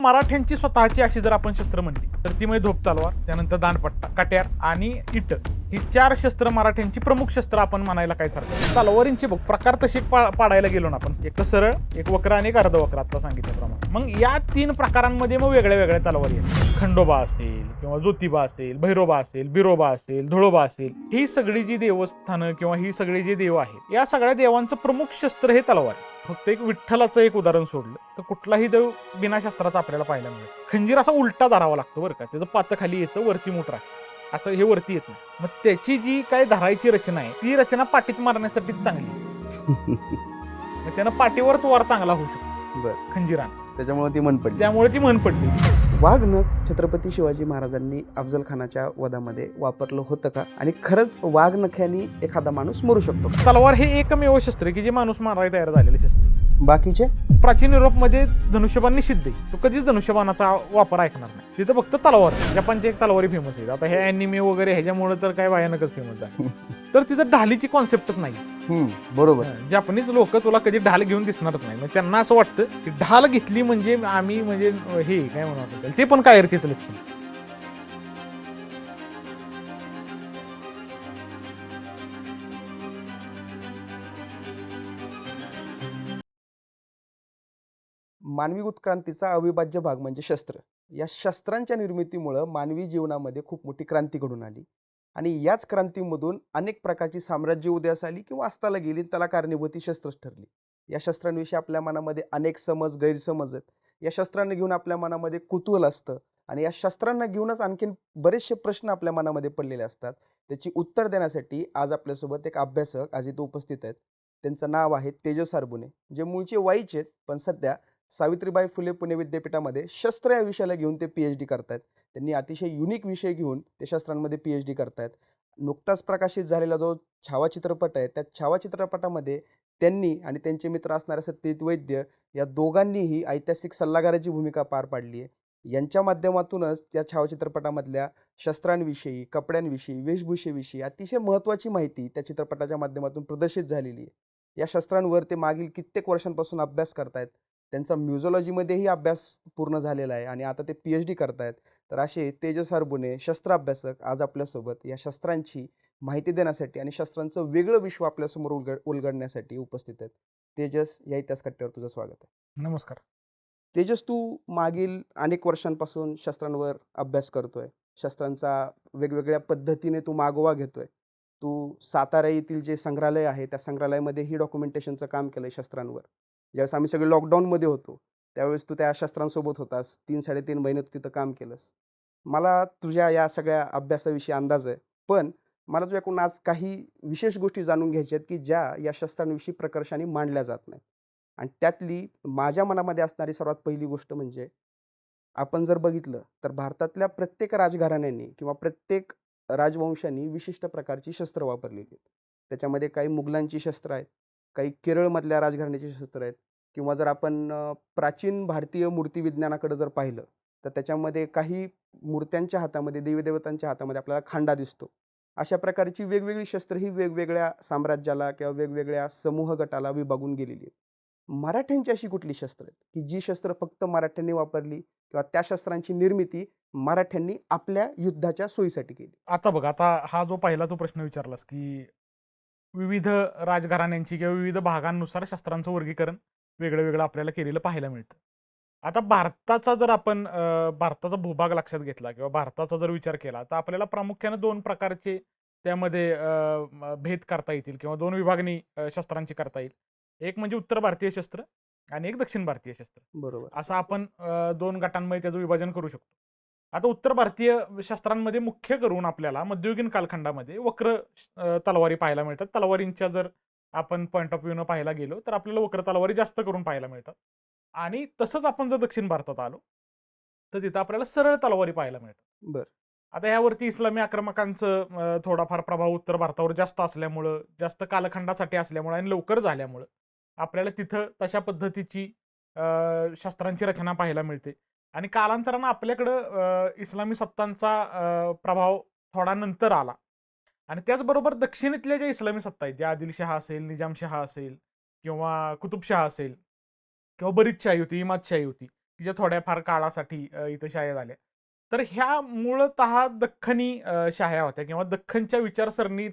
मराठ्यांची स्वतःची अशी जर आपण शस्त्र म्हणली तर ती म्हणजे धोप तलवार, त्यानंतर दांडपट्टा, कट्यार आणि इट, ही 4 शस्त्र मराठ्यांची प्रमुख शस्त्र आपण म्हणायला काय चालतं. तलवारींचे बघ प्रकार तसे पाडायला गेलो ना आपण, एक सरळ, एक वक्र आणि एक अर्धवक्र आता सांगितल्याप्रमाणे. मग या 3 प्रकारांमध्ये मग वेगळ्या वेगळ्या तलवारी आहेत. खंडोबा असेल किंवा ज्योतिबा असेल, भैरोबा असेल, बिरोबा असेल, धुळोबा असेल, ही सगळी जी देवस्थानं किंवा ही सगळी जी देव आहेत, या सगळ्या देवांचं प्रमुख शस्त्र हे तलवार आहे. फक्त एक विठ्ठलाचं एक उदाहरण सोडलं तर कुठलाही देव बिना शस्त्राचा आपल्याला पाहायला मिळेल. खंजीर असा उलटा धरावा लागतो बरं का, त्याचं पात खाली येतं, वरती मूठ राहतं, असं हे वरती येत नाही. मग त्याची जी काय धरायची रचना आहे ती रचना पाठीत मारण्यासाठी चांगली आहे. मग त्यानं पाठीवरच वार चांगला होऊ शकतो खंजीरान, त्याच्यामुळे ती मन पडली. त्यामुळे ती मन पडली. वाघनख छत्रपती शिवाजी महाराजांनी अफजल खानाच्या वधामध्ये वापरलं होतं का, आणि खरंच वाघनख्याने एखादा माणूस मरू शकतो का? तलवार हे एकमेव शस्त्र आहे की जे माणूस मारायला तयार झालेले शस्त्र आहे. बाकीचे प्राचीन युरोपमध्ये धनुष्यबाण निषिद्ध आहे, तो कधीच धनुष्यबाणाचा वापर ऐकणार नाही. तिथं फक्त तलवार, जपानची एक तलवारी फेमस आहे. आता हे अॅनिमे वगैरे ह्याच्यामुळे तर काय भयानकच फेमस आहे. तर तिथं ढालीची कॉन्सेप्टच नाही. बरोबर. जपानीज लोक तुला कधी ढाल घेऊन दिसणारच नाही. म्हणजे त्यांना असं वाटतं की ढाल घेतली म्हणजे आम्ही म्हणजे हे काय म्हणतात ते पण काय त्याचं लक्षण. मानवी उत्क्रांतीचा अविभाज्य भाग म्हणजे शस्त्र. या शस्त्रांच्या निर्मितीमुळं मानवी जीवनामध्ये खूप मोठी क्रांती घडून आली, आणि याच क्रांतीमधून अनेक प्रकारची साम्राज्य उदयास आली किंवा अस्ताला गेली. त्याला कारणीभूती शस्त्रच ठरली. या शस्त्रांविषयी आपल्या मनामध्ये अनेक समज, गैरसमज आहेत. या शस्त्रांना घेऊन आपल्या मनामध्ये कुतूहल असतं, आणि या शस्त्रांना घेऊनच आणखीन बरेचसे प्रश्न आपल्या मनामध्ये पडलेले असतात. त्याची उत्तर देण्यासाठी आज आपल्यासोबत एक अभ्यासक आज इथं उपस्थित आहेत. त्यांचं नाव आहे तेजस हरबुने, जे मूळचे वाईचे आहेत, पण सध्या सावित्रीबाई फुले पुणे विद्यापीठामध्ये शस्त्र या विषयाला घेऊन ते PhD करतायत. त्यांनी अतिशय युनिक विषय घेऊन ते शस्त्रांमध्ये PhD करतायत. नुकताच प्रकाशित झालेला जो छावा चित्रपट आहे, त्या छावा चित्रपटामध्ये त्यांनी आणि त्यांचे मित्र असणारे सत्यजित वैद्य या दोघांनीही ऐतिहासिक सल्लागाराची भूमिका पार पाडली आहे. यांच्या माध्यमातूनच या छावा चित्रपटामधल्या शस्त्रांविषयी, कपड्यांविषयी, वेशभूषेविषयी अतिशय महत्त्वाची माहिती त्या चित्रपटाच्या माध्यमातून प्रदर्शित झालेली आहे. या शस्त्रांवर ते मागील कित्येक वर्षांपासून अभ्यास करतायत. त्यांचा म्युझोलॉजीमध्येही अभ्यास पूर्ण झालेला आहे, आणि आता ते PhD करतायत. तर असे तेजस हरबुने शस्त्र अभ्यासक आज आपल्यासोबत या शस्त्रांची माहिती देण्यासाठी आणि शस्त्रांचं वेगळं विश्व आपल्यासमोर उलगडण्यासाठी उपस्थित आहेत. तेजस, या इतिहास कट्ट्यावर तुझं स्वागत आहे. नमस्कार. तेजस, तू मागील अनेक वर्षांपासून शस्त्रांवर अभ्यास करतोय. शस्त्रांचा वेगवेगळ्या पद्धतीने तू मागोवा घेतोय. तू सातारा येथील जे संग्रहालय आहे त्या संग्रहालयामध्येही डॉक्युमेंटेशनचं काम केलंय शस्त्रांवर. ज्यावेळेस आम्ही सगळे लॉकडाऊनमध्ये होतो त्यावेळेस तू त्या शस्त्रांसोबत होतास. 3-3.5 महिने तू तिथं काम केलंस. मला तुझ्या या सगळ्या अभ्यासाविषयी अंदाज आहे, पण मला तुझ्याकडून आज काही विशेष गोष्टी जाणून घ्यायच्या आहेत की ज्या या शस्त्रांविषयी प्रकर्षाने मांडल्या जात नाहीत. आणि त्यातली माझ्या मनामध्ये असणारी सर्वात पहिली गोष्ट म्हणजे, आपण जर बघितलं तर भारतातल्या प्रत्येक राजघराण्यांनी किंवा प्रत्येक राजवंशांनी विशिष्ट प्रकारची शस्त्र वापरलेली आहेत. त्याच्यामध्ये काही मुघलांची शस्त्र आहेत, काही केरळमधल्या राजघराण्याची शस्त्र आहेत, किंवा जर आपण प्राचीन भारतीय मूर्तिविज्ञानाकडे जर पाहिलं तर त्याच्यामध्ये काही मूर्त्यांच्या हातामध्ये, देवीदेवतांच्या हातामध्ये आपल्याला खांडा दिसतो. अशा प्रकारची वेगवेगळी शस्त्र ही वेगवेगळ्या साम्राज्याला किंवा वेगवेगळ्या समूह गटाला विभागून गेलेली आहेत. मराठ्यांची अशी कुठली शस्त्र आहेत की जी शस्त्र फक्त मराठ्यांनी वापरली, किंवा त्या शस्त्रांची निर्मिती मराठ्यांनी आपल्या युद्धाच्या सोयीसाठी केली? आता बघ, आता हा जो पहिला तू प्रश्न विचारलास की विविध राजघराण्यांची किंवा विविध भागांनुसार शस्त्रांचं वर्गीकरण वेगळं वेगळं आपल्याला केलेलं पाहायला मिळतं. आता भारताचा जर आपण भारताचा भूभाग लक्षात घेतला किंवा भारताचा जर विचार केला तर आपल्याला प्रामुख्यानं 2 प्रकारचे त्यामध्ये भेद करता येतील किंवा 2 विभागणी शस्त्रांची करता येईल. एक म्हणजे उत्तर भारतीय शस्त्र आणि एक दक्षिण भारतीय शस्त्र. बरोबर. असं आपण 2 गटांमध्ये त्याचं विभाजन करू शकतो. आता उत्तर भारतीय शस्त्रांमध्ये मुख्य करून आपल्याला मध्ययुगीन कालखंडामध्ये वक्र तलवारी पाहायला मिळतात. तलवारींच्या जर आपण पॉईंट ऑफ व्ह्यूनं पाहायला गेलो तर आपल्याला वक्र तलवारी जास्त करून पाहायला मिळतात. आणि तसंच आपण जर दक्षिण भारतात आलो तर तिथं आपल्याला सरळ तलवारी पाहायला मिळतात. बरं. आता यावरती इस्लामी आक्रमकांचं थोडाफार प्रभाव उत्तर भारतावर जास्त असल्यामुळं, जास्त कालखंडासाठी असल्यामुळं आणि लवकर झाल्यामुळं आपल्याला तिथं तशा पद्धतीची शस्त्रांची रचना पाहायला मिळते. आणि कालांतरानं आपल्याकडं इस्लामी सत्तांचा प्रभाव थोडा नंतर आला. आणि त्याचबरोबर दक्षिणेतल्या ज्या इस्लामी सत्ता आहेत, ज्या आदिलशहा असेल, निजामशहा असेल किंवा कुतुबशहा असेल किंवा बरीचशाही होती, इमादशाही होती, की ज्या थोड्याफार काळासाठी इथं शाया झाल्या. तर ह्या मूळतः दख्खनी शाया होत्या किंवा दख्खनच्या विचारसरणीत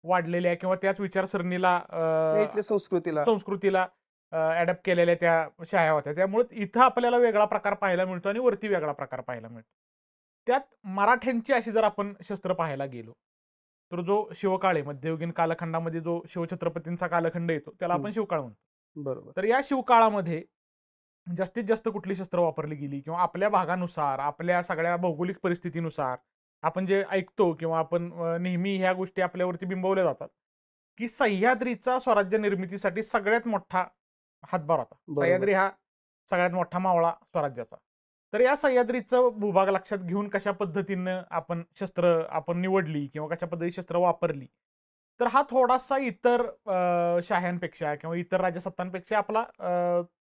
वाढलेल्या किंवा त्याच विचारसरणीला त्या इथल्या संस्कृतीला संस्कृतीला अडॅप्ट केलेल्या त्या शाया होत्या. त्यामुळे इथं आपल्याला वेगळा प्रकार पाहायला मिळतो आणि वरती वेगळा प्रकार पाहायला मिळतो. त्यात मराठ्यांची अशी जर आपण शस्त्र पाहायला गेलो, तर जो शिवकाळ आहे मध्ययुगीन कालखंडामध्ये जो शिवछत्रपतींचा कालखंड येतो त्याला आपण हं. शिवकाळ म्हणतो. बरोबर. तर या शिवकाळामध्ये जास्तीत जास्त कुठली शस्त्र वापरली गेली किंवा आपल्या भागानुसार, आपल्या सगळ्या भौगोलिक परिस्थितीनुसार आपण जे ऐकतो किंवा आपण नेहमी ह्या गोष्टी आपल्यावरती बिंबवल्या जातात, की सह्याद्रीचा स्वराज्य निर्मितीसाठी सगळ्यात मोठा हातभार होता. बरोबर. सह्याद्री हा सगळ्यात मोठा मावळा स्वराज्याचा. तर या सह्याद्रीचं भूभाग लक्षात घेऊन कशा पद्धतीनं आपण शस्त्र आपण निवडली किंवा कशा पद्धतीची शस्त्र वापरली, तर हा थोडासा इतर शाह्यांपेक्षा किंवा इतर राजसत्तांपेक्षा आपला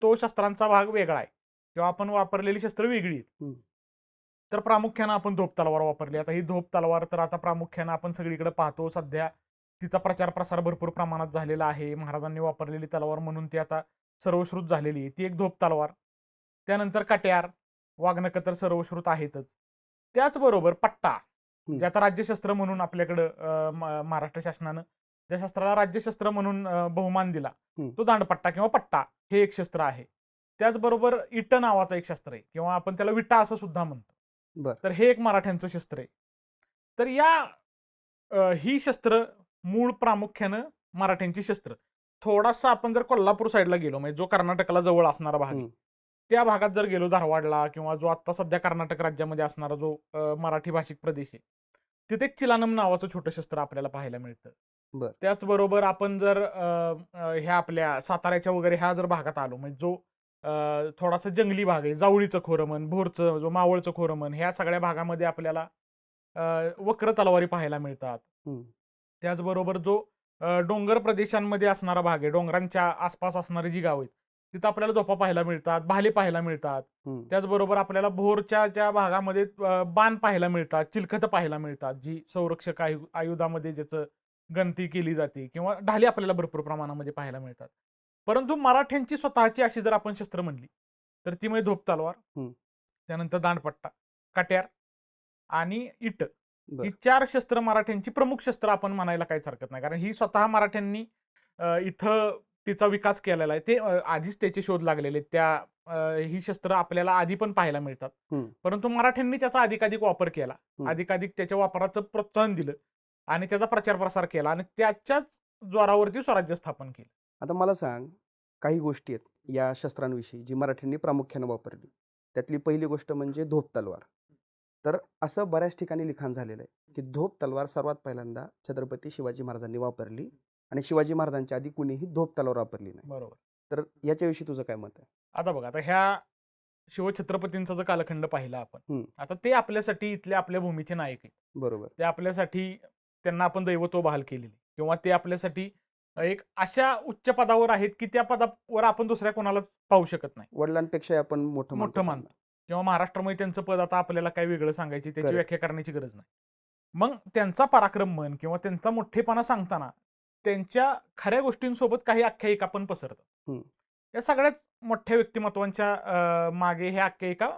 तो शस्त्रांचा भाग वेगळा आहे किंवा आपण वापरलेली शस्त्र वेगळी आहेत. हं. तर प्रामुख्यानं आपण धोप तलवार वापरली. आता ही धोप तलवार तर आता प्रामुख्यानं आपण सगळीकडे पाहतो. सध्या तिचा प्रचार प्रसार भरपूर प्रमाणात झालेला आहे. महाराजांनी वापरलेली तलवार म्हणून ती आता सर्वश्रुत झालेली आहे. ती एक धोप तलवार. त्यानंतर कट्यार, वाघनखं तर सर्वश्रुत आहेतच. त्याचबरोबर पट्टा, हं. जे आता राज्यशस्त्र म्हणून आपल्याकडं महाराष्ट्र शासनानं ज्या शस्त्राला राज्यशस्त्र म्हणून बहुमान दिला, हं. तो दांडपट्टा किंवा पट्टा हे एक शस्त्र आहे. त्याचबरोबर इट नावाचं एक शस्त्र आहे किंवा आपण त्याला विटा असं सुद्धा म्हणतो. बरं. तर हे एक मराठ्यांचं शस्त्र आहे. तर ही शस्त्र मूळ प्रामुख्यानं मराठ्यांची शस्त्र. थोडासा आपण जर कोल्हापूर साईडला गेलो म्हणजे जो कर्नाटकाला जवळ असणारा भाग आहे, हं. त्या भागात जर गेलो धारवाडला किंवा जो आता सध्या कर्नाटक राज्यामध्ये असणारा जो मराठी भाषिक प्रदेश आहे, तिथे एक चिलानम नावाचं छोटं शस्त्र आपल्याला पाहायला मिळतं. बरं. त्याचबरोबर आपण जर ह्या आपल्या साताऱ्याच्या वगैरे ह्या जर भागात आलो म्हणजे जो थोडासा जंगली भाग आहे, जावळीचं खोरं म्हण, भोरचं जो मावळचं खोरं म्हण, ह्या सगळ्या भागामध्ये आपल्याला वक्र तलवारी पाहायला मिळतात. हं. त्याचबरोबर जो डोंगर प्रदेशांमध्ये असणारा भाग आहे, डोंगरांच्या आसपास असणारी जी गावं आहेत, तिथं आपल्याला तोफा पाहायला मिळतात, भाले पाहायला मिळतात. हं. त्याचबरोबर आपल्याला भोरच्या ज्या भागामध्ये बाण पाहायला मिळतात, चिलखतं पाहायला मिळतात, जी संरक्षक आयुधामध्ये ज्याचं गणती केली जाते किंवा ढाली आपल्याला भरपूर प्रमाणामध्ये पाहायला मिळतात. परंतु मराठ्यांची स्वतःची अशी जर आपण शस्त्र म्हणली, तर ती म्हणजे धोप तलवार, हं. त्यानंतर दांडपट्टा, कट्यार आणि इट. ही बरं. 4 शस्त्र मराठ्यांची प्रमुख शस्त्र आपण म्हणायला काहीच हरकत नाही. कारण ही स्वतः मराठ्यांनी इथं तिचा विकास केलेला आहे. ते आधीच त्याचे शोध लागलेले आहेत. ही शस्त्र आपल्याला आधी पण पाहायला मिळतात. हं. परंतु मराठ्यांनी त्याचा अधिकाधिक वापर केला. हं. अधिकाधिक त्याच्या वापराचं प्रोत्साहन दिलं आणि त्याचा प्रचार प्रसार केला आणि त्याच्याच जोरावरती स्वराज्य स्थापन केलं. आता मला सांग, काही गोष्टी आहेत या शस्त्रांविषयी जी मराठ्यांनी प्रामुख्यानं वापरली. त्यातली पहिली गोष्ट म्हणजे धोप तलवार. तर असं बऱ्याच ठिकाणी लिखाण झालेलं आहे, की धोप तलवार सर्वात पहिल्यांदा छत्रपती शिवाजी महाराजांनी वापरली आणि शिवाजी महाराजांच्या आधी कुणीही धोप तलवार वापरली नाही. बरोबर. तर याच्याविषयी तुझं काय मत आहे? आता बघा, आता ह्या शिवछत्रपतींचा जो कालखंड पाहिला आपण, हं. आता ते आपल्यासाठी इथल्या आपल्या भूमीचे नायक आहेत. बरोबर. ते आपल्यासाठी त्यांना आपण दैवत्व बहाल केलेली किंवा ते आपल्यासाठी एक अशा उच्च पदावर आहेत, की त्या पदावर आपण दुसऱ्या कोणालाच पाहू शकत नाही. वडिलांपेक्षा आपण मोठं मोठं मानतो किंवा महाराष्ट्रामध्ये त्यांचं पद आता आपल्याला काय वेगळं सांगायची त्याची Correct. व्याख्या करण्याची गरज नाही. मग त्यांचा पराक्रम म्हण किंवा त्यांचा मोठेपणा सांगताना त्यांच्या खऱ्या गोष्टींसोबत काही आख्यायिका पण पसरतात. हं. या सगळ्याच मोठ्या व्यक्तिमत्वांच्या मागे हे आख्यायिका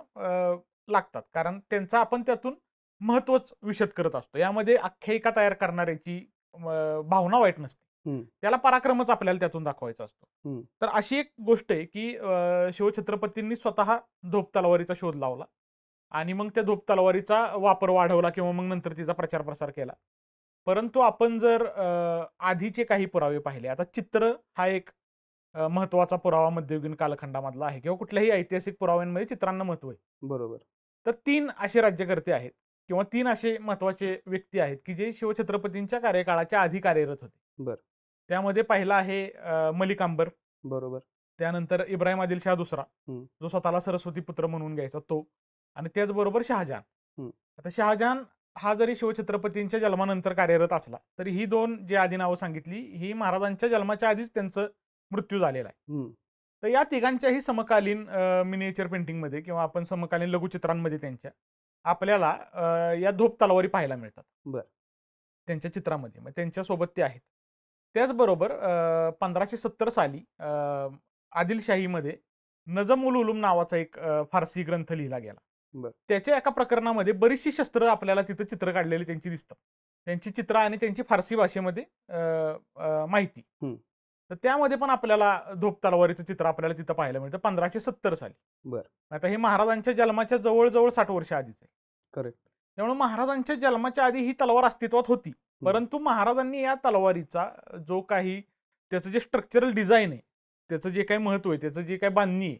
लागतात. कारण त्यांचा आपण त्यातून महत्वच विशद करत असतो. यामध्ये आख्यायिका तयार करणाऱ्याची भावना वाईट नसते. हं. त्याला पराक्रमच आपल्याला त्यातून दाखवायचा असतो. हं. तर अशी एक गोष्ट आहे, की शिवछत्रपतींनी स्वतः धोप तलवारीचा शोध लावला आणि मग त्या धोप तलवारीचा वापर वाढवला किंवा मग नंतर तिचा प्रचार प्रसार केला. परंतु आपण जर आधीचे काही पुरावे पाहिले, आता चित्र हा एक महत्वाचा पुरावा मध्ययुगीन कालखंडामधला आहे किंवा कुठल्याही ऐतिहासिक पुराव्यांमध्ये चित्रांना महत्व आहे. बरोबर. तर 3 असे राज्यकर्ते आहेत किंवा 3 असे महत्वाचे व्यक्ती आहेत, की जे शिवछत्रपतींच्या कार्यकाळाच्या आधी कार्यरत होते. बरं. त्यामध्ये पहिला आहे मलिक अंबर, बरोबर. त्यानंतर इब्राहिम आदिलशाह दुसरा, हं. जो स्वतःला सरस्वती पुत्र म्हणून घ्यायचा तो, आणि त्याचबरोबर शहाजहान. हं. आता शहाजहान हा जरी शिवछत्रपतींच्या जन्मानंतर कार्यरत असला तरी ही 2 जी आधी नावं सांगितली ही महाराजांच्या जन्माच्या आधीच त्यांचं मृत्यू झालेला आहे. हं. तर या तिघांच्याही समकालीन मिनिएचर पेंटिंगमध्ये किंवा आपण समकालीन लघुचित्रांमध्ये त्यांच्या आपल्याला या धोप तलवारी पाहायला मिळतात. बरं. त्यांच्या चित्रामध्ये मग त्यांच्यासोबत ते आहेत. त्याचबरोबर 1570 साली आदिलशाहीमध्ये नजम उल उलूम नावाचा एक फारसी ग्रंथ लिहिला गेला. बरं. त्याच्या एका प्रकरणामध्ये बरीचशी शस्त्र आपल्याला तिथं चित्र काढलेली त्यांची दिसतात. त्यांची चित्र आणि त्यांची फारसी भाषेमध्ये माहिती. हं. तर त्यामध्ये पण आपल्याला धोप तलवारीचं चित्र आपल्याला तिथं पाहायला मिळतं 1570 साली. बरं. आता हे महाराजांच्या जन्माच्या जवळ 60 वर्ष आधीच आहे. करेक्ट. त्यामुळे महाराजांच्या जन्माच्या आधी ही तलवार अस्तित्वात होती. परंतु महाराजांनी या तलवारीचा जो काही त्याचं जे स्ट्रक्चरल डिझाईन आहे, त्याचं जे काही महत्व आहे, त्याचं जे काही बांधणी आहे,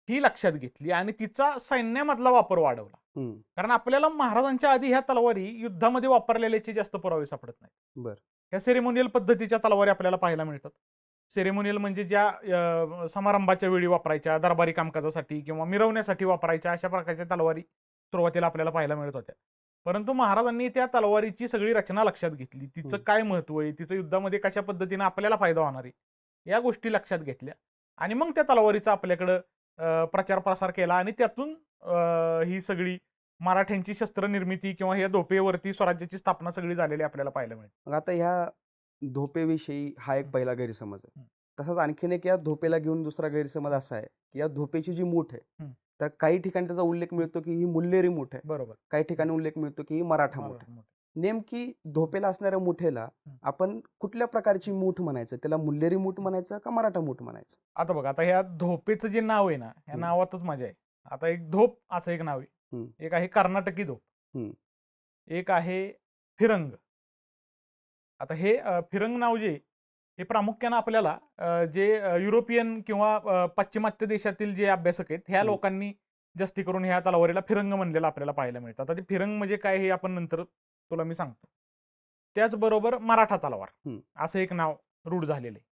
ही लक्षात घेतली आणि तिचा सैन्यामधला वापर वाढवला. हं. कारण आपल्याला महाराजांच्या आधी ह्या तलवारी युद्धामध्ये वापरलेल्याचे जास्त पुरावे सापडत नाहीत. बरं. ह्या सेरेमोनियल पद्धतीच्या तलवारी आपल्याला पाहायला मिळतात. सेरेमोनियल म्हणजे ज्या समारंभाच्या वेळी वापरायच्या, दरबारी कामकाजासाठी किंवा मिरवण्यासाठी वापरायच्या अशा प्रकारच्या तलवारी सुरुवातीला आपल्याला पाहायला मिळत होत्या. परंतु महाराजांनी त्या तलवारीची सगळी रचना लक्षात घेतली. तिचं काय महत्व आहे, तिचं युद्धामध्ये कशा पद्धतीने आपल्याला फायदा होणार आहे, या गोष्टी लक्षात घेतल्या आणि मग त्या तलवारीचा आपल्याकडं प्रचार प्रसार केला आणि त्यातून ही सगळी मराठ्यांची शस्त्र निर्मिती किंवा या धोपेवरती स्वराज्याची स्थापना सगळी झालेली आपल्याला पाहायला मिळते. मग आता ह्या धोपेविषयी हा एक पहिला गैरसमज आहे. तसाच आणखीन एक या धोपेला घेऊन दुसरा गैरसमज असा आहे की या धोपेची जी मूठ आहे, तर काही ठिकाणी त्याचा उल्लेख मिळतो की ही मुल्लेरी मूठ आहे, बरोबर. काही ठिकाणी उल्लेख मिळतो की ही मराठा मूठ आहे. नेमकी धोपेला असणाऱ्या मुठेला आपण कुठल्या प्रकारची मूठ म्हणायचं? त्याला मुल्लेरी मूठ म्हणायचं का मराठा मूठ म्हणायचं? आता बघा, आता ह्या धोपेचं जे नाव आहे ना, या नावातच मजा आहे. आता एक धोप असं एक नाव आहे, एक आहे कर्नाटकी धोप, एक आहे फिरंग. आता हे फिरंग नाव जे हे प्रामुख्यानं आपल्याला जे युरोपियन किंवा पाश्चिमात्य देशातील जे अभ्यासक आहेत ह्या लोकांनी जास्ती करून ह्या तलवारीला फिरंग म्हणलेलं आपल्याला पाहायला मिळतं. आता ते फिरंग म्हणजे काय हे आपण नंतर तुला मी सांगतो. त्याचबरोबर मराठा तलवार असं एक नाव रूढ झालेलं आहे.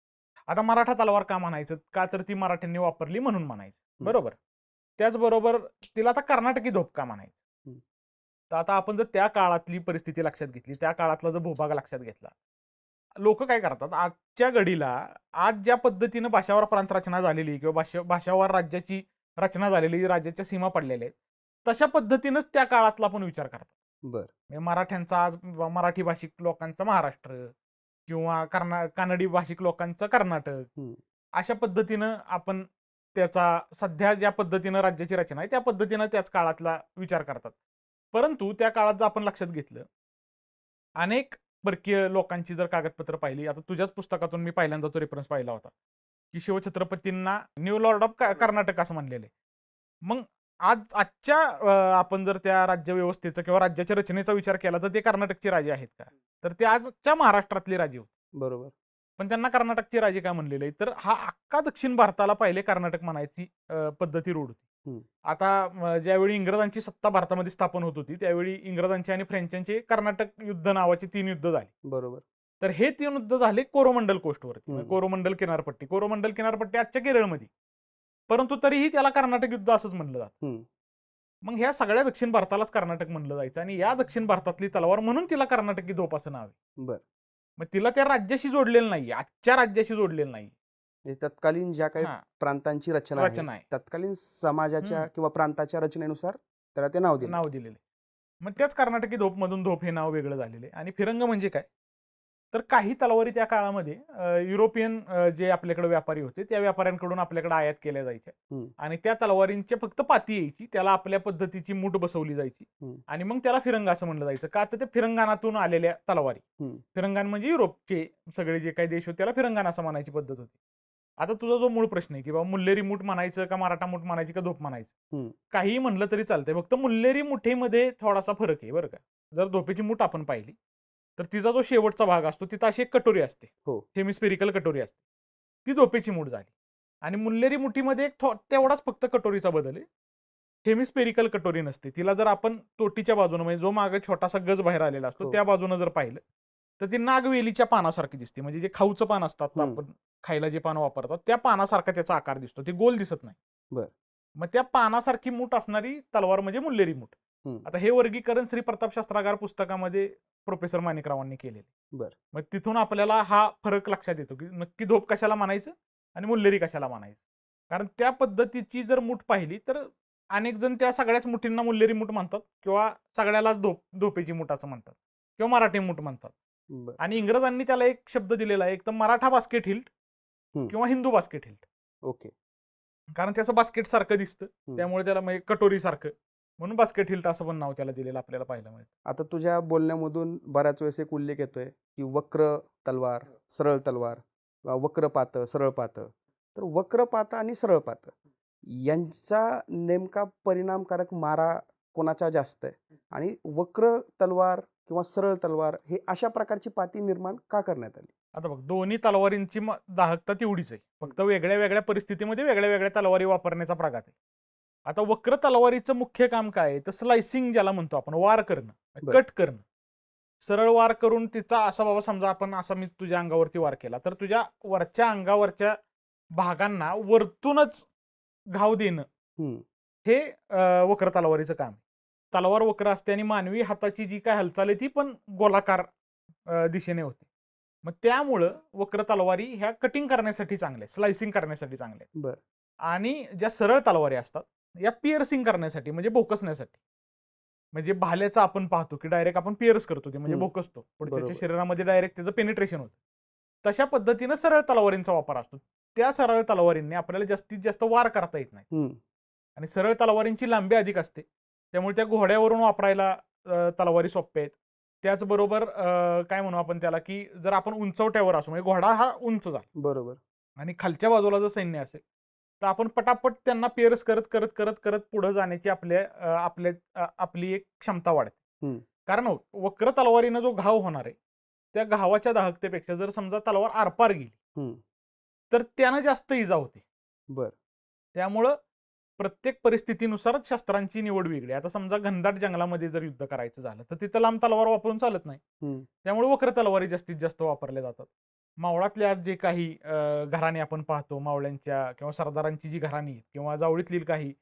आता मराठा तलवार का म्हणायचं? का तर ती मराठ्यांनी वापरली म्हणून म्हणायचं, बरोबर. त्याचबरोबर तिला आता कर्नाटकी धोप का म्हणायचं? तर आता आपण जर त्या काळातली परिस्थिती लक्षात घेतली, त्या काळातला जर भूभाग लक्षात घेतला, लोक काय करतात आजच्या घडीला, आज ज्या पद्धतीनं भाषावर प्रांत रचना झालेली किंवा भाषावर राज्याची रचना झालेली, राज्याच्या सीमा पडलेल्या आहेत, तशा पद्धतीनंच त्या काळातला पण विचार करतात. बरं. मराठ्यांचा आज मराठी भाषिक लोकांचा महाराष्ट्र किंवा कानडी भाषिक लोकांचं कर्नाटक, अशा पद्धतीनं आपण त्याचा सध्या ज्या पद्धतीनं राज्याची रचना आहे त्या पद्धतीनं त्याच काळातला विचार करतात. परंतु त्या काळात जर आपण लक्षात घेतलं, अनेक परकीय लोकांची जर कागदपत्र पाहिली, आता तुझ्याच पुस्तकातून मी पहिल्यांदा तो रेफरन्स पाहिला होता की शिवछत्रपतींना न्यू लॉर्ड ऑफ कर्नाटक असं म्हणलेलं आहे. मग आजच्या आपण जर त्या राज्य व्यवस्थेचा किंवा राज्याच्या रचनेचा विचार केला तर ते कर्नाटकचे राजे आहेत का? तर ते आजच्या महाराष्ट्रातले राजे होते. बरोबर. पण त्यांना कर्नाटकचे राजे का म्हणलेले आहे? तर हा अख्खा दक्षिण भारताला पहिले कर्नाटक म्हणायची पद्धती रूढ होती. आता ज्यावेळी इंग्रजांची सत्ता भारतामध्ये स्थापन होत होती त्यावेळी इंग्रजांचे आणि फ्रेंचांचे कर्नाटक युद्ध नावाची 3 युद्ध झाली. बरोबर. तर हे 3 युद्ध झाले कोरोमंडल कोस्टवरती, कोरोमंडल किनारपट्टी आजच्या केरळमध्ये. परंतु तरीही त्याला कर्नाटक युद्ध असंच म्हणलं जातं. मग ह्या सगळ्या दक्षिण भारतालाच कर्नाटक म्हणलं जायचं आणि या दक्षिण भारतातली तलवार म्हणून तिला कर्नाटकी धोप असं नाव आहे. बरं. मग तिला त्या राज्याशी जोडलेलं नाही, आजच्या राज्याशी जोडलेलं नाही. तत्कालीन ज्या काही प्रांतांची रचना आहे, तत्कालीन समाजाच्या किंवा प्रांताच्या रचनेनुसार त्याला ते नाव दिलेले. मग त्याच कर्नाटकी धोप मधून धोप हे नाव वेगळं झालेलं आहे. आणि फिरंग म्हणजे काय? तर काही तलवारी त्या काळामध्ये युरोपियन जे आपल्याकडे व्यापारी होते त्या व्यापाऱ्यांकडून आपल्याकडे आयात केल्या जायच्या आणि त्या तलवारींची फक्त पाती यायची, त्याला आपल्या पद्धतीची मूठ बसवली जायची आणि मग त्याला फिरंग असं म्हणलं जायचं. का तर ते फिरंगानातून आलेल्या तलवारी, फिरंगान म्हणजे युरोपचे सगळे जे काही देश होते त्याला फिरंगान असं म्हणायची पद्धत होती. आता तुझा जो मूळ प्रश्न आहे की बाबा मुल्लेरी मूठ म्हणायचं का मराठा मूठ म्हणायची का धोप म्हणायचं, काही म्हणलं तरी चालतंय. फक्त मुल्लेरी मुठेमध्ये थोडासा फरक आहे बरं का. जर धोपेची मूठ आपण पाहिली तर तिचा जो शेवटचा भाग असतो तिथं अशी एक कटोरी असते, हेमिस्फेरिकल कटोरी असते, ती धोपेची मूठ झाली. आणि मुल्लेरी मुठीमध्ये तेवढाच फक्त कटोरीचा बदल आहे, हेमिस्फेरिकल कटोरी नसते. तिला जर आपण तोटीच्या बाजूने म्हणजे जो मागे छोटासा गज बाहेर आलेला असतो त्या बाजूने जर पाहिलं तर ती नागवेलीच्या पानासारखी दिसते. म्हणजे जे खाऊचं पान असतात आपण खायला जे पानं वापरतात त्या पानासारखा त्याचा आकार दिसतो, ते गोल दिसत नाही. मग त्या पानासारखी मूठ असणारी तलवार म्हणजे मुल्लेरी मूठ. आता हे वर्गीकरण श्री प्रताप शास्त्रागार पुस्तकामध्ये प्रोफेसर माणिकरावांनी केलेले. मग तिथून आपल्याला हा फरक लक्षात येतो की नक्की धोप कशाला म्हणायचं आणि मुल्लेरी कशाला म्हणायचं. कारण त्या पद्धतीची जर मूठ पाहिली तर अनेक जण त्या सगळ्याच मुठींना मुल्लेरी मूठ म्हणतात किंवा सगळ्यालाच धोपेची मूठ असं म्हणतात किंवा मराठी मूठ म्हणतात. आणि इंग्रजांनी त्याला एक शब्द दिलेला आहे, एक तर मराठा बास्केट हिल्ट किंवा हिंदू बास्केट हिल्ट. कारण त्याचं बास्केट सारखं दिसतं त्यामुळे त्याला म्हणजे कटोरी सारखं, म्हणून बास्केट हिल्ट असं पण नाव त्याला दिलेलं आपल्याला पाहायला मिळतं. आता तुझ्या बोलण्यामधून बऱ्याच वेळेस एक उल्लेख येतोय की वक्र तलवार, सरळ तलवार किंवा वक्रपात, सरळपात. तर वक्रपात आणि सरळपात यांचा नेमका परिणामकारक मारा कोणाचा जास्त आहे आणि वक्र तलवार किंवा सरळ तलवार हे अशा प्रकारची पाती निर्माण का करण्यात आली? आता बघ, दोन्ही तलवारींची दाहकता तेवढीच आहे, फक्त वेगळ्या वेगळ्या परिस्थितीमध्ये वेगळ्या वेगळ्या तलवारी वापरण्याचा प्रघात आहे. आता वक्र तलवारीचं मुख्य काम काय आहे तर स्लायसिंग ज्याला म्हणतो आपण, वार करणं, बरं. कट करणं. सरळ वार करून तिचा असा बाबा समजा आपण असा मी तुझ्या अंगावरती वार केला तर तुझ्या वरच्या अंगावरच्या भागांना वरतूनच घाव देणं हे वक्र तलवारीचं काम आहे. तलवार वक्र असते आणि मानवी हाताची जी काय हालचाल आहे ती पण गोलाकार दिशेने होते. मग त्यामुळं वक्र तलवारी ह्या कटिंग करण्यासाठी चांगल्या, स्लायसिंग करण्यासाठी चांगल्या. बरं. आणि ज्या सरळ तलवारी असतात या पिअर्सिंग करण्यासाठी म्हणजे भोकसण्यासाठी. म्हणजे भाल्याचं आपण पाहतो की डायरेक्ट आपण पिअर्स करतो, ते म्हणजे भोकसतो, पुढच्या शरीरामध्ये डायरेक्ट त्याचं पेनिट्रेशन होतं. तशा पद्धतीनं सरळ तलवारींचा वापर असतो. त्या सरळ तलवारींनी आपल्याला जास्तीत जास्त वार करता येत नाही आणि सरळ तलवारींची लांबी अधिक असते, त्यामुळे त्या घोड्यावरून वापरायला तलवारी सोप्या आहेत. त्याचबरोबर काय म्हणू आपण त्याला की जर आपण उंचवट्यावर असू, म्हणजे घोडा हा उंच झाला बरोबर आणि खालच्या बाजूला जर सैन्य असेल तर आपण पटापट त्यांना पेअर्स करत करत करत करत पुढे जाण्याची आपली एक क्षमता वाढते. कारण वक्र तलवारीनं जो घाव होणार आहे त्या घावाच्या दाहकतेपेक्षा जर समजा तलवार आरपार गेली तर त्यानं जास्त इजा होते. बर. त्यामुळं प्रत्येक परिस्थितीनुसार शस्त्रांची निवड वेगळी. आता समजा घनदाट जंगलामध्ये जर युद्ध करायचं झालं तर तिथं लांब तलवार वापरून चालत नाही, त्यामुळे वक्र तलवारी जास्तीत जास्त वापरल्या जातात. मावळातल्या जे काही घराणे आपण पाहतो, मावळ्यांच्या किंवा सरदारांची जी घराणी किंवा जावळीतली काही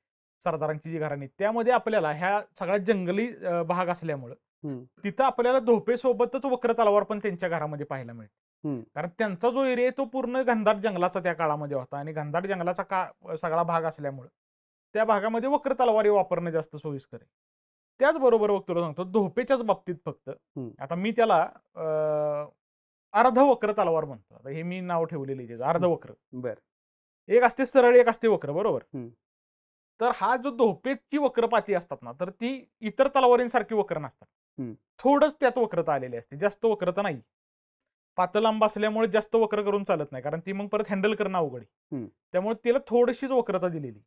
सरदारांची जी घराणी, त्यामध्ये आपल्याला ह्या सगळ्यात जंगली भाग असल्यामुळं तिथं आपल्याला धोपेसोबतच वक्र तलवार पण त्यांच्या घरामध्ये पाहायला मिळते. कारण त्यांचा जो एरिया आहे तो पूर्ण घनदाट जंगलाचा त्या काळामध्ये होता आणि घनदाट जंगलाचा सगळा भाग असल्यामुळे त्या भागामध्ये वक्र तलवारी वापरणं जास्त सोयीस्कर आहे. त्याचबरोबर बघ तुला सांगतो धोपेच्याच बाबतीत फक्त आता मी त्याला अर्धवक्र तलवार म्हणतो. आता हे मी नाव ठेवलेलं आहे अर्धवक्र. बर. एक असते सरळ, एक असते वक्र, बरोबर. तर हा जो धोपेची वक्रपाती असतात ना तर ती इतर तलवारींसारखी वक्र नसतात, थोडंच त्यात वक्रता आलेली असते, जास्त वक्रता नाही. पातळ लांब असल्यामुळे जास्त वक्र करून चालत नाही, कारण ती मग परत हँडल करणं अवघड आहे. त्यामुळे तिला थोडीशीच वक्रता दिलेली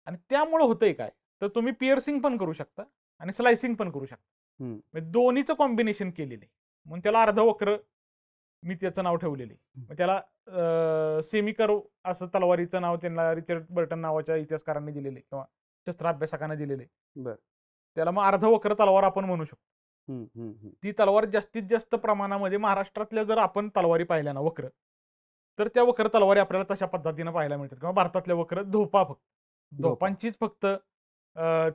आणि त्यामुळे होतंय काय तर तुम्ही पिअर्सिंग पण करू शकता आणि स्लायसिंग पण करू शकता, म्हणजे दोन्हीचं कॉम्बिनेशन केलेलं आहे. म्हणून त्याला अर्धवक्र मी त्याचं नाव ठेवलेलं आहे. मग त्याला सेमी कर्व असं तलवारीचं नाव त्यांना रिचर्ड बर्टन नावाच्या इतिहासकारांनी दिलेले किंवा शस्त्राभ्यासकांना दिलेले. त्याला मग अर्धवक्र तलवार आपण म्हणू शकतो. ती तलवार जास्तीत जास्त प्रमाणामध्ये महाराष्ट्रातल्या जर आपण तलवारी पाहिल्या ना वक्र, तर त्या वक्र तलवारी आपल्याला तशा पद्धतीनं पाहायला मिळतात. किंवा भारतातल्या वक्र धोपा, फक्त धोपांचीच फक्त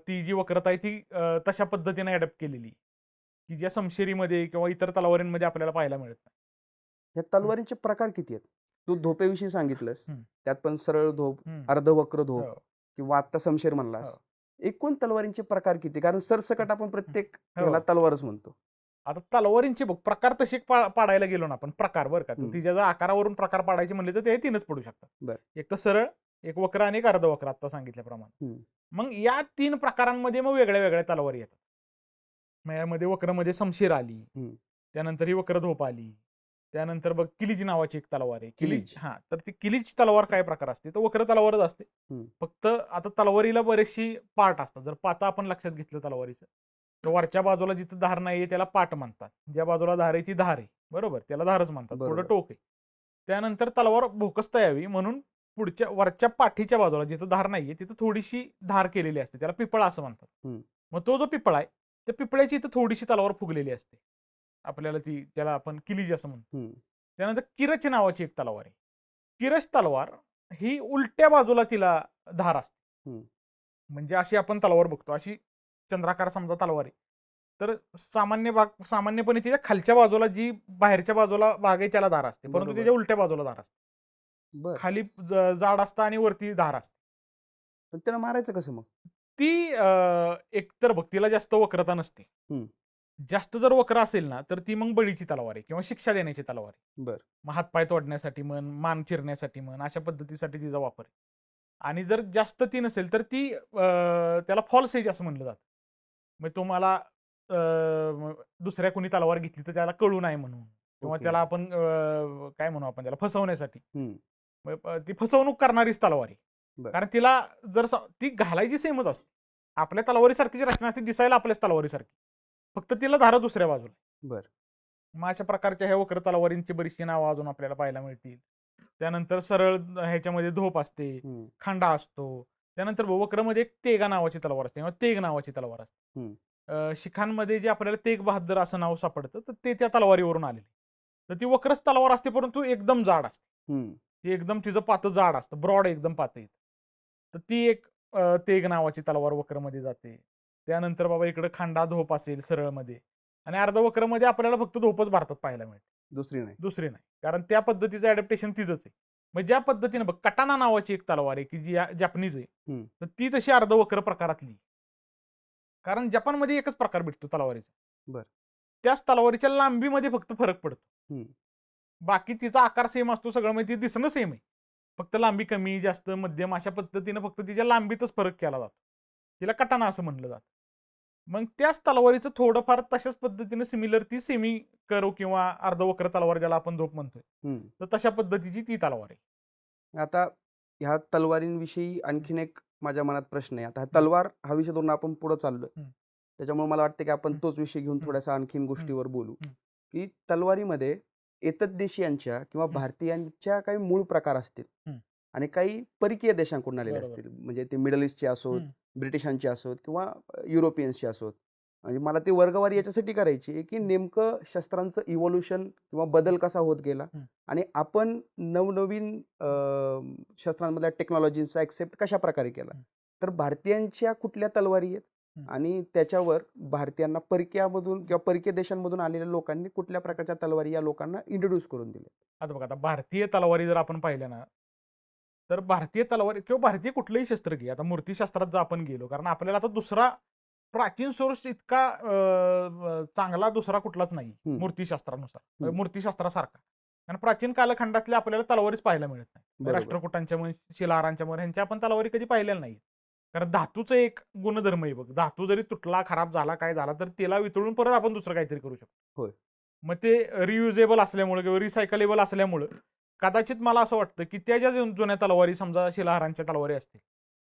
ती जी वक्रता आहे ती तशा पद्धतीने अडॅप्ट केलेली की ज्या समशेरीमध्ये किंवा इतर तलवारींमध्ये आपल्याला पाहायला मिळत नाही. या तलवारींचे प्रकार किती आहेत? तू धोपेविषयी सांगितलंस, त्यात पण सरळ धोप, अर्धवक्र धोप किंवा आत्ता समशेर म्हणलास. एकूण तलवारींचे प्रकार किती? कारण सरसकट आपण प्रत्येक ह्याला तलवारच म्हणतो. आता तलवारींचे बघ प्रकार तसे पाडायला गेलो ना आपण, प्रकार बरं का, तिच्या जर आकारावरून प्रकार पाडायचे म्हणले तर ते 3च पडू शकतात. एक तर सरळ, एक वक्र आणि एक अर्धवक्र आता सांगितल्याप्रमाणे. मग या 3 प्रकारांमध्ये मग वेगळ्या वेगळ्या तलवारी येतात. मग यामध्ये वक्रमध्ये समशेर आली, त्यानंतर ही वक्र धोप आली, त्यानंतर बघ किलीज नावाची एक तलवार आहे. किलीज, हा, तर ती किलीज तलवार काय प्रकार असते तर वक्र तलवारच असते. फक्त आता तलवारीला बरेचशी पार्ट असतात. जर पाता आपण लक्षात घेतलं तलवारीचं तर वरच्या बाजूला जिथं धार नाहीये त्याला पाट म्हणतात, ज्या बाजूला धार आहे ती धार आहे, बरोबर, त्याला धारच म्हणतात. थोडं टोक आहे. त्यानंतर तलवार भोकसता यावी म्हणून पुढच्या वरच्या पाठीच्या बाजूला जिथं धार नाहीये तिथं थोडीशी धार केलेली असते, त्याला पिपळा असं म्हणतात. मग तो जो पिपळा आहे त्या पिपळ्याची इथं थोडीशी तलवार फुगलेली असते, आपल्याला त्याला आपण किलीज असं म्हणतो. त्यानंतर किरच नावाची एक तलवार आहे. किरच तलवार ही उलट्या बाजूला तिला धार असते, म्हणजे अशी आपण तलवार बघतो अशी चंद्राकार समजा तलवार आहे तर सामान्यपणे तिच्या खालच्या बाजूला जी बाहेरच्या बाजूला भाग आहे त्याला धार असते, परंतु त्याच्या उलट्या बाजूला धार असते. खाली जाड असतं आणि वरती धार असते. पण त्याला मारायचं कसं मग? ती एकतर बघ तिला जास्त वक्रता नसते. जास्त जर वक्र असेल ना तर ती मग बळीची तलवार आहे किंवा शिक्षा देण्याची तलवार आहे. मग हातपाय तोडण्यासाठी म्हण, मान चिरण्यासाठी म्हण, अशा पद्धतीसाठी तिचा वापर आहे. आणि जर जास्त ती नसेल तर ती त्याला फॉल्स एज असं म्हणलं जातं. मग तुम्हाला दुसऱ्या कोणी तलवार घेतली तर त्याला कळू नाही म्हणून किंवा ओके. त्याला आपण काय म्हणू आपण त्याला फसवण्यासाठी. हं. मग ती फसवणूक करणारीच तलवार आहे. बरं. कारण तिला जर ती घालायची सेमच असते. आपल्या तलवारीसारखीच रचना असते, दिसायला आपल्याच तलवारीसारखी. फक्त तिला धारा दुसऱ्या बाजूला. बरं. मग अशा प्रकारच्या ह्या वक्र तलवारींची बरीचशी नावं अजून आपल्याला पाहायला मिळतील. त्यानंतर सरळ ह्याच्यामध्ये धोप असते, हं. खांडा असतो. त्यानंतर वक्रमध्ये एक तेगा नावाची तलवार असते किंवा तेग नावाची तलवार असते. हं. शिखांमध्ये जे आपल्याला तेग बहादर असं नाव सापडतं तर ते त्या तलवारीवरून आलेले. तर ती वक्रच तलवार असते परंतु एकदम जाड असते. हं. ती एकदम तिचं पातं जाड असतं, ब्रॉड एकदम पातं येतं. तर ती एक तेग नावाची तलवार वक्रमध्ये जाते. त्यानंतर बाबा इकडे खांडा धोप असेल सरळमध्ये आणि अर्धवक्रमध्ये आपल्याला फक्त धोपच भारतात पाहायला मिळते. दुसरी नाही. दुसरी नाही. कारण त्या पद्धतीचं ॲडॅप्टेशन तिचंच आहे. मग ज्या पद्धतीनं बघ कटाना नावाची एक तलवार आहे, की जी जॅपनीज आहे. हं. तर ती तशी अर्धवक्र प्रकारातली. कारण जपानमध्ये एकच प्रकार भेटतो तलवारीचा. बरं. त्याच तलवारीच्या लांबीमध्ये फक्त फरक पडतो. हं. बाकी तिचा आकार सेम असतो सगळं म्हणजे ती दिसणं सेम आहे. फक्त लांबी कमी, जास्त, मध्यम अशा पद्धतीनं फक्त तिच्या लांबीतच फरक केला जातो. तिला कटाना असं म्हणलं जातं. मग त्याच तलवारीचं थोडंफार तशाच पद्धतीनं सिमिलर ती सेमी कर्व किंवा अर्धवक्र तलवार ज्याला आपण धोप म्हणतोय. हं. तर तशा पद्धतीची ती तलवार आहे. आता ह्या तलवारींविषयी आणखीन एक माझ्या मनात प्रश्न आहे. आता हा तलवार हा विषय धरून आपण पुढे चाललोय. हं. त्याच्यामुळे मला वाटतं की आपण हं. तोच विषय घेऊन हं. थोड्याशा आणखीन गोष्टीवर बोलू, हं. की तलवारीमध्ये एतद्देशीयांच्या किंवा हं. भारतीयांच्या काही मूळ प्रकार असतील हं. आणि काही परकीय देशांकडून आलेले बरोबर. असतील. म्हणजे ते मिडल ईस्टचे असोत, हं. ब्रिटिशांचे असोत किंवा युरोपियन्सचे असोत. म्हणजे मला ती वर्गवारी याच्यासाठी करायची आहे, की नेमकं शस्त्रांचं इव्होल्यूशन किंवा बदल कसा होत गेला हं. आणि आपण नवनवीन शस्त्रांमधल्या टेक्नॉलॉजीचा ॲक्सेप्ट कशाप्रकारे केला. हं. तर भारतीयांच्या कुठल्या तलवारी आहेत हं. आणि त्याच्यावर भारतीयांना परकीयामधून किंवा परकीय देशांमधून आलेल्या लोकांनी कुठल्या प्रकारच्या तलवारी या लोकांना इंट्रोड्यूस करून दिल्या. आता बघा, आता भारतीय तलवारी जर आपण पाहिल्या ना, तर भारतीय तलवारी किंवा भारतीय कुठलंही शस्त्र घे. आता मूर्तिशास्त्रात जर आपण गेलो, कारण आपल्याला आता दुसरा प्राचीन सोर्स इतका चांगला दुसरा कुठलाच नाही हं. मूर्तिशास्त्रानुसार, हं. मूर्तिशास्त्रासारखा. कारण प्राचीन कालखंडातल्या आपल्याला तलवारीच पाहायला मिळत नाही. बरोबर. राष्ट्रकुटांच्या म्हण, शिलाहारांच्या म्हण ह्यांच्या आपण तलवारी कधी पाहिलेल्या नाही. कारण धातूचं एक गुणधर्म आहे बघ. धातू जरी तुटला, खराब झाला, काय झाला तर त्याला वितळून परत आपण दुसरं काहीतरी करू शकतो. होय. मग ते रियुजेबल असल्यामुळे किंवा रिसायकलेबल असल्यामुळं कदाचित मला असं वाटतं, की त्या ज्या जुन्या तलवारी समजा शिलाहारांच्या तलवारी असतील,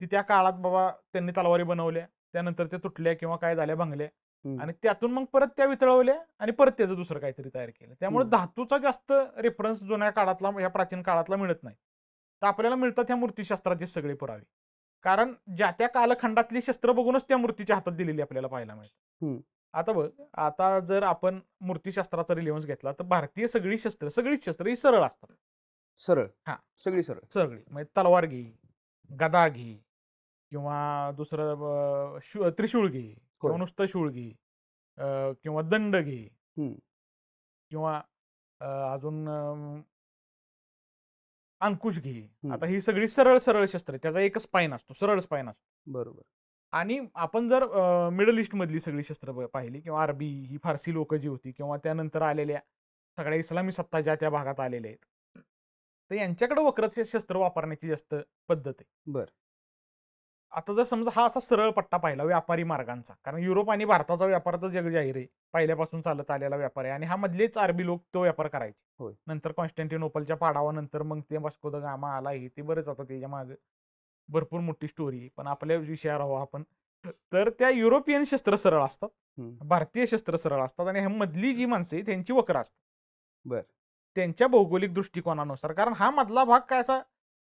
की त्या काळात बाबा त्यांनी तलवारी बनवल्या, त्यानंतर त्या तुटल्या किंवा काय झाल्या, भंगल्या हं. आणि त्यातून मग परत त्या वितळवल्या आणि परत त्याचं दुसरं काहीतरी तयार केलं. त्यामुळे हं. धातूचा जास्त रेफरन्स जुन्या काळातला ह्या प्राचीन काळातला मिळत नाही. तर आपल्याला मिळतात ह्या मूर्तिशास्त्राचे सगळे पुरावे. कारण ज्या त्या कालखंडातली शस्त्र बघूनच त्या मूर्तीच्या हातात दिलेली आपल्याला पाहायला मिळतात. हं. आता बघ, आता जर आपण मूर्तिशास्त्राचा रिलेव्हन्स घेतला तर भारतीय सगळीच शस्त्र ही सरळ असतात. सरळ. हां. सगळी सरळ. सगळी म्हणजे तलवार घे, गदा घे किंवा दुसरं त्रिशूळ घे किंवा होय. नुसतं शूळ घे, किंवा दंड घे हं. किंवा अजून अंकुश घे. हं. आता ही सगळी सरळ शस्त्र आहे. त्याचा एकच स्पाईन असतो, सरळ स्पाईन असतो. बरोबर. आणि आपण जर मिडल ईस्ट मधली सगळी शस्त्र पाहिली किंवा अरबी ही फारसी लोक जी होती किंवा त्यानंतर आलेल्या सगळ्या इस्लामी सत्ता ज्या त्या भागात आलेल्या आहेत, तर यांच्याकडे वक्र शस्त्र वापरण्याची जास्त पद्धत आहे. बरं. आता जर समजा हा असा सरळ पट्टा पाहिला व्यापारी मार्गांचा, कारण युरोप आणि भारताचा व्यापाराचा जग जाहीर आहे, पहिल्यापासून चालत आलेला व्यापार आहे आणि हा मधलेच अरबी लोक तो व्यापार करायचे. होय. नंतर कॉन्स्टँटिनोपलच्या पाडावानंतर मग ते वास्को द गामा आला, हे ते बरेच आता त्याच्या मागे भरपूर मोठी स्टोरी आहे. पण आपल्या विषयावर आहो आपण. तर त्या युरोपियन शस्त्र सरळ असतात, हं. भारतीय शस्त्र सरळ असतात आणि ह्या मधली जी माणसं आहेत त्यांची वक्र असतात. बरं. त्यांच्या भौगोलिक दृष्टिकोनानुसार, कारण हा मधला भाग काय असा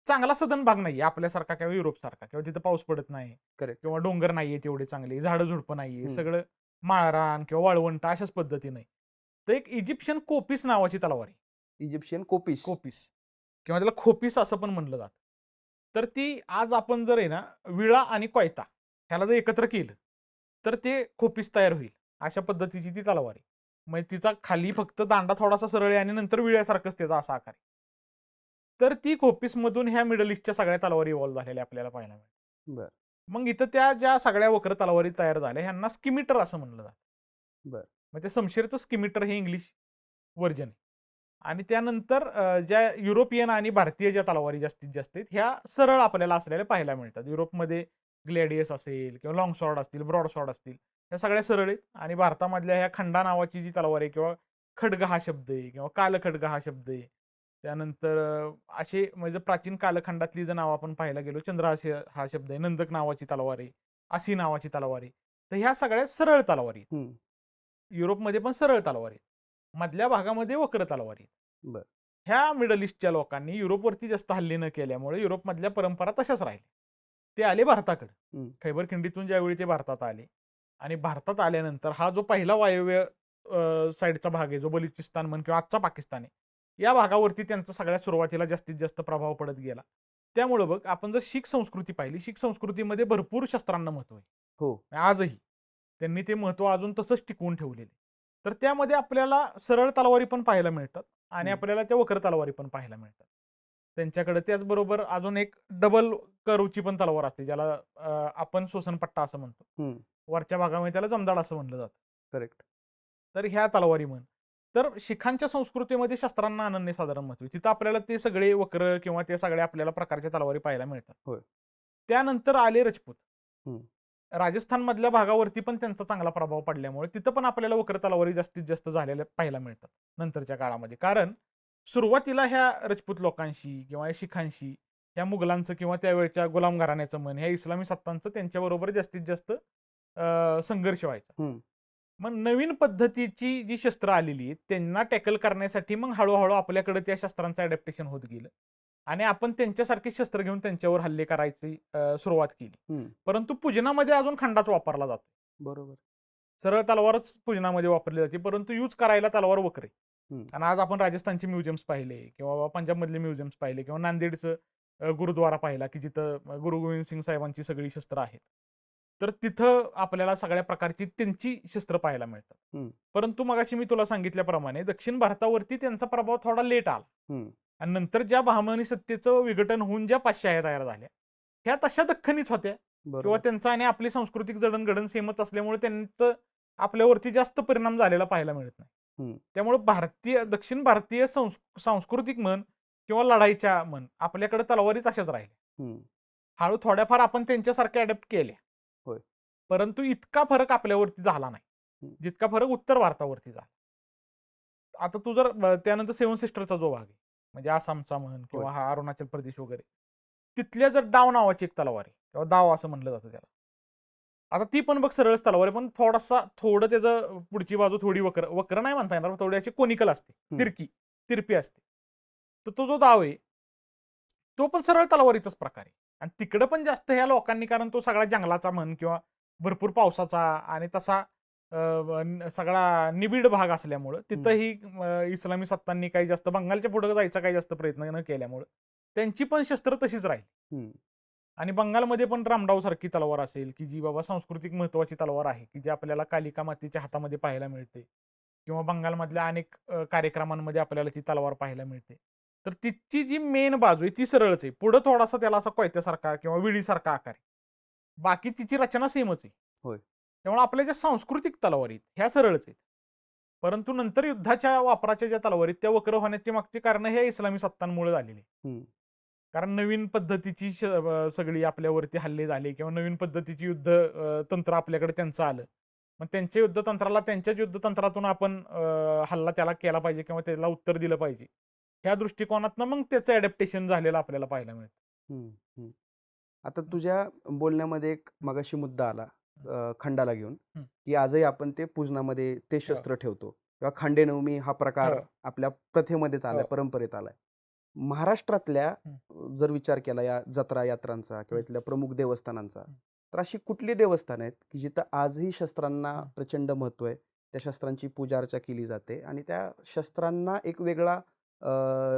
चांगला सदन भाग नाहीये आपल्यासारखा किंवा युरोपसारखा किंवा तिथं पाऊस पडत नाही करेक्ट. किंवा डोंगर नाहीये तेवढे चांगले, झाडं झुडपं नाहीये, हं. सगळं माळरान किंवा वाळवंट अशाच पद्धतीने. तर एक इजिप्शियन कोपिस नावाची तलवार आहे. इजिप्शियन कोपिस. कोपिस किंवा त्याला खोपिस असं पण म्हणलं जातं. तर ती आज आपण जर आहे ना विळा आणि कोयता ह्याला जर एकत्र केलं तर ते खोपीस तयार होईल. अशा पद्धतीची ती तलवार आहे. म्हणजे तिचा खाली फक्त दांडा थोडासा सरळ आहे आणि नंतर विळ्यासारखंच त्याचा असा आकार आहे. तर ती खोपीसमधून ह्या मिडल ईस्टच्या सगळ्या तलवारी इव्हॉल्व्ह झालेल्या आपल्याला पाहायला मिळतात. बरं. मग इथं त्या ज्या सगळ्या वक्र तलवारी तयार झाल्या ह्यांना स्किमिटर असं म्हणलं जातं. बरं. म्हणजे शमशेरचं स्किमिटर हे इंग्लिश व्हर्जन आहे आणि त्यानंतर ज्या युरोपियन आणि भारतीय ज्या तलवारी जास्तीत जास्त आहेत ह्या सरळ आपल्याला असलेल्या पाहायला मिळतात. युरोपमध्ये ग्लॅडियस असेल किंवा लॉंग स्वॉर्ड असतील, ब्रॉड स्वॉर्ड असतील, ह्या सगळ्या सरळ आहेत. आणि भारतामधल्या ह्या खंडा नावाची जी तलवार आहे किंवा खड्ग हा शब्द आहे किंवा कालखड्ग हा शब्द आहे. त्यानंतर असे म्हणजे प्राचीन कालखंडातली जर नाव आपण पाहायला गेलो, चंद्रहास हा शब्द आहे, नंदक नावाची तलवार आहे, असी नावाची तलवार आहे. तर ह्या सगळ्या सरळ तलवारी आहेत. हं. युरोपमध्ये पण सरळ तलवार आहेत. मधल्या भागामध्ये वक्र तलवारी आहेत. बरं. ह्या मिडल ईस्टच्या लोकांनी युरोपवरती जास्त हल्ले न केल्यामुळे युरोपमधल्या परंपरा तशाच राहिल्या. ते आले भारताकडे. हं. खैबर खिंडीतून ज्यावेळी ते भारतात आले आणि भारतात आल्यानंतर हा जो पहिला वायव्य साईडचा भाग आहे, जो बलुचिस्तान म्हण किंवा आजचा पाकिस्तान आहे, या भागावरती त्यांचा सगळ्यात सुरुवातीला जास्तीत जास्त प्रभाव पडत गेला. त्यामुळं बघ, आपण जर शीख संस्कृती पाहिली, शीख संस्कृतीमध्ये भरपूर शस्त्रांना महत्व आहे. हो. आजही त्यांनी ते महत्व अजून तसंच टिकवून ठेवलेले. तर त्यामध्ये आपल्याला सरळ तलवारी पण पाहायला मिळतात आणि आपल्याला त्या वक्र तलवारी पण पाहायला मिळतात त्यांच्याकडे. त्याचबरोबर अजून एक डबल कर्वची पण तलवार असते, ज्याला आपण सोसनपट्टा असं म्हणतो. हं. वरच्या भागामध्ये त्याला जमदाड असं म्हणलं जातं. करेक्ट. तर ह्या तलवारी म्हण. तर शिखांच्या संस्कृतीमध्ये शस्त्रांना अनन्यसाधारण महत्व आहे. तिथं आपल्याला ते सगळे वक्र किंवा ते सगळ्या आपल्याला प्रकारच्या तलवारी पाहायला मिळतात. होय. त्यानंतर आले राजपूत. हं. राजस्थानमधल्या भागावरती पण त्यांचा चांगला प्रभाव पडल्यामुळे तिथं पण आपल्याला वक्र तलवारी जास्तीत जास्त झालेल्या पाहायला मिळतात नंतरच्या काळामध्ये. कारण सुरुवातीला ह्या राजपूत लोकांशी किंवा या शिखांशी, ह्या मुघलांचं किंवा त्यावेळच्या गुलाम घराण्याचं म्हण, ह्या इस्लामी सत्तांचं त्यांच्याबरोबर जास्तीत जास्त संघर्ष व्हायचा. हं. मग नवीन पद्धतीची जी शस्त्र आलेली आहेत त्यांना टॅकल करण्यासाठी मग हळूहळू आपल्याकडे त्या शस्त्रांचं अडॅप्टेशन होत गेलं आणि आपण त्यांच्यासारखे शस्त्र घेऊन त्यांच्यावर हल्ले करायची सुरुवात केली. हं. परंतु पूजनामध्ये अजून खंडाच वापरला जातो. बरोबर. सरळ तलवारच पूजनामध्ये वापरली जाते, परंतु यूज करायला तलवार वक्रे. हं. आणि आज आपण राजस्थानचे म्युझियम्स पाहिले किंवा पंजाबमधले म्युझियम्स पाहिले किंवा नांदेडचं गुरुद्वारा पाहिला की जिथं गुरु गोविंद सिंग साहेबांची सगळी शस्त्र आहेत. तर तिथं आपल्याला सगळ्या प्रकारची त्यांची शस्त्र पाहायला मिळतात. हं. परंतु मगाशी मी तुला सांगितल्याप्रमाणे दक्षिण भारतावरती त्यांचा प्रभाव थोडा लेट आला. हं. आणि नंतर ज्या बहामनी सत्तेचं विघटन होऊन ज्या पाचशाह्या तयार झाल्या, ह्या तशा दख्खनीच होत्या किंवा बरोबर. त्यांचा आणि आपली सांस्कृतिक जडणघडण सेमच असल्यामुळे त्यांचं आपल्यावरती जास्त परिणाम झालेला पाहायला मिळत नाही. हं. त्यामुळे दक्षिण भारतीय सांस्कृतिक म्हण किंवा लढाईच्या म्हण आपल्याकडे तलवारी तशाच राहिल्या. हं. हळू थोड्याफार आपण त्यांच्यासारख्या अडॅप्ट केल्या. होय. परंतु इतका फरक आपल्यावरती झाला नाही, हं. जितका फरक उत्तर भारतावरती झाला. आता तू जर त्यानंतर सेवन सिस्टरचा जो भाग आहे म्हणजे आसामचा म्हण किंवा हा अरुणाचल प्रदेश वगैरे, तिथल्या जर डाव नावाची एक तलवार आहे किंवा दाव असं म्हणलं जातं त्याला. आता ती पण बघ सरळच तलवार आहे, पण थोडं त्याचं पुढची बाजू थोडी वक्र नाही म्हणता येणार, थोडी अशी कोनिकल असते, तिरपी असते. तर तो जो दाव आहे तो पण सरळ तलवारीचाच प्रकार आहे. आणि तिकडं पण जास्त ह्या लोकांनी, कारण तो सगळा जंगलाचा म्हण किंवा भरपूर पावसाचा आणि तसा सगळा निबिड भाग असल्यामुळं तिथंही इस्लामी सत्तांनी काही जास्त बंगालच्या पुढे जायचा काही जास्त प्रयत्न न केल्यामुळं त्यांची पण शस्त्र तशीच राहील. आणि बंगालमध्ये पण रामडाव सारखी तलवार असेल की जी बाबा सांस्कृतिक महत्वाची तलवार आहे की जी आपल्याला कालिका मातेच्या हातामध्ये पाहायला मिळते किंवा बंगालमधल्या अनेक कार्यक्रमांमध्ये आपल्याला ती तलवार पाहायला मिळते. तर तिची जी मेन बाजू आहे ती सरळच आहे, पुढं थोडासा त्याला असा कोयत्यासारखा किंवा विळीसारखा आकार आहे, बाकी तिची रचना सेमच आहे. होय. त्यामुळे आपल्या ज्या सांस्कृतिक तलवारी आहेत ह्या सरळच आहेत, परंतु नंतर युद्धाच्या वापराच्या ज्या तलवारी त्या वक्र होण्याची मागची कारण हे इस्लामी सत्तांमुळे झालेली. कारण नवीन पद्धतीची सगळी आपल्यावरती हल्ले झाले किंवा नवीन पद्धतीची युद्ध तंत्र आपल्याकडे त्यांचं आलं. मग त्यांच्या युद्धतंत्राला त्यांच्याच युद्धतंत्रातून आपण हल्ला त्याला केला पाहिजे किंवा त्याला उत्तर दिलं पाहिजे, ह्या दृष्टिकोनातनं मग त्याचं अडॅप्टेशन झालेलं आपल्याला पाहायला मिळतं. आता तुझ्या बोलण्यामध्ये एक मगाशी मुद्दा आला खंडाला घेऊन, हं. की आजही आपण ते पूजनामध्ये ते शस्त्र ठेवतो किंवा खांडेनवमी हा प्रकार आपल्या प्रथेमध्येच आलाय, परंपरेत आलाय. महाराष्ट्रातल्या जर विचार केला या जत्रा यात्रांचा किंवा इथल्या प्रमुख देवस्थानांचा, तर अशी कुठली देवस्थान आहेत की जिथं आजही शस्त्रांना प्रचंड महत्व आहे, त्या शस्त्रांची पूजा अर्चा केली जाते आणि त्या शस्त्रांना एक वेगळा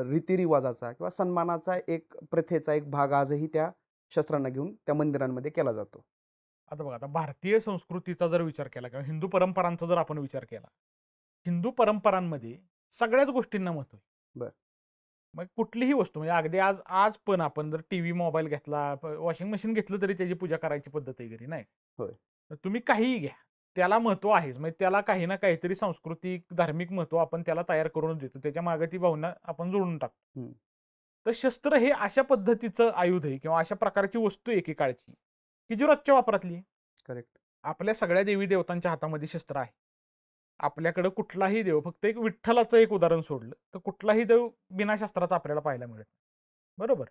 रीतिरिवाजाचा किंवा सन्मानाचा एक प्रथेचा एक भाग आजही त्या शस्त्रांना घेऊन त्या मंदिरांमध्ये केला जातो? आता बघा, आता भारतीय संस्कृतीचा जर विचार केला किंवा हिंदू परंपरांचा जर आपण विचार केला, हिंदू परंपरांमध्ये सगळ्याच गोष्टींना महत्व आहे. बर. मग कुठलीही वस्तू म्हणजे अगदी आज पण आपण जर टीव्ही मोबाईल घेतला, वॉशिंग मशीन घेतलं तरी त्याची पूजा करायची पद्धत आहे घरी, नाही? होय. तर तुम्ही काहीही घ्या, त्याला महत्व आहेच. म्हणजे त्याला काही ना काहीतरी सांस्कृतिक, धार्मिक महत्व आपण त्याला तयार करूनच देतो. त्याच्या मागे ती भावना आपण जोडून टाकतो. हं. तर शस्त्र हे अशा पद्धतीचं आयुध आहे किंवा अशा प्रकारची वस्तू आहे एकेकाळची, की जी रोजच्या वापरातली आहे. करेक्ट. आपल्या सगळ्या देवी देवतांच्या हातामध्ये शस्त्र आहे. आपल्याकडं कुठलाही देव, फक्त एक विठ्ठलाचं एक उदाहरण सोडलं, तर कुठलाही देव बिना शस्त्राचा आपल्याला पाहायला मिळत नाही. बरोबर?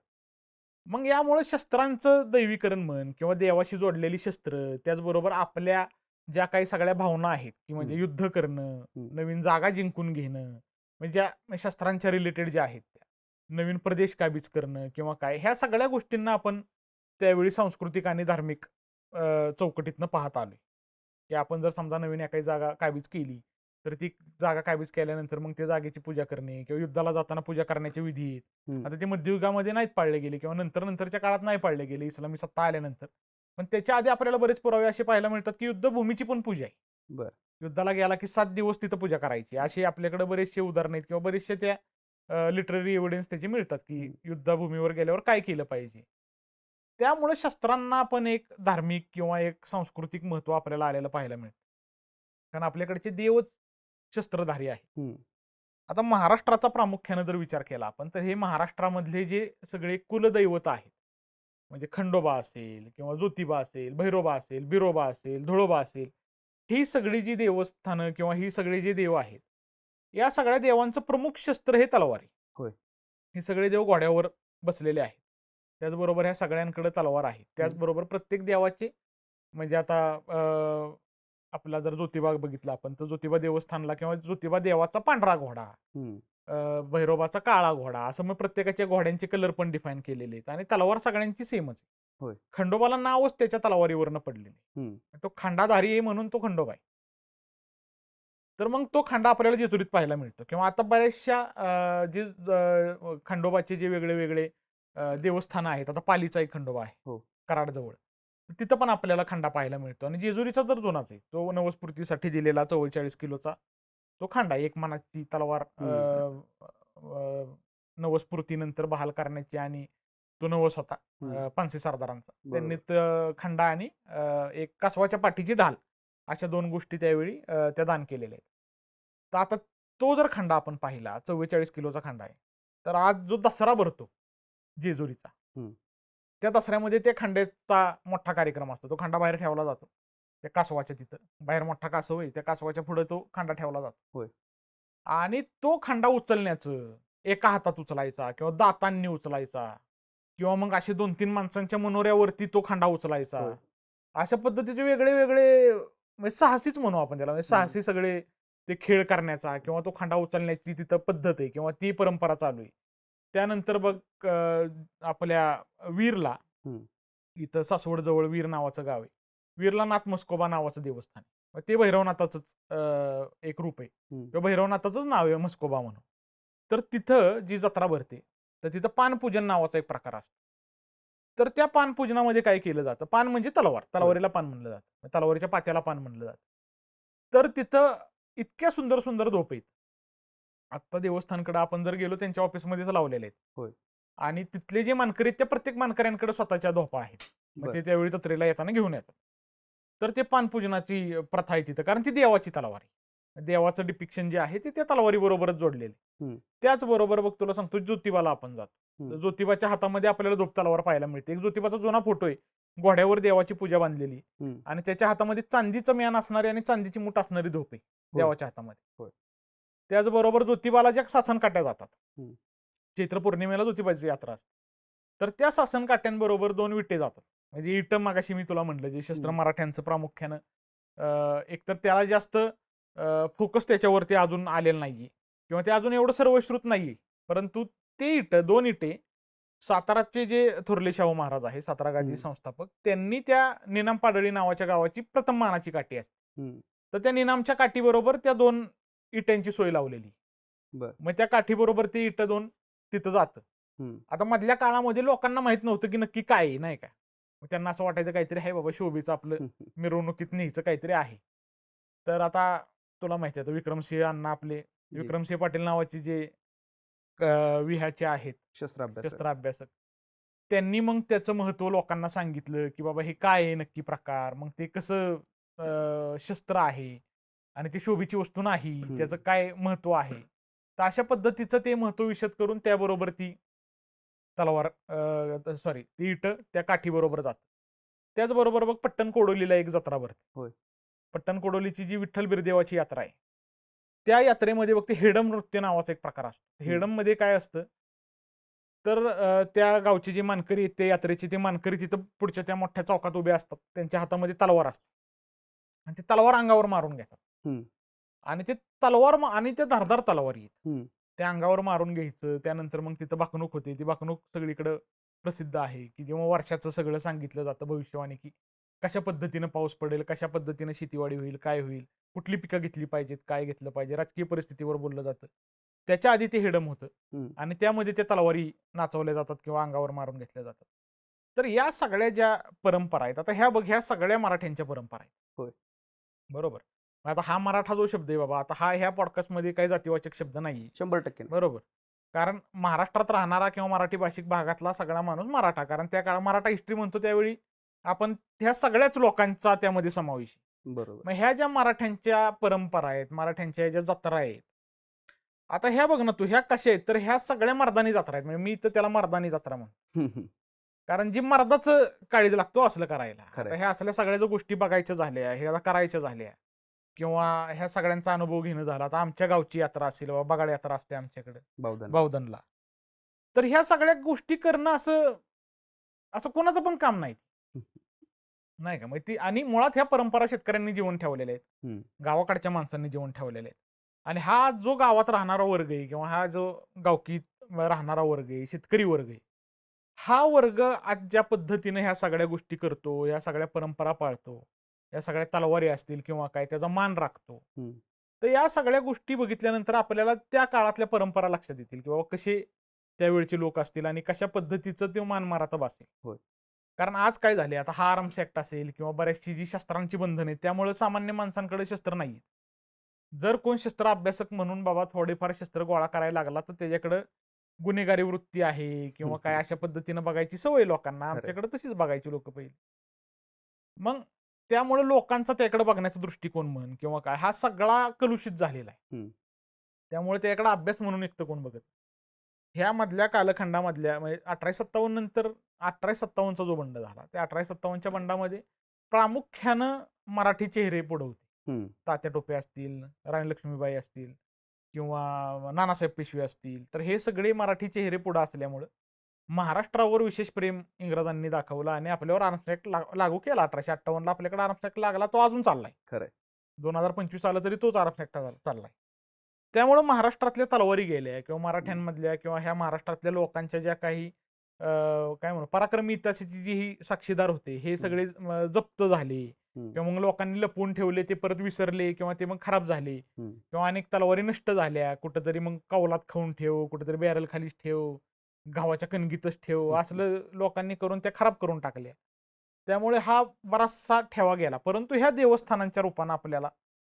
मग यामुळे शस्त्रांचं दैवीकरण म्हण किंवा देवाशी जोडलेली शस्त्र, त्याचबरोबर आपल्या ज्या काही सगळ्या भावना आहेत, की म्हणजे हं. युद्ध करणं, हं. नवीन जागा जिंकून घेणं, म्हणजे ज्या शस्त्रांच्या रिलेटेड ज्या आहेत त्या, नवीन प्रदेश काबीज करणं किंवा काय, ह्या सगळ्या गोष्टींना आपण त्यावेळी सांस्कृतिक आणि धार्मिक चौकटीतनं पाहत आलोय. की आपण जर समजा नवीन एखादी जागा काबीज केली, तर ती जागा काबीज केल्यानंतर मग त्या जागेची पूजा करणे किंवा युद्धाला जाताना पूजा करण्याचे विधी आहेत. हं. आता ते मध्ययुगामध्ये नाहीत पाळले गेले किंवा नंतरच्या काळात नाही पाळले गेले इस्लामी सत्ता आल्यानंतर. पण त्याच्या आधी आपल्याला बरेच पुरावे असे पाहायला मिळतात, की युद्धभूमीची पण पूजा आहे. बरं. युद्धाला गेला की 7 दिवस तिथं पूजा करायची. असे आपल्याकडे बरेचसे उदाहरण आहेत किंवा बरेचसे त्या लिटररी एव्हिडन्स त्याचे मिळतात, की हं. युद्धभूमीवर गेल्यावर काय केलं पाहिजे. त्यामुळे शस्त्रांना पण एक धार्मिक किंवा एक सांस्कृतिक महत्त्व आपल्याला आलेलं पाहायला मिळतं. कारण आपल्याकडचे देवच शस्त्रधारी आहे. हं. आता महाराष्ट्राचा प्रामुख्याने जर विचार केला आपण, तर हे महाराष्ट्रामधले जे सगळे कुलदैवत आहेत, म्हणजे खंडोबा असेल किंवा ज्योतिबा असेल, भैरोबा असेल, बिरोबा असेल, धुळोबा असेल, ही सगळी जी देवस्थानं किंवा ही सगळे जे देव आहेत, या सगळ्या देवांचं प्रमुख शस्त्र हे तलवार आहे. होय. हे सगळे देव घोड्यावर बसलेले आहेत. त्याचबरोबर ह्या सगळ्यांकडे तलवार आहे. हं. त्याचबरोबर प्रत्येक देवाचे म्हणजे आता आपला जर ज्योतिबा बघितला आपण, तर ज्योतिबा देवस्थानला किंवा ज्योतिबा देवाचा पांढरा घोडा, हं. भैरोबाचा काळा घोडा, असं मग प्रत्येकाच्या घोड्यांचे कलर पण डिफाईन केलेले आहेत आणि तलवार सगळ्यांची सेमच आहे. होय. खंडोबाला नावच त्याच्या तलवारीवरनं पडलेलं आहे. हं. तो खंडाधारी आहे म्हणून तो खंडोबा आहे. तर मग तो खंडा आपल्याला जेजुरीत पाहायला मिळतो किंवा आता बऱ्याचशा खंडोबाचे जे वेगळे देवस्थान आहेत. आता पालीचा एक खंडोबा आहे हो. कराडजवळ. तिथं पण आपल्याला खंडा पाहायला मिळतो आणि जेजुरीचा तर जुनाच आहे. तो नवस्फूर्तीसाठी दिलेला 44 किलोचा तो खांडा आहे. एक मनाची तलवार हं. अ, नवस्फूर्तीनंतर बहाल करण्याची आणि तो नवस होता हं. पानसी सरदारांचा. त्यांनी बरोबर. खंडा आणि एक कासवाच्या पाठीची ढाल अशा 2 गोष्टी त्यावेळी त्या दान केलेल्या आहेत. तर आता तो जर खंडा आपण पाहिला 44 किलोचा खंडा आहे. तर आज जो दसरा भरतो जेजुरीचा, हं. त्या दसऱ्यामध्ये त्या खंड्याचा मोठा कार्यक्रम असतो. तो खंडा बाहेर ठेवला जातो. त्या कासवाच्या तिथं. बाहेर मोठा कासव आहे. त्या कासवाच्या पुढे तो खंडा ठेवला जातो. होय. आणि तो खंडा उचलण्याचं एका हातात उचलायचा किंवा दातांनी उचलायचा किंवा मग असे 2-3 माणसांच्या मनोऱ्यावरती तो खंडा उचलायचा. होय. अशा पद्धतीचे वेगळे म्हणजे साहसीच म्हणू आपण त्याला. म्हणजे हं. साहसी सगळे ते खेळ करण्याचा किंवा तो खंडा उचलण्याची तिथं पद्धत आहे किंवा ती परंपरा चालू आहे. त्यानंतर बघ आपल्या वीरला हं. इथं सासवडजवळ वीर नावाचं गाव आहे. वीरला नाथ म्हस्कोबा नावाचं देवस्थान आहे. मग ते भैरवनाथाचंच एक रूप आहे हं. किंवा भैरवनाथाचंच नाव आहे म्हस्कोबा म्हणून. तर तिथं जी जत्रा भरते, तर तिथं पानपूजन नावाचा एक प्रकार असतो. तर त्या पानपूजनामध्ये काय केलं जातं? पान म्हणजे तलवार. होय. तलवारीला पान म्हणलं जातं. तलवारीच्या पात्याला पान म्हणलं जातं. तर तिथं इतक्या सुंदर धोप आहेत. आत्ता देवस्थानकडे आपण जर गेलो त्यांच्या ऑफिसमध्येच लावलेले आहेत. होय. आणि तिथले जे मानकरी आहेत त्या प्रत्येक मानकऱ्यांकडे स्वतःच्या धोपा आहेत. मग बरं. ते त्यावेळी जत्रेला येताना घेऊन येतात. तर ते पानपूजनाची प्रथा आहे तिथं कारण ती देवाची तलवार आहे. देवाचं डिपिक्शन जे आहे ते त्या तलवारीबरोबरच जोडलेलं आहे. हं. त्याचबरोबर बघ तुला सांगतो ज्योतिबाला आपण जातो. तर हं. ज्योतिबाच्या हातामध्ये आपल्याला धोप तलवार पाहायला मिळते. एक ज्योतिबाचा जुना फोटो आहे. घोड्यावर देवाची पूजा बांधलेली हं. आणि त्याच्या हातामध्ये चांदीचं म्यान असणारी आणि चांदीची मूठ असणारी धोप आहे होय. देवाच्या हातामध्ये. होय. त्याचबरोबर ज्योतिबाला ज्या सासन काट्या जातात. हं. चैत्र पौर्णिमेला ज्योतिबाची यात्रा असते. तर त्या सासन काट्यांबरोबर 2 विटे जातात. म्हणजे इटं मगाशी मी तुला म्हटलं जे शस्त्र हं. मराठ्यांचं प्रामुख्यानं एकतर त्याला जास्त फोकस त्याच्यावरती अजून आलेला नाहीये किंवा ते अजून एवढं सर्वश्रुत नाहीये. परंतु ते इटं 2 इटे साताराचे जे थोरले शाहू महाराज आहे, सातारा गादी हं. संस्थापक, त्यांनी त्या निनाम पाडळी नावाच्या गावाची प्रथम मानाची काठी असते. हं. तर त्या निनामच्या काठीबरोबर त्या 2 इट्यांची सोय लावलेली. बरं. मग त्या काठीबरोबर ते इटं 2 तिथं जातं. हं. आता मधल्या काळामध्ये लोकांना माहित नव्हतं की नक्की काय आहे, नाही का? मग त्यांना असं वाटायचं काहीतरी आहे बाबा शोभेचं आपलं हं. हं. मिरवणुकीत न्यायचं काहीतरी आहे. तर आता तुला माहिती आहे विक्रमसिंह अण्णा आपले जी. विक्रमसिंह पाटील नावाचे जे विह्याचे आहेत शस्त्राभ्यासक. शस्त्राभ्यासक. त्यांनी मग त्याचं महत्त्व लोकांना सांगितलं, की बाबा हे काय आहे नक्की प्रकार? मग ते कसं शस्त्र आहे आणि ती शोभीची वस्तू नाही, हम्म. त्याचं काय महत्व आहे. तर अशा पद्धतीचं ते महत्व विशद करून त्याबरोबर ती तलवार सॉरी ती इटं त्या काठीबरोबर जात. त्याचबरोबर बघ पट्टण कोडोलीला एक जत्रा भरते. होय. पट्टण कोडोलीची जी विठ्ठल बिरदेवाची यात्रा आहे, त्या यात्रेमध्ये बघ ते हेडम नृत्य नावाचा एक प्रकार असतो. हेडम मध्ये काय असतं, तर त्या गावचे जे मानकरी आहेत त्या यात्रेचे, ते मानकरी तिथं पुढच्या त्या मोठ्या चौकात उभे असतात. त्यांच्या हातामध्ये तलवार असते आणि ते तलवार अंगावर मारून घेतात. हम्म. आणि ते तलवार आणि त्या धारदार तलवारी आहेत. हम्म. त्या अंगावर मारून घ्यायचं. त्यानंतर मग तिथं बाकणूक होते. ती बाकणूक सगळीकडे प्रसिद्ध आहे, की जेव्हा वर्षाचं सगळं सांगितलं जातं भविष्यवाणी, की कशा पद्धतीनं पाऊस पडेल, कशा पद्धतीनं शेतीवाडी होईल, काय होईल, कुठली पिकं घेतली पाहिजेत, काय घेतलं पाहिजे, राजकीय परिस्थितीवर बोललं जातं. त्याच्या आधी ते हेडम होतं हम्म. आणि त्यामध्ये त्या तलवारी नाचवल्या जातात किंवा अंगावर मारून घेतल्या जातात. तर या सगळ्या ज्या परंपरा आहेत, आता ह्या बघ, ह्या सगळ्या मराठ्यांच्या परंपरा आहेत. होय. बरोबर. मग आता हा मराठा जो शब्द आहे बाबा, आता हा ह्या पॉडकास्टमध्ये काही जातीवाचक शब्द नाही. 100% नाही. बरोबर. कारण महाराष्ट्रात राहणारा किंवा मराठी भाषिक भागातला सगळा माणूस मराठा. कारण त्या काळात मराठा हिस्ट्री म्हणतो त्यावेळी आपण ह्या सगळ्याच लोकांचा त्यामध्ये समावेश आहे. बरोबर. मग ह्या ज्या मराठ्यांच्या परंपरा आहेत, मराठ्यांच्या ज्या जत्रा आहेत, आता ह्या बघ ना तू, ह्या कशा आहेत, तर ह्या सगळ्या मर्दानी जत्रा आहेत. म्हणजे मी तर त्याला मर्दानी जत्रा म्हणतो. हम्म. कारण जी मर्दाचं काळीज लागतो असलं करायला. खरंय. आता ह्या असल्या सगळ्या ज्या गोष्टी बघायच्या झाल्या, ह्याला करायच्या झाल्या किंवा ह्या सगळ्यांचा अनुभव घेणं झाला. आता आमच्या गावची यात्रा असेल बाबा, बगाड यात्रा असते आमच्याकडे बावधन. बावधनला. तर ह्या सगळ्या गोष्टी करणं असं असं कोणाचं पण काम नाही. नाही का? मग ती आणि मुळात ह्या परंपरा शेतकऱ्यांनी जीवन ठेवलेल्या आहेत. हम्म. गावाकडच्या माणसांनी जीवन ठेवलेले आहेत. आणि हा जो गावात राहणारा वर्ग आहे किंवा हा जो गावकीत राहणारा वर्ग आहे, शेतकरी वर्ग आहे, हा वर्ग आज ज्या पद्धतीने ह्या सगळ्या गोष्टी करतो, या सगळ्या परंपरा पाळतो, या सगळ्या तलवारी असतील किंवा काय, त्याचा मान राखतो. हम्म. तर या सगळ्या गोष्टी बघितल्यानंतर आपल्याला त्या काळातल्या परंपरा लक्षात येतील की बाबा कसे त्यावेळचे लोक असतील आणि कशा पद्धतीचं ते मान मारातं असेल. होय. कारण आज काय झाले, आता हा आर्म्स ऍक्ट असेल किंवा बऱ्याचशी जी शस्त्रांची बंधन आहेत, त्यामुळे सामान्य माणसांकडे शस्त्र नाहीये. जर कोण शस्त्र अभ्यासक म्हणून बाबा थोडेफार शस्त्र गोळा करायला लागला, तर त्याच्याकडे गुन्हेगारी वृत्ती आहे किंवा काय अशा पद्धतीनं बघायची सवय लोकांना. खरंय. आमच्याकडे तशीच बघायची लोक पहिले. मग त्यामुळे लोकांचा त्याकडे बघण्याचा दृष्टिकोन म्हण किंवा काय, हा सगळा कलुषित झालेला आहे. हम्म. त्यामुळे त्याकडे अभ्यास म्हणून एकटं कोण बघत. ह्या मधल्या कालखंडामधल्या म्हणजे 1857 नंतर 1857चा जो बंड झाला, त्या 1857च्या बंडामध्ये प्रामुख्यानं मराठी चेहरे पुढे होते. हम्म. तात्या टोपे असतील, राणी लक्ष्मीबाई असतील किंवा नानासाहेब पेशवे असतील, तर हे सगळे मराठी चेहरे पुढे असल्यामुळं महाराष्ट्रावर विशेष प्रेम इंग्रजांनी दाखवलं आणि आपल्यावर आर्म्स ऍक्ट लागू केला. 1858ला आपल्याकडे आर्म्स ऍक्ट लागला, तो अजून चाललाय. खरंय. 2025 आलं तरी तोच आर्म्स ऍक्ट चाललाय. त्यामुळे महाराष्ट्रातल्या तलवारी गेल्या किंवा मराठ्यांमधल्या किंवा ह्या महाराष्ट्रातल्या लोकांच्या ज्या काही काय म्हणू पराक्रमी इतिहासाची जी ही साक्षीदार होते, हे सगळे जप्त झाले किंवा मग लोकांनी लपवून ठेवले, ते परत विसरले किंवा ते मग खराब झाले किंवा अनेक तलवारी नष्ट झाल्या. कुठंतरी मग कौलात खाऊन ठेव, कुठेतरी बॅरल खालीच ठेव, गावाच्या कणगीतच ठेव, असलं लोकांनी करून त्या खराब करून टाकल्या. त्यामुळे हा बराचसा ठेवा गेला. परंतु ह्या देवस्थानांच्या रूपानं आपल्याला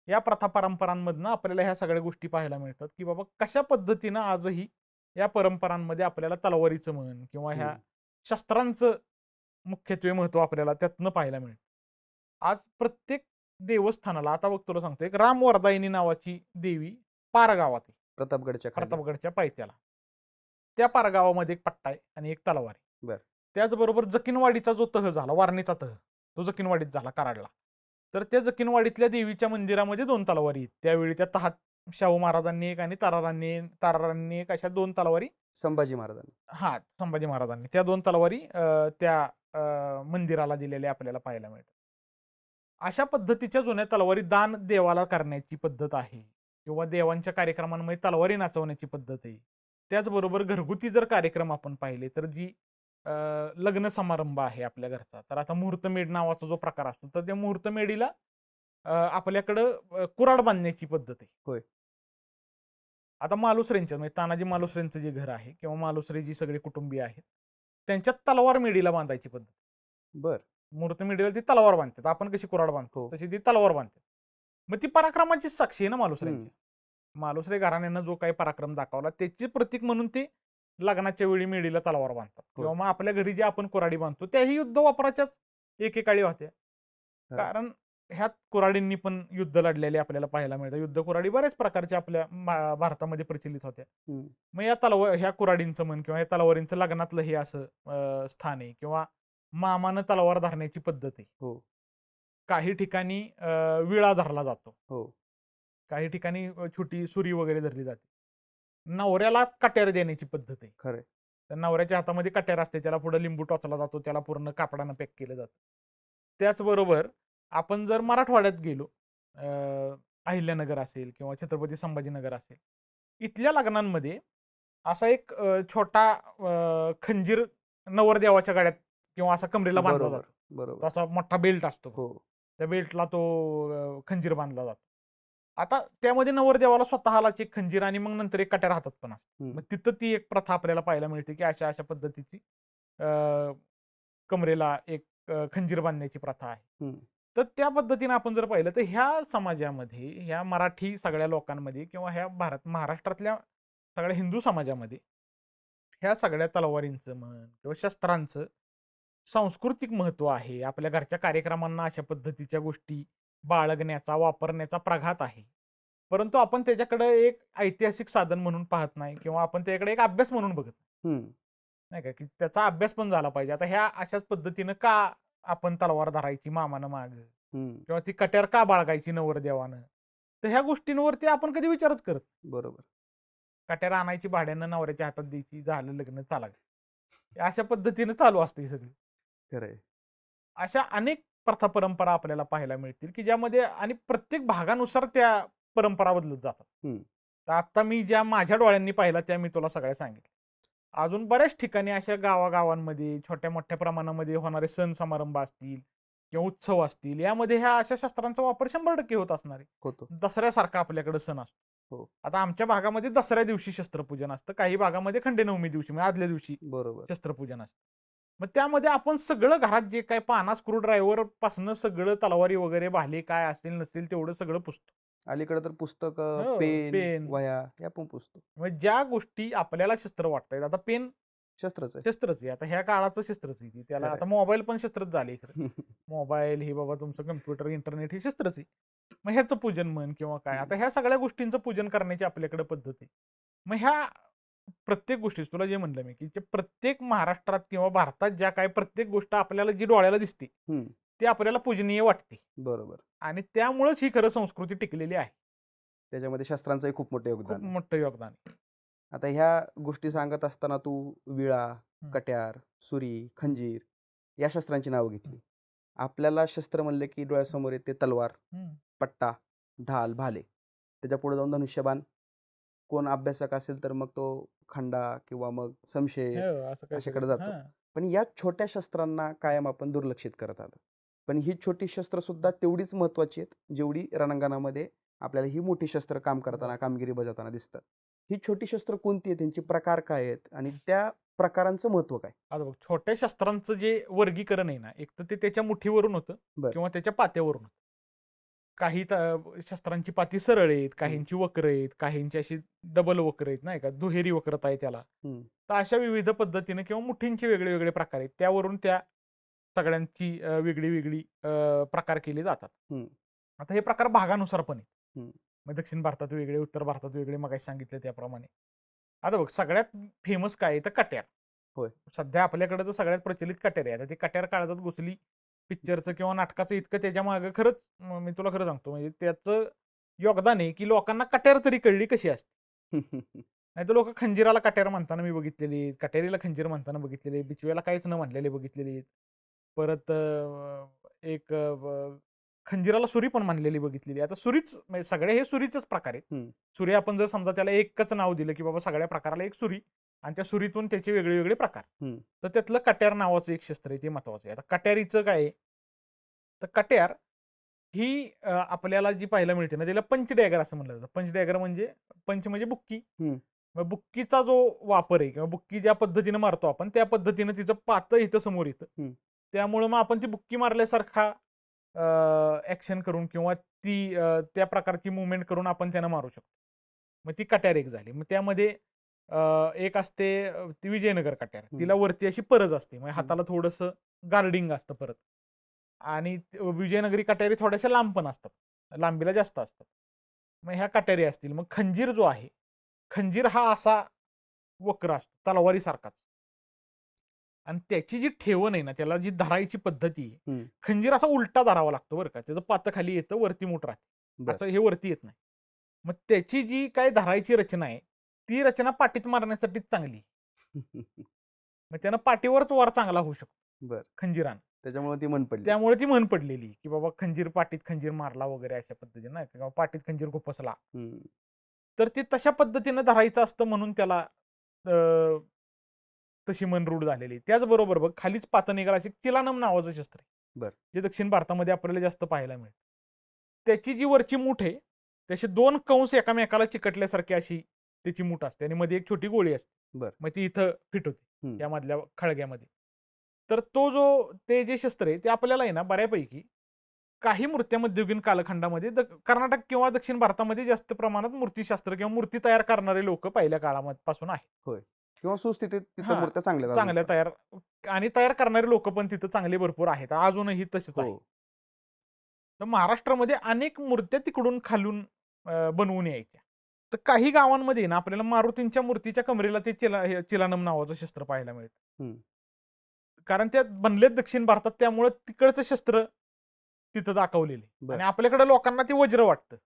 या प्रथा परंपरांमधनं आपल्याला ह्या सगळ्या गोष्टी पाहायला मिळतात, की बाबा कशा पद्धतीनं आजही या परंपरांमध्ये आपल्याला तलवारीचं म्हण किंवा ह्या शस्त्रांचं मुख्यत्वे महत्व आपल्याला त्यातनं पाहायला मिळतं. आज प्रत्येक देवस्थानाला, आता बघ तुला सांगतो, एक रामवरदायिनी नावाची देवी पारगावात आहे, प्रतापगडच्या खाली. प्रतापगडच्या पायथ्याला. त्या पारगावामध्ये एक पट्टा आहे आणि एक तलवार आहे. बर. त्याचबरोबर जकीनवाडीचा जो तह झाला, वारणीचा तह, तो जकीनवाडीत झाला कराडला. तर त्या जकीनवाडीतल्या देवीच्या मंदिरामध्ये 2 तलवारी आहेत. त्यावेळी त्या तहात शाहू महाराजांनी एक आणि तारारांनी एक, अशा 2 तलवारी, संभाजी महाराजांनी. हा संभाजी महाराजांनी त्या 2 तलवारी त्या मंदिराला दिलेल्या आपल्याला पाहायला मिळतात. अशा पद्धतीच्या जुन्या तलवारी दान देवाला करण्याची पद्धत आहे किंवा देवांच्या कार्यक्रमांमध्ये तलवारी नाचवण्याची पद्धत आहे. त्याचबरोबर घरगुती जर कार्यक्रम आपण पाहिले, तर जी लग्न समारंभ आहे आपल्या घरचा, तर आता मुहूर्तमेढ नावाचा जो प्रकार असतो, तर त्या मुहूर्तमेढीला आपल्याकडं कुऱ्हाड बांधण्याची पद्धत आहे. होय. आता मालुसरेंच्या म्हणजे तानाजी मालुसरेंचं जे घर आहे किंवा मालुसरे जी सगळी कुटुंबीय आहेत, त्यांच्यात तलवार मेढीला बांधायची पद्धत. बर. मुहूर्तमेढीला ती तलवार बांधतात. आपण कशी कुऱ्हाड बांधतो हो. तशी ती तलवार बांधतात. मग ती पराक्रमाचीच साक्षी आहे ना मालुसरेंची. मालुसरे घराण्यानं जो काही पराक्रम दाखवला त्याचे प्रतीक म्हणून ते लग्नाच्या वेळी मेढीला तलवार बांधतात. किंवा मग आपल्या घरी जे आपण कुऱ्हाडी बांधतो त्याही युद्ध वापराच्याच एकेकाळी होत्या. कारण ह्यात कुऱ्हाडींनी पण युद्ध लढलेले आपल्याला पाहायला मिळतं. युद्ध कुऱ्हाडी बऱ्याच प्रकारच्या आपल्या भारतामध्ये प्रचलित होत्या. हम्म. मग ह्या कुऱ्हाडींचं म्हण किंवा या तलवारींचं लग्नातलं हे असं स्थान आहे किंवा मामानं तलवार धरण्याची पद्धत आहे. हो. काही ठिकाणी विळा धरला जातो. हो. काही ठिकाणी छोटी सुरी वगैरे धरली जाते. नवऱ्याला कट्यार देण्याची पद्धत आहे. खरंय. तर नवऱ्याच्या हातामध्ये कट्यार असते, त्याला पुढे लिंबू टोचला जातो, त्याला पूर्ण कापडानं पॅक केलं जातं. त्याचबरोबर आपण जर मराठवाड्यात गेलो, अहिल्यानगर असेल किंवा छत्रपती संभाजीनगर असेल, इथल्या लग्नांमध्ये असा एक छोटा खंजीर नवरदेवाच्या गाड्यात किंवा असा कमरेला बांधला बरोबर. जातो. तो बरोबर. असा मोठा बेल्ट असतो. हो. त्या बेल्टला तो खंजीर बांधला जातो. आता त्यामध्ये नवरदेवाला स्वतःलाच एक खंजीर आणि मग नंतर एक कट्यार हातात पण असतो. हम्म. मग तिथं ती एक प्रथा आपल्याला पाहायला मिळते की अशा अशा पद्धतीची कमरेला एक खंजीर बांधण्याची प्रथा आहे. हम्म. तर त्या पद्धतीने आपण जर पाहिलं तर ह्या समाजामध्ये, ह्या मराठी सगळ्या लोकांमध्ये किंवा ह्या महाराष्ट्रातल्या सगळ्या हिंदू समाजामध्ये ह्या सगळ्या तलवारींचं म्हण किंवा शस्त्रांचं सांस्कृतिक महत्व आहे. आपल्या घरच्या कार्यक्रमांना अशा पद्धतीच्या गोष्टी बाळगण्याचा, वापरण्याचा प्रघात आहे. परंतु आपण त्याच्याकडे एक ऐतिहासिक साधन म्हणून पाहत नाही किंवा आपण त्याच्याकडे एक अभ्यास म्हणून बघत नाही. हम्म. नाही का, की त्याचा अभ्यास पण झाला पाहिजे. आता ह्या अशाच पद्धतीनं का आपण तलवार धरायची मामानं माग हम्म. किंवा ती कट्यार का बाळगायची नवरदेवानं, तर ह्या गोष्टींवरती आपण कधी विचारच करत नाही. बरोबर. कट्यार आणायची भाड्यानं नवऱ्याच्या हातात द्यायची, झालं लग्न चाला. अशा पद्धतीनं चालू असते ही सगळी. खरंय. अशा अनेक प्रथा परंपरा आपल्याला पाहायला मिळतील की ज्यामध्ये आणि प्रत्येक भागानुसार त्या परंपरा बदलत जातात. हम्म. तर आता मी ज्या माझ्या डोळ्यांनी पाहिला त्या मी तुला सगळ्या सांगितलं. अजून बऱ्याच ठिकाणी अशा गावागावांमध्ये छोट्या मोठ्या प्रमाणामध्ये होणारे सण समारंभ असतील किंवा उत्सव असतील, यामध्ये ह्या अशा शस्त्रांचा वापर 100% होत असणार आहे. होतो. दसऱ्यासारखा आपल्याकडे सण असतो. हो. आता आमच्या भागामध्ये दसऱ्या दिवशी शस्त्रपूजन असतं, काही भागामध्ये खंडेनवमी दिवशी म्हणजे आदल्या दिवशी बरोबर. शस्त्रपूजन असतं. मग त्यामध्ये आपण सगळं घरात जे काय पाना स्क्रूड्रायव्हर पासनं सगळं तलवारी वगैरे भाले काय असेल नसेल तेवढं सगळं पुसतो. अलीकडे तर पुस्तक, हो, पेन, पेन. वह्या या पण पुसतो. मग ज्या गोष्टी आपल्याला शस्त्र वाटतायत, आता पेन शस्त्रच आहे. शस्त्रच आहे. आता ह्या काळाचं शस्त्रच आहे ती. त्याला खरंय. आता मोबाईल पण शस्त्रच झाले खरं. मोबाईल हे बाबा तुमचं कम्प्युटर, इंटरनेट हे शस्त्रच आहे. मग ह्याचं पूजन म्हण किंवा काय, आता ह्या सगळ्या गोष्टींचं पूजन करण्याची आपल्याकडे पद्धत आहे. मग ह्या प्रत्येक गोष्टी तुला जे म्हणलं मी, की जे प्रत्येक महाराष्ट्रात किंवा भारतात ज्या काही प्रत्येक गोष्ट आपल्याला जी डोळ्याला दिसते, हम्म. ती आपल्याला पूजनीय वाटते बरोबर. आणि त्यामुळेच ही खरं संस्कृती टिकलेली आहे. त्याच्यामध्ये शस्त्रांचंही खूप मोठं खूप योगदान आहे. मोठं योगदान आहे. आता ह्या गोष्टी सांगत असताना तू विळा, कट्यार, सुरी, खंजीर या शस्त्रांची नावं घेतली. आपल्याला शस्त्र म्हणले की डोळ्यासमोर येते तलवार, पट्टा, ढाल, भाले. त्याच्या पुढे जाऊन धनुष्यबाण. कोण अभ्यासक असेल तर मग तो खंडा किंवा मग शमशेर हो, असं काहीतरी. अशाकडे जातो. हां. पण या छोट्या शस्त्रांना कायम आपण दुर्लक्षित करत आलो. पण ही छोटी शस्त्र सुद्धा तेवढीच महत्वाची आहेत जेवढी रणांगणामध्ये आपल्याला ही मोठी शस्त्र काम करताना, कामगिरी बजावताना दिसतात. ही छोटी शस्त्र कोणती आहेत, त्यांचे प्रकार काय आहेत आणि त्या प्रकारांचं महत्व काय? आता बघ, छोट्या शस्त्रांचं जे वर्गीकरण आहे ना, एक तर ते त्याच्या मुठीवरून होतं बरं. किंवा त्याच्या पात्यावरून होतं. काही शस्त्रांची पाती सरळ आहेत, काहींची वक्र आहेत, काहींची अशी डबल वक्र आहेत, नाही का, दुहेरी वक्रता आहे त्याला. हम्म. तर अशा विविध पद्धतीने किंवा मुठींचे वेगळे वेगळे प्रकार आहेत, त्यावरून त्या सगळ्यांची वेगळी वेगळी प्रकार केले जातात. हम्म. आता हे प्रकार भागानुसार पण आहेत. हम्म. मग दक्षिण भारतात वेगळे, उत्तर भारतात वेगळे, मग सांगितलं त्याप्रमाणे. आता बघ, सगळ्यात फेमस काय आहे तर कट्यार. होय. सध्या आपल्याकडे तर सगळ्यात प्रचलित कट्यार आहे. आता ते कट्यार काळात घुसली पिक्चरचं किंवा नाटकाचं इतकं त्याच्या मागे खरंच मी तुला खरं सांगतो, म्हणजे त्याचं योगदान आहे की लोकांना कट्यार तरी कळली कशी असते. नाही तर लोक खंजीराला कट्यार म्हणताना मी बघितलेली, कट्यारीला खंजीर म्हणताना बघितलेले, बिचव्याला काहीच न म्हणलेले बघितलेली. परत एक खंजीराला सुरी पण म्हणलेली बघितलेली. आता सुरीच म्हणजे सगळे हे सुरीचेच प्रकार आहेत. हम्म. सुरी आपण जर समजा त्याला एकच नाव दिलं की बाबा सगळ्या प्रकाराला एक सुरी आणि त्या सुरीतून त्याचे वेगळे वेगळे प्रकार, हम्म. तर त्यातलं कट्यार नावाचं एक शस्त्र आहे, ते महत्वाचं आहे. आता कट्यारीचं काय आहे तर कट्यार ही आपल्याला जी पाहायला मिळते ना, त्याला पंच डॅगर असं म्हणलं जातं. पंच डॅगर म्हणजे पंच म्हणजे बुक्की. हम्म. मग बुक्कीचा जो वापर आहे किंवा बुक्की ज्या पद्धतीने मारतो आपण त्या पद्धतीनं तिचं पातं इथं समोर येतं. हम्म. त्यामुळं मग आपण ती बुक्की मारल्यासारखा ऍक्शन करून किंवा ती त्या प्रकारची मुवमेंट करून आपण त्यांना मारू शकतो. मग ती कट्यार एक झाली. मग त्यामध्ये एक असते ती विजयनगर कट्यार. तिला वरती अशी परज असते, म्हणजे हाताला थोडंसं गार्डिंग असतं परत. आणि विजयनगरी कट्यारी थोड्याशा लांब पण असतात, लांबीला जास्त असतात. मग ह्या कट्यारी असतील. मग खंजीर जो आहे, खंजीर हा असा वक्र असतो तलवारीसारखाच. आणि त्याची जी ठेवण आहे ना, त्याला जी धरायची पद्धती आहे, हं. खंजीर असा उलटा धरावा लागतो बरं का. त्याचं पातं खाली येतं, वरती मूठ राहते. बरं. असं हे वरती येत नाही. मग त्याची जी काही धरायची रचना आहे, ती रचना पाठीत मारण्यासाठीच चांगली आहे. मग त्यानं पाठीवरच वार चांगला होऊ शकतो बरं. खंजिरानं. त्याच्यामुळे ती म्हण पडली. त्यामुळे ती म्हण पडलेली, की बाबा खंजीर पाठीत खंजीर मारला वगैरे अशा पद्धतीने नाही का, किंवा पाठीत खंजीर खुपसला. हं. तर ते तशा पद्धतीनं धरायचं असतं म्हणून त्याला अ, तशी मन रूढ झालेली. त्याचबरोबर बघ खालीच पातं निघालं असे चिलानम नावाचं शस्त्र आहे. बरं. जे दक्षिण भारतामध्ये आपल्याला जास्त पाहायला मिळतं. त्याची जी वरची मूठ आहे, त्याचे 2 कंस एकामेकाला चिकटल्यासारखी अशी त्याची मूठ असते आणि मध्ये एक छोटी गोळी असते. बरं. मग ती इथं फिट होते, हं. या मधल्या खळग्यामध्ये. तर तो जो ते जे शस्त्र आहे, ते आपल्याला आहे ना बऱ्यापैकी काही मूर्त्या मध्ययुगीन कालखंडामध्ये कर्नाटक किंवा दक्षिण भारतामध्ये जास्त प्रमाणात मूर्तिशास्त्र किंवा मूर्ती तयार करणारे लोक पहिल्या काळापासून आहेत. होय. किंवा सुस्थितीत तिथं हां, मूर्त्या चांगल्या चांगल्या तयार आणि तयार करणारे लोक पण तिथं चांगले भरपूर आहेत. अजूनही तसेच आहे. हो. तर महाराष्ट्रामध्ये अनेक मूर्त्या तिकडून खालून बनवून यायच्या. तर काही गावांमध्ये ना आपल्याला मारुतींच्या मूर्तीच्या कमरेला ते चिलानम नावाचं शस्त्र पाहायला मिळतं. हं. कारण त्या बनलेत दक्षिण भारतात त्यामुळे तिकडचं शस्त्र तिथं दाखवलेले आणि बरं. आपल्याकडे लोकांना ते वज्र वाटतं.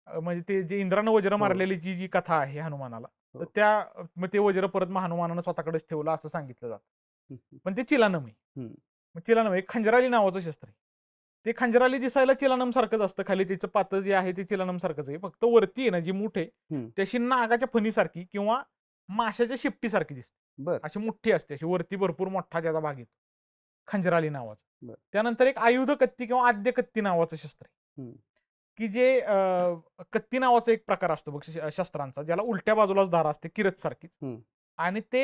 म्हणजे ते जे इंद्रानं वज्र हो. मारलेली जी कथा आहे हनुमानाला, तर हो. मग ते वज्र परत मग हनुमानानं स्वतःकडेच ठेवलं असं सांगितलं जातं. हं, हं. पण ते चिलानम आहे. हं. मग चिलानम एक खंजराली नावाचं शस्त्र आहे. ते खंजराली दिसायला चिलानम सारखंच असतं. खाली त्याचं पातं जे आहे ते चिलानम सारखंच आहे. फक्त वरती आहे ना जी मूठ आहे, हं. त्याशी नागाच्या फणीसारखी किंवा माशाच्या शिपटीसारखी दिसते. बरं. अशी मोठी असते. अशी वरती भरपूर मोठा त्याचा भाग येतो. खंजराली नावाचं. बरं. त्यानंतर एक आयुध कत्ती किंवा आद्य कत्ती नावाचं शस्त्र आहे. हं. की जे कत्ती नावाचा एक प्रकार असतो बघ शस्त्रांचा, ज्याला उलट्या बाजूलाच धार असते किरत सारखीच. हं. आणि ते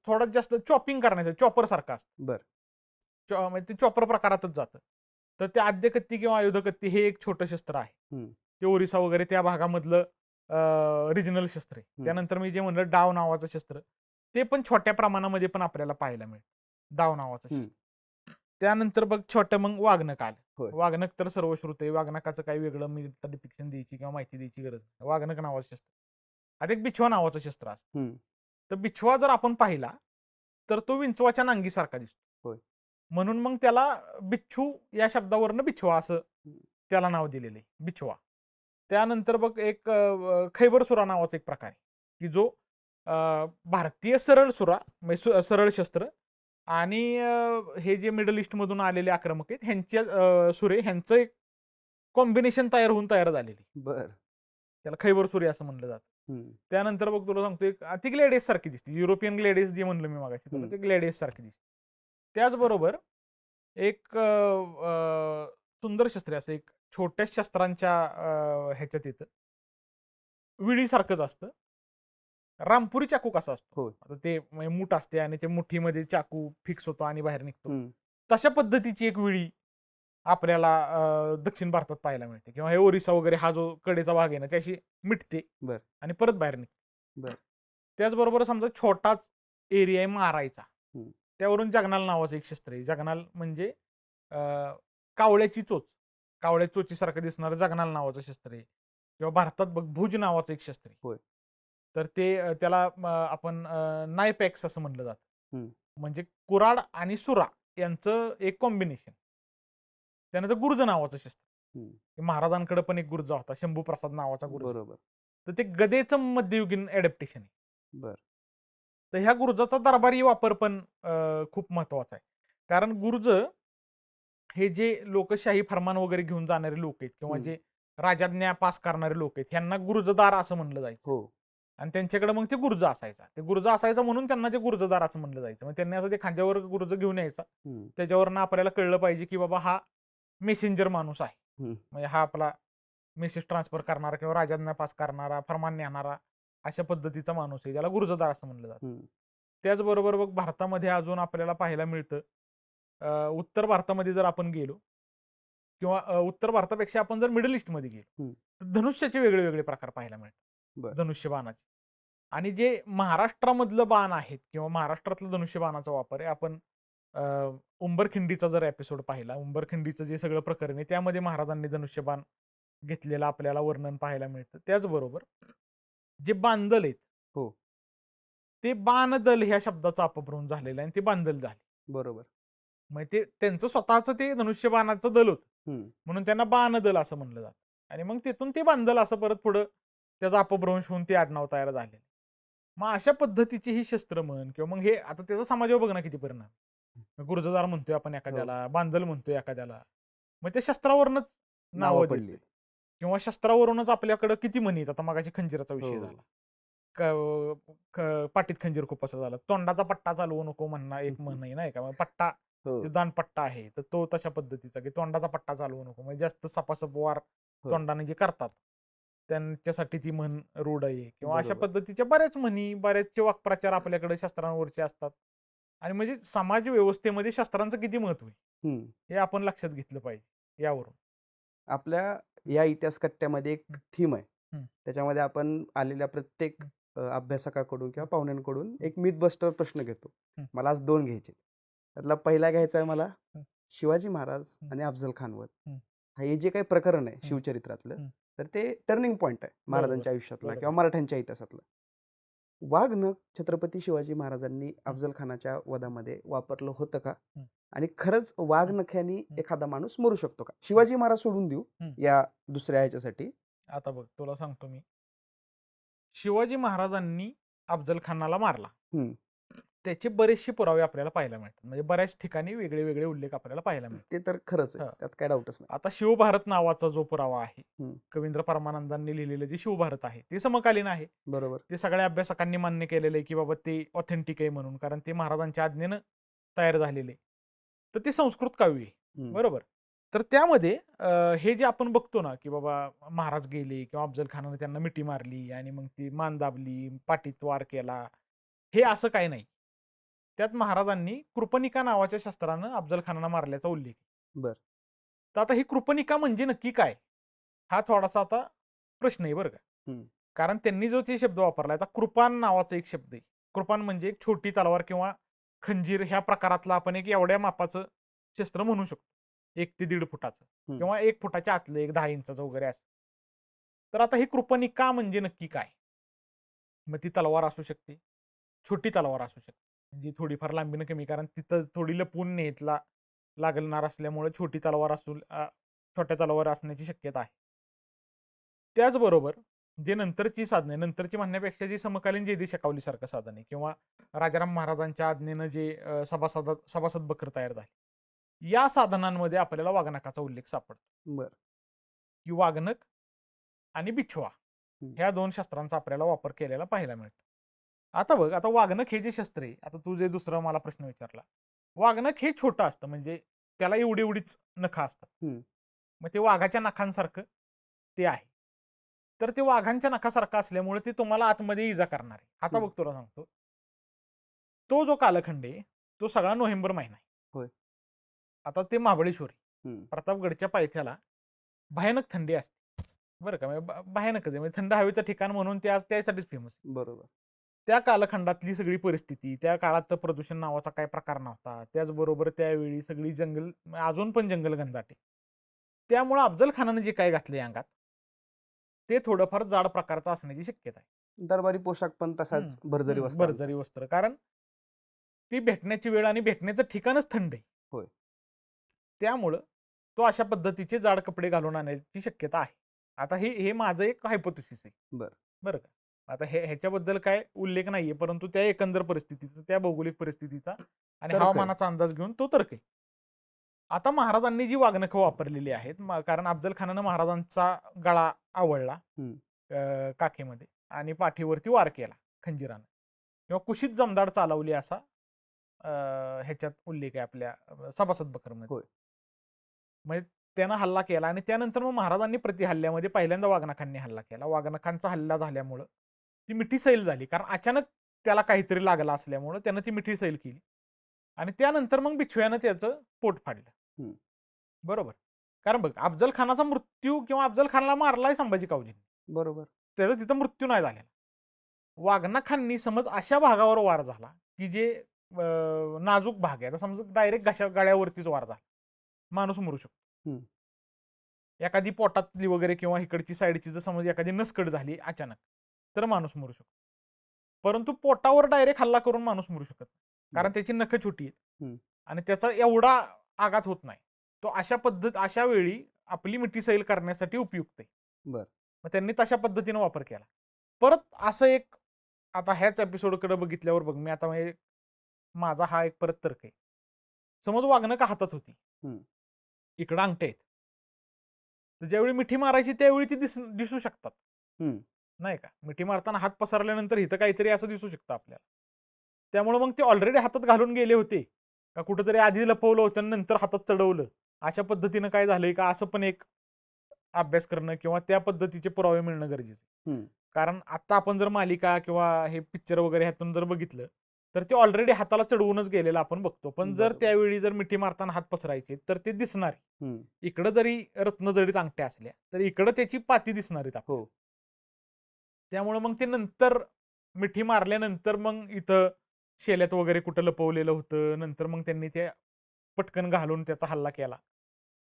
थोडं जास्त चॉपिंग करण्याचं चॉपर सारखं असतं. बरं. म्हणजे ते चॉपर प्रकारातच जातं. तर ते आद्य कत्ती किंवा आयुध कत्ती हे एक छोटं शस्त्र आहे. हं. ते ओरिसा वगैरे त्या भागामधलं रिजनल शस्त्र आहे. हं. त्यानंतर मी जे म्हणलं डाव नावाचं शस्त्र, ते पण छोट्या प्रमाणामध्ये पण आपल्याला पाहायला मिळतं. डाव नावाचं हं. शस्त्र. त्यानंतर बघ छोटं मग वाघनक आलं. होय. वाघनक तर सर्वश्रुत आहे. वाघनकाचं काही वेगळं मी डिपिक्शन द्यायची किंवा माहिती द्यायची गरज नाही. वाघनक नावाचं शस्त्र. आता एक बिछवा नावाचं शस्त्र असतं. हं. तर बिछवा जर आपण पाहिला, तर तो विंचवाच्या नांगीसारखा दिसतो. होय. म्हणून मग त्याला बिच्छू या शब्दावरनं बिछवा असं हं. त्याला नाव दिलेलं आहे, बिछवा. त्यानंतर बघ एक खैबर सुरा नावाचा एक प्रकार आहे, की जो भारतीय सरळ सुरा म्हणजे सरळ शस्त्र आणि हे जे मिडल ईस्टमधून आलेले आक्रमक आहेत ह्यांच्या सुरे ह्यांचं एक कॉम्बिनेशन तयार झालेली. बरं. त्याला खैबर सुरे असं म्हणलं जातं. हं. त्यानंतर बघ तुला सांगतो एक ती ग्लेडियस सारखी दिसते. युरोपियन ग्लेडियस जे म्हणलं मी मागाशी तुला, हं. ते ग्लेडियस सारखी दिसते. त्याचबरोबर एक सुंदर शस्त्र आहे, असं एक छोट्या शस्त्रांच्या ह्याच्यात येतं. विळीसारखंच असतं. रामपुरी चाकू कसा असतो? होय. आता ते म्हणजे मूठ असते आणि ते मुठीमध्ये चाकू फिक्स होतो आणि बाहेर निघतो. हं. तशा पद्धतीची एक विळी आपल्याला दक्षिण भारतात पाहायला मिळते किंवा हे ओरिसा वगैरे हा जो कडेचा भाग आहे ना, त्याशी मिटते बरं. आणि परत बाहेर निघते. बरं. त्याचबरोबर समजा छोटाच एरिया आहे मारायचा. हं. त्यावरून जगनाल नावाचं एक शस्त्र आहे. जगनाल म्हणजे अ, कावळ्याची चोच. कावळ्याच्या चोचीसारखं दिसणारं जगनाल नावाचं शस्त्र आहे. किंवा भारतात बघ भुज नावाचं एक शस्त्र आहे. होय. तर ते त्याला आपण नायपॅक्स असं म्हणलं जातं. हं. म्हणजे कुऱ्हाड आणि सुरा यांचं एक कॉम्बिनेशन. त्यानंतर गुर्ज नावाचं शस्त्र. हं. महाराजांकडे पण एक गुर्जा होता, शंभूप्रसाद नावाचा गुर्ज. बरोबर. तर ते गदेचं मध्ययुगीन ॲडॅप्टेशन आहे. बरं. तर ह्या गुर्जाचा दरबारी वापर पण खूप महत्वाचा आहे. कारण गुर्ज हे जे लोकशाही फरमान वगैरे घेऊन जाणारे लोक आहेत किंवा हं. जे राजाज्ञा पास करणारे लोक आहेत, ह्यांना गुर्जदार असं म्हणलं जायचं. हो. आणि त्यांच्याकडे मग ते गुर्ज असायचा. ते गुर्ज असायचा म्हणून त्यांना ते गुर्जदार असं म्हणलं जायचं. मग त्यांनी असं ते खांद्यावर गुर्ज घेऊन यायचा. हं. त्याच्यावरनं आपल्याला कळलं पाहिजे, की बाबा हा मेसेंजर माणूस आहे. हं. म्हणजे हा आपला मेसेज ट्रान्सफर करणारा किंवा राजाज्ञा पास करणारा, फरमान नेणारा अशा पद्धतीचा माणूस आहे. ज्याला गुर्जदार असं म्हणलं जातं. हं. त्याचबरोबर बघ भारतामध्ये अजून आपल्याला पाहायला मिळतं उत्तर भारतामध्ये जर आपण गेलो किंवा उत्तर भारतापेक्षा आपण जर मिडल ईस्टमध्ये गेलो, हं. तर धनुष्याचे वेगळे वेगळे प्रकार पाहायला मिळतात. बरं. धनुष्यबाणाचे. आणि जे महाराष्ट्रामधलं बाण आहेत किंवा महाराष्ट्रातलं धनुष्यबाणाचा वापर आहे आपण उंबरखिंडीचा जर एपिसोड पाहिला, उंबरखिंडीचं जे सगळं प्रकरण आहे त्यामध्ये महाराजांनी धनुष्यबाण घेतलेलं आपल्याला वर्णन पाहायला मिळतं. त्याचबरोबर जे बांदल आहेत हो. ते बाणदल ह्या शब्दाचा अपभ्रंश झालेला आहे आणि ते बांदल झाले. बरोबर. मग ते त्यांचं स्वतःचं ते धनुष्यबाणाचं दल होतं हं. म्हणून त्यांना बाणदल असं म्हणलं जातं. आणि मग तिथून ते बांदल असं परत पुढं त्याचा अपभ्रंश होऊन ते आडनाव तयार झाले. मग अशा पद्धतीची ही शस्त्र म्हण किंवा मग हे आता त्याचा समाजावर बघ ना किती परिणाम. गुर्जदार म्हणतोय आपण एखाद्याला, बांदल म्हणतोय एखाद्याला. मग ते शस्त्रावरूनच नावं नावं पडली. देतोय किंवा शस्त्रावरूनच आपल्याकडं किती म्हणी आहेत. आता मगाशी खंजिराचा विषय हो. झाला. पाटीत खंजीर खूप असं झालं. तोंडाचा पट्टा चालवू नको म्हणणार एक म्हण आहे नाही का. मग पट्टा हो. जो दानपट्टा आहे तर तो तशा पद्धतीचा की तोंडाचा पट्टा चालवू नको. म्हणजे जास्त सपासप वार हो. तोंडाने जे करतात त्यांच्यासाठी ती म्हण रूढ आहे किंवा अशा बरोबर. पद्धतीच्या बऱ्याच म्हणी, बऱ्याचशे वाक्प्रचार आपल्याकडे शस्त्रांवरचे असतात. आणि म्हणजे समाज व्यवस्थेमध्ये शस्त्रांचं किती महत्व आहे हं. हे आपण लक्षात घेतलं पाहिजे यावरून. आपल्या या इतिहास कट्ट्यामध्ये एक थीम आहे. हं. त्याच्यामध्ये आपण आलेल्या प्रत्येक अभ्यासकाकडून किंवा पाहुण्यांकडून एक मिथ बस्टर प्रश्न घेतो. हं. मला आज 2 घ्यायचे. त्यातला पहिला घ्यायचा आहे मला हं. शिवाजी महाराज हं. आणि अफझल खानवर. हं. हे जे काही प्रकरण आहे हं. शिवचरित्रातलं, हं. तर ते टर्निंग पॉइंट आहे बरोबर. महाराजांच्या आयुष्यातला बरोबर. किंवा मराठ्यांच्या इतिहासातला. वाघनख छत्रपती शिवाजी महाराजांनी अफझल खानाच्या वधामध्ये वापरलं होतं का? हं. आणि खरंच वाघनख्यानी एखादा माणूस मरू शकतो का? शिवाजी महाराज सोडून देऊ हं. या दुसऱ्या ह्याच्यासाठी. आता बघ तुला सांगतो मी. शिवाजी महाराजांनी अफझल खानाला मारला. हं. त्याचे बरेचसे पुरावे आपल्याला पाहायला मिळतात. म्हणजे बऱ्याच ठिकाणी वेगळे वेगळे उल्लेख आपल्याला पाहायला मिळतात. ते तर खरंच आहे. हां. त्यात काही डाऊटच नाही. आता शिवभारत नावाचा जो पुरावा आहे, हं. कवींद्र परमानंदांनी लिहिलेलं जे शिवभारत आहे ते समकालीन आहे. बरोबर. ते सगळ्या अभ्यासकांनी मान्य केलेलं आहे की बाबा ते ऑथेंटिक आहे म्हणून, कारण ते महाराजांच्या आज्ञेनं तयार झालेले. तर ते संस्कृत काव्य आहे. हं. बरोबर. तर त्यामध्ये हे जे आपण बघतो ना की बाबा महाराज गेले किंवा अफझल खानाने त्यांना मिठी मारली आणि मग ती मान दाबली, पाठीत वार केला, हे असं काही नाही. त्यात महाराजांनी कृपणिका नावाच्या शस्त्रानं अफझल खानाला मारल्याचा उल्लेख आहे. बरं. तर आता ही कृपणिका म्हणजे नक्की काय? हा थोडासा आता प्रश्न आहे बरं का. हं. कारण त्यांनी जो ते शब्द वापरलाय, आता कृपान नावाचा एक शब्द आहे. कृपान म्हणजे एक छोटी तलवार किंवा खंजीर ह्या प्रकारातलं आपण एक एवढ्या मापाचं शस्त्र म्हणू शकतो. 1 ते 1.5 फुटाचं हं. किंवा 1 फुटाच्या आतलं एक 10 इंचाचं वगैरे असं. तर आता ही कृपणिका म्हणजे नक्की काय? मग ती तलवार असू शकते, छोटी तलवार असू शकते. म्हणजे थोडीफार लांबीनं कमी, कारण तिथं थोडी लपवून न्यायला लागणार असल्यामुळे छोटी तलवार छोट्या तलवार असण्याची शक्यता आहे. त्याचबरोबर जे नंतरची साधने, नंतरची म्हणण्यापेक्षा जी समकालीन जयदेश शकावलीसारखं साधन आहे किंवा राजाराम महाराजांच्या आज्ञेनं जे सभासद बखर तयार झाले, या साधनांमध्ये आपल्याला वाघनखाचा उल्लेख सापडतो. बरं. की वाघनख आणि बिछवा हं. ह्या 2 शस्त्रांचा आपल्याला वापर केलेला पाहायला मिळतो. आता बघ, आता वाघनख हे जे शस्त्र आहे, आता तू जे दुसरा मला प्रश्न विचारला, वाघनख हे छोटं असतं, म्हणजे त्याला एवढी एवढीच नखं असतात. हं. मग ते वाघाच्या नखांसारखं ते आहे. तर ते वाघांच्या नखासारखं असल्यामुळे ते तुम्हाला आतमध्ये इजा करणार आहे. आता हं. बघ तुला सांगतो, तो जो कालखंड आहे तो सगळा नोव्हेंबर महिना आहे. होय. आता ते महाबळेश्वर आहे. हं. प्रतापगडच्या पायथ्याला भयानक थंडी असते. बरं का, म्हणजे भयानकच आहे. म्हणजे थंड हवेचं ठिकाण म्हणून ते आज त्यासाठीच फेमस आहे. बरोबर. त्या कालखंडातली सगळी परिस्थिती, त्या काळात तर प्रदूषण नावाचा काही प्रकार नव्हता. त्याचबरोबर त्यावेळी सगळी जंगल, अजून पण जंगल घनदाट आहे. त्यामुळं अफझल खानाने जे काय घातलंय अंगात, ते थोडंफार जाड प्रकारचं असण्याची शक्यता आहे. दरबारी पोशाख पण तसाच भरजरी वस्त्रांचा. भरजरी वस्त्र, कारण ती भेटण्याची वेळ आणि भेटण्याचं ठिकाणच थंड आहे. होय. त्यामुळं तो अशा पद्धतीचे जाड कपडे घालून आणण्याची शक्यता आहे. आता हे माझं एक हायपोथेसिस आहे. बरं. बरं का. आता ह्याच्याबद्दल काय उल्लेख नाहीये, परंतु त्या एकंदर परिस्थितीचा, त्या भौगोलिक परिस्थितीचा आणि तर्क आहे. हवामानाचा अंदाज घेऊन तो तर्क आहे. आता महाराजांनी जी वाघनखं वापरलेली आहेत, कारण अफझल खानानं महाराजांचा गळा आवळला हं. काखेमध्ये आणि पाठीवरती वार केला खंजिरानं किंवा कुशीत जमदाड चालवली असा ह्याच्यात उल्लेख आहे आपल्या सभासद बखरमध्ये. होय. म्हणजे त्यानं हल्ला केला आणि त्यानंतर मग महाराजांनी प्रतिहल्ल्यामध्ये पहिल्यांदा वाघनखांनी हल्ला केला. वाघनखांचा हल्ला झाल्यामुळं ती मिठी सैल झाली, कारण अचानक त्याला काहीतरी लागला असल्यामुळं त्यानं ती मिठी सैल केली आणि त्यानंतर मग बिछव्यानं त्याचं पोट फाडलं. हं. बरोबर. कारण बघ, अफझल खानाचा मृत्यू किंवा अफझल खानाला मारलाय संभाजी कावजींनी, बरोबर. त्याचा तिथं मृत्यू नाही झालेला. वाघनखांनी समज अशा भागावर वार झाला की जे नाजूक भाग आहे. आता समजा डायरेक्ट गळ्यावरतीच वार झाला, माणूस मरू शकतो. हम्म. एखादी पोटातली वगैरे किंवा इकडची साईडची जर समज एखादी नसकट झाली अचानक, तर माणूस मरू शकतो. परंतु पोटावर डायरेक्ट हल्ला करून माणूस मरू शकत नाही, कारण त्याची नखं छोटी आहेत हम्म. आणि त्याचा एवढा आघात होत नाही. तो अशा वेळी आपली मिठी सैल करण्यासाठी उपयुक्त आहे. बर. मग त्यांनी तशा पद्धतीने वापर केला. परत असं एक, आता ह्याच एपिसोडकडे बघितल्यावर बघ, मी आता म्हणजे माझा हा एक परत तर्क आहे. समज वाघनखं हातात होती, हम्म. इकडं अंगठे आहेत, तर ज्यावेळी मिठी मारायची त्यावेळी ती दिसू शकतात, हम्म. नाही का? मिठी मारताना हात पसरल्यानंतर इथं काहीतरी असं दिसू शकतं आपल्याला. त्यामुळे मग ते ऑलरेडी हातात घालून गेले होते का कुठेतरी आधी लपवलं होतं आणि नंतर हातात चढवलं, अशा पद्धतीनं काय झालंय का, असं पण एक अभ्यास करणं किंवा त्या पद्धतीचे पुरावे मिळणं गरजेचं आहे. हम्म. कारण आता आपण जर मालिका किंवा हे पिक्चर वगैरे ह्यातून जर बघितलं तर ते ऑलरेडी हाताला चढवूनच गेलेलं आपण बघतो. पण जर बरोबर. त्यावेळी जर मिठी मारताना हात पसरायचे तर ते दिसणार. हम्म. इकडं जरी रत्नजडीत अंगठ्या असल्या तर इकडं त्याची पाती दिसणार आहेत हो. त्यामुळे मग ते नंतर मिठी मारल्यानंतर मग इथं शेल्यात वगैरे कुठं लपवलेलं होतं, नंतर मग त्यांनी ते पटकन घालून त्याचा हल्ला केला.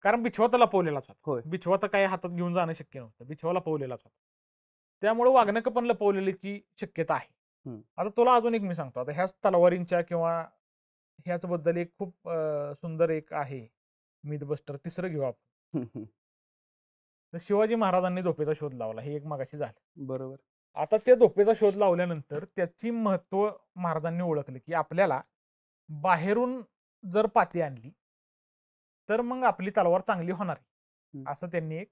कारण बिछवा तर लपवलेलाच होय. होता. बिछवा तर काय हातात घेऊन जाणं शक्य नव्हतं, बिछवा लपवलेलाच होता. त्यामुळे वाघनखं पण लपवलेलीची शक्यता आहे. हम्म. आता तुला अजून एक मी सांगतो, आता ह्याच तलवारींच्या किंवा ह्याच बद्दल एक खूप सुंदर एक आहे मिथबस्टर, तिसरं घेऊ आपण. हम्म. तर शिवाजी महाराजांनी झोपेचा शोध लावला, हे एक मगाशी झालं. बरोबर. आता त्या झोपेचा शोध लावल्यानंतर त्याची महत्व महाराजांनी ओळखलं, की आपल्याला बाहेरून जर पाती आणली तर मग आपली तलवार चांगली होणार आहे. हम्म. असं त्यांनी एक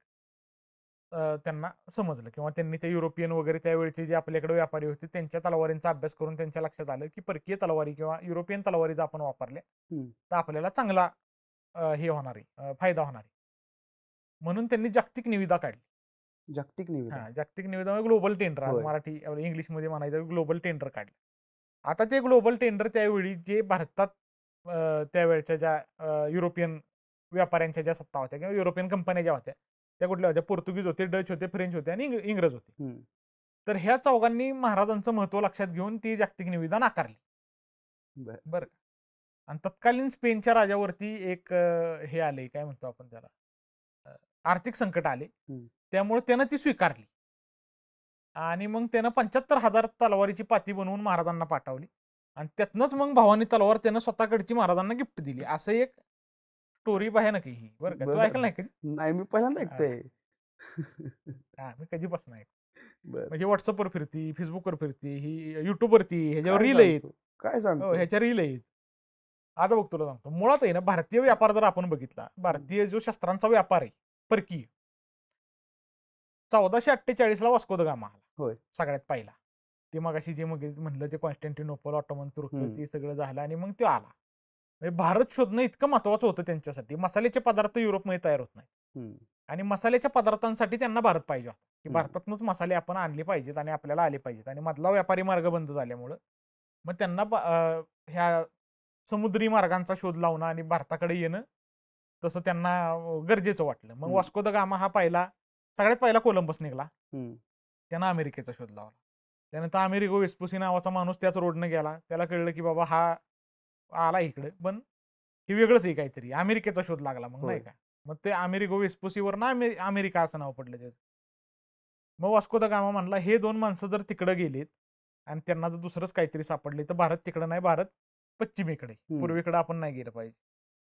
त्यांना समजलं, किंवा त्यांनी ते युरोपियन वगैरे त्यावेळचे जे आपल्याकडे व्यापारी होते त्यांच्या तलवारींचा अभ्यास करून त्यांच्या लक्षात आलं, की परकीय तलवारी किंवा युरोपियन तलवारी जर आपण वापरल्या हम्म. तर आपल्याला चांगला हे होणार आहे, फायदा होणार आहे. म्हणून त्यांनी जागतिक निविदा काढली. जागतिक निविदा. जागतिक निविदा म्हणजे ग्लोबल टेंडर, आज होय. मराठी इंग्लिशमध्ये म्हणायचं ग्लोबल टेंडर काढलं. आता ते ग्लोबल टेंडर त्यावेळी जे भारतात त्यावेळच्या ज्या युरोपियन व्यापाऱ्यांच्या ज्या सत्ता होत्या किंवा युरोपियन कंपन्या ज्या होत्या त्या कुठल्या होत्या, पोर्तुगीज होते, डच होते, फ्रेंच होते आणि इंग्रज होते. हम्म. तर ह्या चौघांनी महाराजांचं महत्व लक्षात घेऊन ती जागतिक निविदा नाकारली. बर. बरं का? आणि तत्कालीन स्पेनच्या राजावरती एक हे आले, काय म्हणतो आपण त्याला, आर्थिक संकट आले. हम्म. त्यामुळे त्यानं ती स्वीकारली आणि मग त्यानं 75,000 तलवारीची पाती बनवून महाराजांना पाठवली आणि त्यातनंच मग भवानी तलवार त्यानं स्वतःकडची महाराजांना गिफ्ट दिली. असं एक स्टोरी भयानक आहे ही, बरं का? तू बर. ऐकलं नाही कधी? नाही, मी पहिल्यांदा ऐकतोय. मी कधीपासून ऐक, बर. म्हणजे व्हॉट्सअपवर फिरती, फेसबुकवर फिरती, ही युट्यूबवरती, ह्याच्यावर काय रील आहेत. सांगतो, काय हो, सांगतो. ह्याच्या रील आहेत. आता बघ तुला सांगतो, मुळात आहे ना, भारतीय व्यापार जर आपण बघितला, भारतीय जो शस्त्रांचा व्यापार आहे परकीय, 1448ला वास्को द गामा आला होय. सगळ्यात पहिला. ते मगाशी जे म्हणलं ते कॉन्स्टँटिनोपल, ऑटोमन तुर्क, हम्म. ते सगळं झालं आणि मग ते आला. म्हणजे भारत शोधणं इतकं महत्वाचं होतं त्यांच्यासाठी. मसाल्याचे पदार्थ युरोपमध्ये तयार होत नाही हम्म. आणि मसाल्याच्या पदार्थांसाठी त्यांना भारत पाहिजे होता, की हम्म. भारतातूनच मसाले आपण आणले पाहिजेत आणि आपल्याला आले पाहिजेत. आणि मधला व्यापारी मार्ग बंद झाल्यामुळं मग त्यांना ह्या समुद्री मार्गांचा शोध लावणं आणि भारताकडे येणं तसं त्यांना गरजेचं वाटलं. मग हम्म. वास्को द गामा हा सगळ्यात पहिला कोलंबस निघाला. हम्म. त्यानं अमेरिकेचा शोध लावला. त्यानंतर अमेरिगो वेस्पुसी नावाचा माणूस त्याच रोडनं गेला. त्याला कळलं की बाबा हा आला इकडे, पण हे वेगळंच आहे काहीतरी. अमेरिकेचा शोध लागला मग, नाही होय. का? मग ते अमेरिगो वेस्पुसीवर ना अमेरिका असं नाव पडलं त्याचं. मग वास्को द गामा म्हणला, हे दोन माणसं जर तिकडं गेलीत आणि त्यांना जर दुसरंच काहीतरी सापडले तर भारत तिकडं नाही, भारत पश्चिमेकडे, हम्म. पूर्वेकडे आपण नाही गेलं पाहिजे.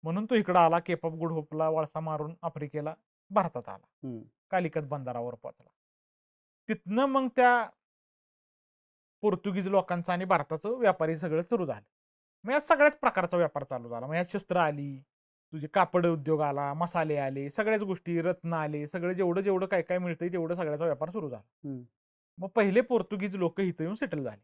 म्हणून तो इकडं आला, केप ऑफ गुड होपला वळसा मारून आफ्रिकेला भारतात आला. हम्म. कालिकत बंदरावर पोहोचला. तिथनं मग त्या पोर्तुगीज लोकांचं आणि भारताचं व्यापारी सगळं सुरू झालं. मग या सगळ्याच प्रकारचा व्यापार चालू झाला. मग यात शस्त्र आली, तुझे कापड उद्योग आला, मसाले आले, सगळ्याच गोष्टी, रत्न आले, सगळं जेवढं जेवढं काय काय मिळतंय तेवढं सगळ्याचा व्यापार सुरू झाला. हम्म. मग पहिले पोर्तुगीज लोक इथं येऊन सेटल झाले.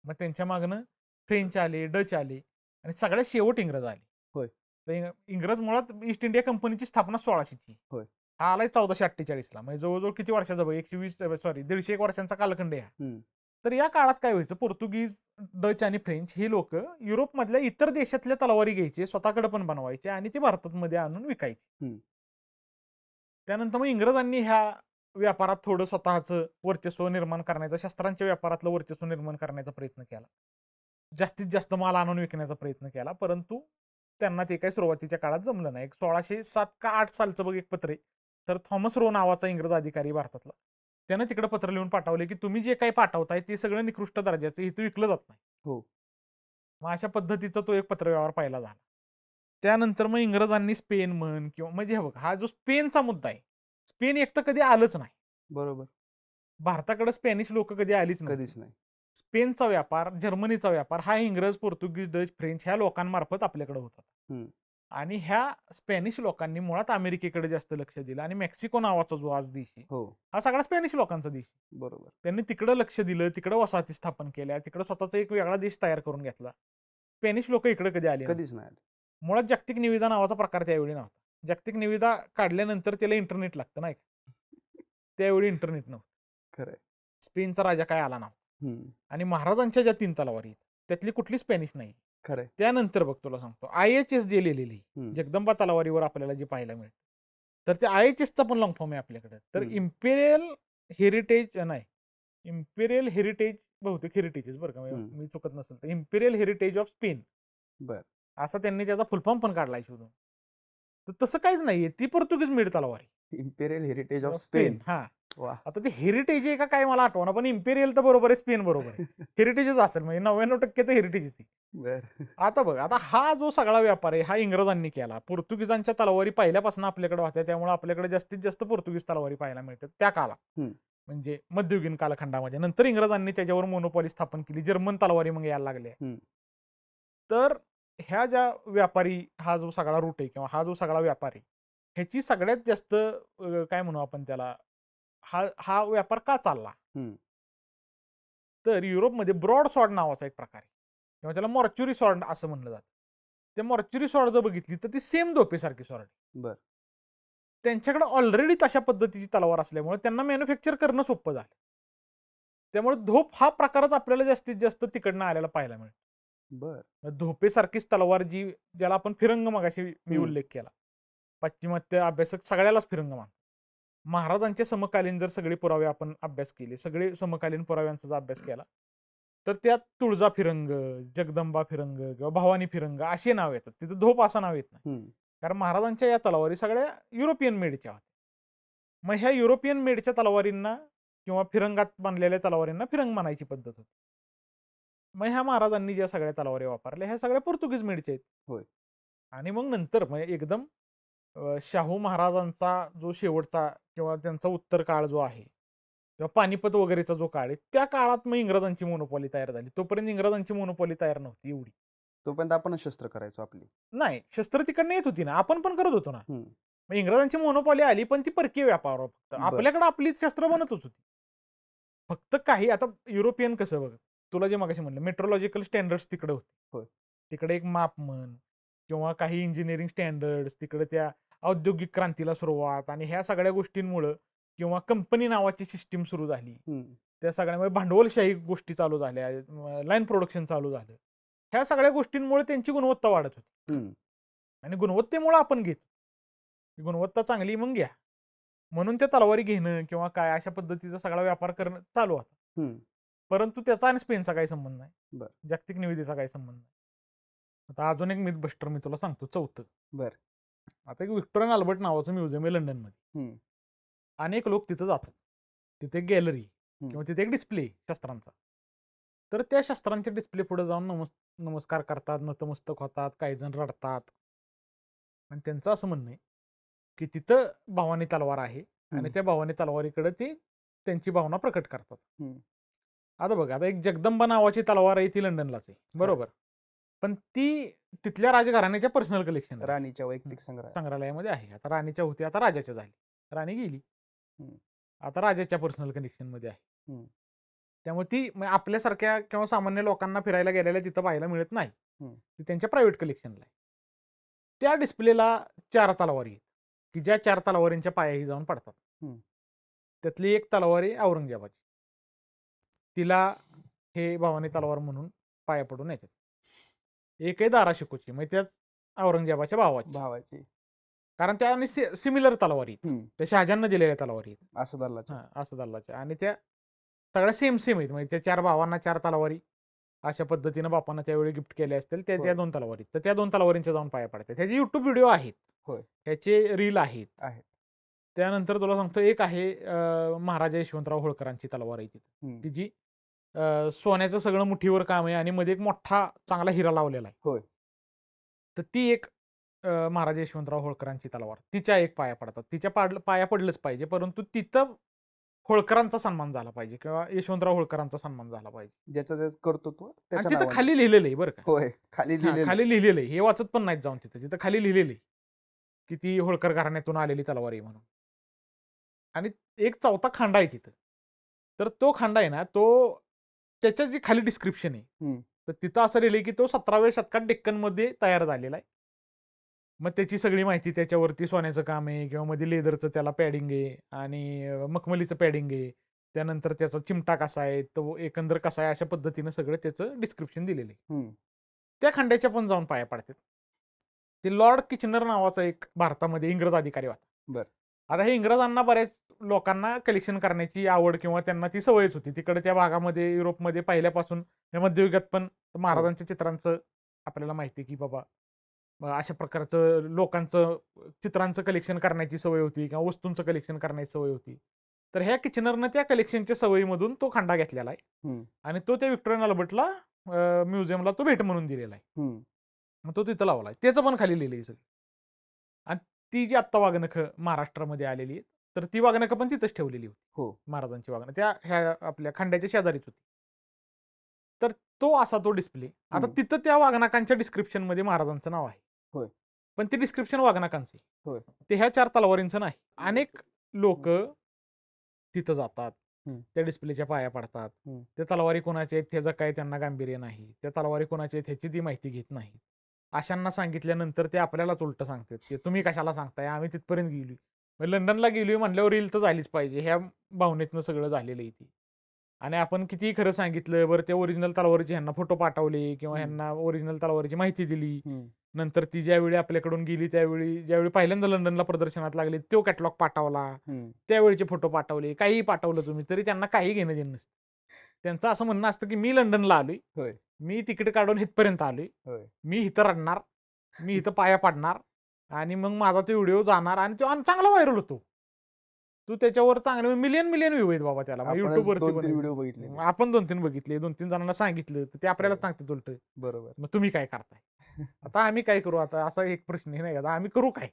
मग त्यांच्या मागनं फ्रेंच आले, डच आले आणि सगळ्यात शेवट इंग्रज आले. होय. तर इंग्रज मुळात ईस्ट इंडिया कंपनीची स्थापना 1600ची. होय. हा आलाय 1448ला. म्हणजे जवळजवळ किती वर्षाचा बघ, 120 वर्षांचा कालखंड आहे हा. हम्म. तर या काळात काय व्हायचं, पोर्तुगीज, डच आणि फ्रेंच हे लोक युरोपमधल्या इतर देशातल्या तलवारी घ्यायचे, स्वतःकडे पण बनवायचे आणि ते भारतामध्ये आणून विकायचे. हम्म. त्यानंतर मग इंग्रजांनी ह्या व्यापारात थोडं स्वतःचं वर्चस्व निर्माण करण्याचा, शस्त्रांच्या व्यापारातलं वर्चस्व निर्माण करण्याचा प्रयत्न केला. जास्तीत जास्त माल आणून विकण्याचा प्रयत्न केला, परंतु त्यांना ते काही सुरुवातीच्या काळात जमलं नाही. 1607 का 8 सालचं बघ एक पत्र आहे. तर थॉमस रो नावाचा इंग्रज अधिकारी भारतातला, त्यानं तिकडे पत्र लिहून पाठवले की तुम्ही जे काही पाठवताय ते सगळं निकृष्ट दर्जाचं, इथं विकलं जात नाही. हो. मग अशा पद्धतीचा तो एक पत्रव्यवहार पहिला झाला. त्यानंतर मग इंग्रजांनी स्पेन म्हण किंवा म्हणजे हे बघ, हा जो स्पेनचा मुद्दा आहे, स्पेन एक तर कधी आलंच नाही. बरोबर. भारताकडे स्पॅनिश लोक कधी आलीच नाही. कधीच नाही. स्पेनचा व्यापार, जर्मनीचा व्यापार हा इंग्रज, पोर्तुगीज, डच, फ्रेंच ह्या लोकांमार्फत आपल्याकडे होता. हम्म. आणि ह्या स्पॅनिश लोकांनी मुळात अमेरिकेकडे जास्त लक्ष दिलं आणि मेक्सिको नावाचा जो आज देश आहे हो. हा सगळा स्पॅनिश लोकांचा देश आहे. बरोबर. त्यांनी तिकडं लक्ष दिलं, तिकडं वसाहती स्थापन केल्या, तिकडं स्वतःचा एक वेगळा देश तयार करून घेतला. स्पॅनिश लोक इकडे कधी आले नाही. कधीच नाही आले. मुळात जागतिक निविदा नावाचा प्रकार त्यावेळी नव्हता. जागतिक निविदा काढल्यानंतर त्याला इंटरनेट लागतं नाही का, त्यावेळी इंटरनेट नव्हतं. खरंय. स्पेनचा राजा काय आला नव्हता. हम्म. आणि महाराजांच्या ज्या 3 तलवारी आहेत त्यातली कुठली स्पॅनिश नाही. खरंय. त्यानंतर बघ तुला सांगतो, IHS जे लिहिलेली हम्म. जगदंबा तलवारीवर आपल्याला जे पाहायला मिळतं, तर त्या IHSचा पण लॉंग फॉर्म आहे आपल्याकडे. तर हम्म. इम्पेरियल हेरिटेज नाही, इम्पेरियल हेरिटेज, बहुतेक हेरिटेजेस बरं का, हम्म. मी चुकत नसेल तर इम्पेरियल हेरिटेज ऑफ स्पेन बर. असा त्यांनी त्याचा फुलफॉर्म पण काढलाय शोधून. तर तसं काहीच नाहीये, ती पोर्तुगीज मेड तलवार आहे. Imperial heritage of Spain. Spain. हा, वा. आता ते हेरिटेज आहे का काय मला आठवना, पण इम्पेरियल तर बरोबर आहे, स्पेन बरोबर आहे. हेरिटेजच असेल, म्हणजे 99% तर हेरिटेजच आहे. बर. आता बघ, आता हा जो सगळा व्यापार आहे हा इंग्रजांनी केला. पोर्तुगीजांच्या तलवारी पहिल्यापासून आपल्याकडे होत्या, त्यामुळे आपल्याकडे जास्तीत जास्त पोर्तुगीज तलवारी पाहायला मिळतात त्या काळात. हम्म. म्हणजे मध्ययुगीन कालखंडामध्ये. नंतर इंग्रजांनी त्याच्यावर मोनोपॉली स्थापन केली, जर्मन तलवारी मग यायला लागल्या. हम्म. तर ह्या ज्या व्यापारी, हा जो सगळा रूट आहे किंवा हा जो सगळा व्यापार आहे, ह्याची सगळ्यात जास्त काय म्हणू आपण त्याला, हा हा व्यापार का चालला, हम्म. तर युरोपमध्ये ब्रॉड सॉर्ड नावाचा एक प्रकार आहे किंवा त्याला मॉर्च्युरी सॉर्ड असं म्हणलं जातं. ते मॉर्च्युरी सॉर्ड जर बघितली तर ती सेम धोपेसारखी सॉर्ड आहे. बर. त्यांच्याकडे ऑलरेडी तशा पद्धतीची तलवार असल्यामुळे त्यांना मॅन्युफॅक्चर करणं सोपं झालं. त्यामुळे धोप हा प्रकारच आपल्याला जास्तीत जास्त तिकडनं आलेला पाहायला मिळतो. बर. धोपेसारखीच तलवार जी, ज्याला आपण फिरंग मगाशी मी उल्लेख केला, पाश्चिमात्य अभ्यासक सगळ्यालाच फिरंग मानतात. महाराजांचे समकालीन जर सगळे पुरावे आपण अभ्यास केले, सगळे समकालीन पुराव्यांचा जर अभ्यास केला, तर त्यात तुळजा फिरंग, जगदंबा फिरंग किंवा भवानी फिरंग अशी नाव येतात. तिथं धोप असं नाव येत नाही. हम्म. कारण महाराजांच्या या तलवारी सगळ्या युरोपियन मेडच्या होत्या. मग ह्या युरोपियन मेडच्या तलवारींना किंवा फिरंगात बांधलेल्या तलवारींना फिरंग म्हणायची पद्धत होती. मग ह्या महाराजांनी ज्या सगळ्या तलवारी वापरल्या ह्या सगळ्या पोर्तुगीज मेडच्या आहेत. होय. आणि मग नंतर मग एकदम शाहू महाराजांचा जो शेवटचा किंवा त्यांचा उत्तर काळ जो आहे किंवा पानिपत वगैरेचा जो काळ आहे, त्या काळात मग इंग्रजांची मोनोपॉली तयार झाली. तोपर्यंत इंग्रजांची मोनोपॉली तयार नव्हती एवढी. तोपर्यंत आपण शस्त्र करायचो आपली. नाही, शस्त्र तिकडनं येत होती ना, आपण पण करत होतो ना. हम्म. मग इंग्रजांची मोनोपॉली आली, पण ती परकीय व्यापारावर फक्त. बरं. आपल्याकडे आपली शस्त्र बनतच होती. फक्त काही आता युरोपियन कसं बघ, तुला जे मगाशी म्हणलं मेट्रोलॉजिकल स्टँडर्ड्स तिकडे होते. होय. तिकडे एक माप म्हण किंवा काही इंजिनिअरिंग स्टँडर्ड्स, तिकडे त्या औद्योगिक क्रांतीला सुरुवात आणि ह्या सगळ्या गोष्टींमुळं किंवा कंपनी नावाची सिस्टीम सुरू झाली. हम्म. त्या सगळ्यामुळे भांडवलशाही गोष्टी चालू झाल्या, लाईन प्रोडक्शन चालू झालं. ह्या सगळ्या गोष्टींमुळे त्यांची गुणवत्ता वाढत होती. हम्म. आणि गुणवत्तेमुळे आपण घेतो, गुणवत्ता चांगली मग घ्या म्हणून त्या तलवारी घेणं किंवा काय अशा पद्धतीचा सगळा व्यापार करणं चालू होता. हम्म. परंतु त्याचा आणि स्पेनचा काही संबंध नाही, बरं. जागतिक निविदेचा काही संबंध नाही. आता अजून एक मिथ बस्टर मी तुला सांगतो, चौथं. बर. आता एक व्हिक्टोरिया अल्बर्ट नावाचं म्युझियम आहे लंडनमध्ये. हम्म. अनेक लोक तिथं जातात. तिथे एक गॅलरी हम्म. किंवा तिथे एक डिस्प्ले शस्त्रांचा. तर त्या शस्त्रांच्या डिस्प्ले पुढे जाऊन नमस्कार करतात, नतमस्तक होतात, काही जण रडतात. आणि त्यांचं असं म्हणणं आहे की तिथं भवानी तलवार आहे आणि हम्म. त्या भवानी तलवारीकडे ते त्यांची भावना प्रकट करतात. हम्म. आता बघा, आता एक जगदंबा नावाची तलवार आहे, ती लंडनलाच आहे, बरोबर. पण ती तिथल्या राजघराण्याच्या पर्सनल कलेक्शन राणीच्या वैयक्तिक संग्रहालयामध्ये आहे. आता राणीच्या होती, आता राजाच्या झाली, राणी गेली, आता राजाच्या पर्सनल कलेक्शन मध्ये आहे. त्यामुळे ती आपल्यासारख्या किंवा सामान्य लोकांना फिरायला गेलेल्या तिथं पाहायला मिळत नाही, ती त्यांच्या प्रायव्हेट कलेक्शनला आहे. त्या डिस्प्लेला 4 तलवारी आहेत की ज्या 4 तलवारींच्या पायाही जाऊन पडतात. त्यातली एक तलवार आहे औरंगजेबाची, तिला हे भवानी तलवार म्हणून पाया पडून येतात. एक आहे दारा शिकोची, म्हणजे त्याच औरंगजेबाच्या भावाची, कारण त्या सिमिलर तलवारी त्या शहाजहाननं दिलेल्या तलवारी असदल्लाच्या, आणि त्या सगळ्या सेम आहेत. म्हणजे त्या 4 भावांना 4 तलवारी अशा पद्धतीनं बापानं त्यावेळी गिफ्ट केले असतील त्या होय. 2 तलवारी. तर त्या 2 तलवारींच्या जाऊन पाया पडतात. ह्याचे YouTube व्हिडिओ आहेत. होय. ह्याचे रील आहेत. आहेत. त्यानंतर तुला सांगतो एक आहे महाराजा यशवंतराव होळकरांची तलवार आहे ती, हं. की जी सोन्याचं सगळं मुठीवर काम आहे आणि मध्ये एक मोठा चांगला हिरा लावलेला आहे. होय. तर ती एक महाराजा यशवंतराव होळकरांची तलवार. तिच्या एक पाया पडतात. तिच्या पाया पडलंच पाहिजे. परंतु तिथं होळकरांचा सन्मान झाला पाहिजे किंवा यशवंतराव होळकरांचा सन्मान झाला पाहिजे. ज्याचं त्याचं कर्तृत्व आणि त्याच्या तिथं नावाने. खाली लिहिलेलं आहे बरं का. होय. खाली हां, लिहिलेलं आहे. खाली लिहिलेलं आहे. हे वाचत पण नाहीत जाऊन तिथं. तिथं खाली लिहिलेलं आहे, की ती होळकर घराण्यातून आलेली तलवार आहे म्हणून. आणि एक 4था खांडा आहे तिथं. तर तो खांडा आहे ना, तो त्याच्या जी खाली डिस्क्रिप्शन आहे. हं. तर तिथं असं लिहिलंय, की तो 17व्या शतकात डेक्कनमध्ये तयार झालेला आहे. मग त्याची सगळी माहिती त्याच्यावरती सोन्याचं काम आहे किंवा मध्ये लेदरचं त्याला पॅडिंग आहे आणि मखमलीचं पॅडिंग आहे. त्यानंतर त्याचा चिमटा कसा आहे, तो एकंदर कसा आहे, अशा पद्धतीनं सगळं त्याचं डिस्क्रिप्शन दिलेलं आहे. हं. त्या खंड्याच्या पण जाऊन पाया पडतात. ते लॉर्ड किचनर नावाचा एक भारतामध्ये इंग्रज अधिकारी होता. बरं. आता हे इंग्रजांना बऱ्याच लोकांना कलेक्शन करण्याची आवड किंवा त्यांना ती सवयच होती. तिकडे त्या भागामध्ये युरोपमध्ये पहिल्यापासून या मध्ययुगात पण महाराजांच्या चित्रांचं आपल्याला माहिती आहे, की बाबा अशा प्रकारचं लोकांचं चित्रांचं कलेक्शन करण्याची सवय होती किंवा वस्तूंचं कलेक्शन करण्याची सवय होती. तर ह्या किचनरनं त्या कलेक्शनच्या सवयीमधून तो खांडा घेतलेला आहे हं. आणि तो त्या व्हिक्टोरियन अल्बर्टला म्युझियमला तो भेट म्हणून दिलेला आहे. हं. मग तो तिथं लावलाय. त्याचं पण खाली लिहिलंय सगळं. आणि ती जी आत्ता वाघनखं महाराष्ट्रामध्ये आलेली आहेत, तर ती वाघनखं पण तिथंच ठेवलेली होती. हो. महाराजांची वाघनखं. त्या ह्या आपल्या खंड्याच्या शेजारीच होती. तर तो असा तो डिस्प्ले. आता हं. तिथं त्या वाघनखांच्या डिस्क्रिप्शनमध्ये महाराजांचं नाव आहे. होय. पण ते डिस्क्रिप्शन वाघनखांचं आहे. होय. ते ह्या 4 तलवारींचं नाही. अनेक लोकं तिथं जातात. हं. त्या डिस्प्लेच्या पाया पडतात. हं. त्या तलवारी कोणाच्या आहेत ह्याचं काही त्यांना गांभीर्य नाही. त्या तलवारी कोणाच्या आहेत ह्याची ती माहिती घेत नाहीत. अशांना सांगितल्यानंतर ते आपल्यालाच उलटं सांगतात, की तुम्ही कशाला सांगताय? आम्ही तिथपर्यंत गेलोय. मग लंडनला गेलोय म्हणल्यावर रील तर झालीच पाहिजे. ह्या भावनेतनं सगळं झालेलं आहे ते. आणि आपण कितीही खरं सांगितलं, बरं त्या ओरिजिनल तलवारीचे ह्यांना फोटो पाठवले किंवा हं. ह्यांना ओरिजिनल तलवारीची माहिती दिली. हं. नंतर ती ज्यावेळी आपल्याकडून गेली त्यावेळी ज्यावेळी पहिल्यांदा लंडनला प्रदर्शनात लागली, तो कॅटलॉग पाठवला. हं. त्यावेळचे फोटो पाठवले, काहीही पाठवलं तुम्ही, तरी त्यांना काही घेणं देणं नसतं. त्यांचं असं म्हणणं असतं, की मी लंडनला आलोय, होय. मी तिकीट काढून इथपर्यंत आलोय, होय. मी इथं रडणार, मी इथं पाया पाडणार आणि मग माझा तो व्हिडिओ जाणार आणि तो चांगला व्हायरल होतो. तू त्याच्यावर चांगले मिलियन व्ह्यू आहेत बाबा त्याला. आपणच युट्यूबवरती 2-3 व्हिडिओ बघितले. आपण 2-3 बघितले, 2-3 जणांना सांगितलं, तर ते आपल्याला होय. सांगतात उलटं. बरोबर. मग तुम्ही काय करताय? आता आम्ही काय करू? आता असा एक प्रश्न आहे नाही का? आता आम्ही करू काय?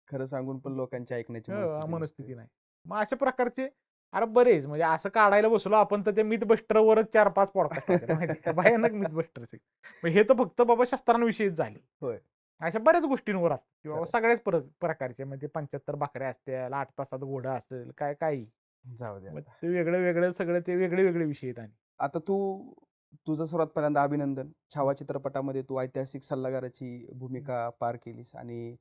खरं सांगून पण लोकांची ऐकण्याची मनस्थिती मनस्थिती नसते. नाही. मग अशा प्रकारचे अरे बरेच म्हणजे असं काढायला बसलो आपण तर ते मिथ बस्टरवरच 4-5 पॉडकास्ट होते माहिती आहे का? भयानक मिथ बस्टरचे. मग हे तर फक्त बाबा शस्त्रांविषयीच झाले. होय. अशा बऱ्याच गोष्टींवर असतात किंवा खरंय. सगळ्याच प्रकारचे म्हणजे 75 भाकऱ्या असतील, 8 तासात घोडा असेल, काय काही. जाऊ द्या मग आता. ते वेगळं सगळं ते वेगळे विषय आहेत आणि. आता तुझं सर्वात पहिल्यांदा अभिनंदन. छावा चित्रपटामध्ये तू ऐतिहासिक सल्लागाराची भूमिका पार केलीस आणि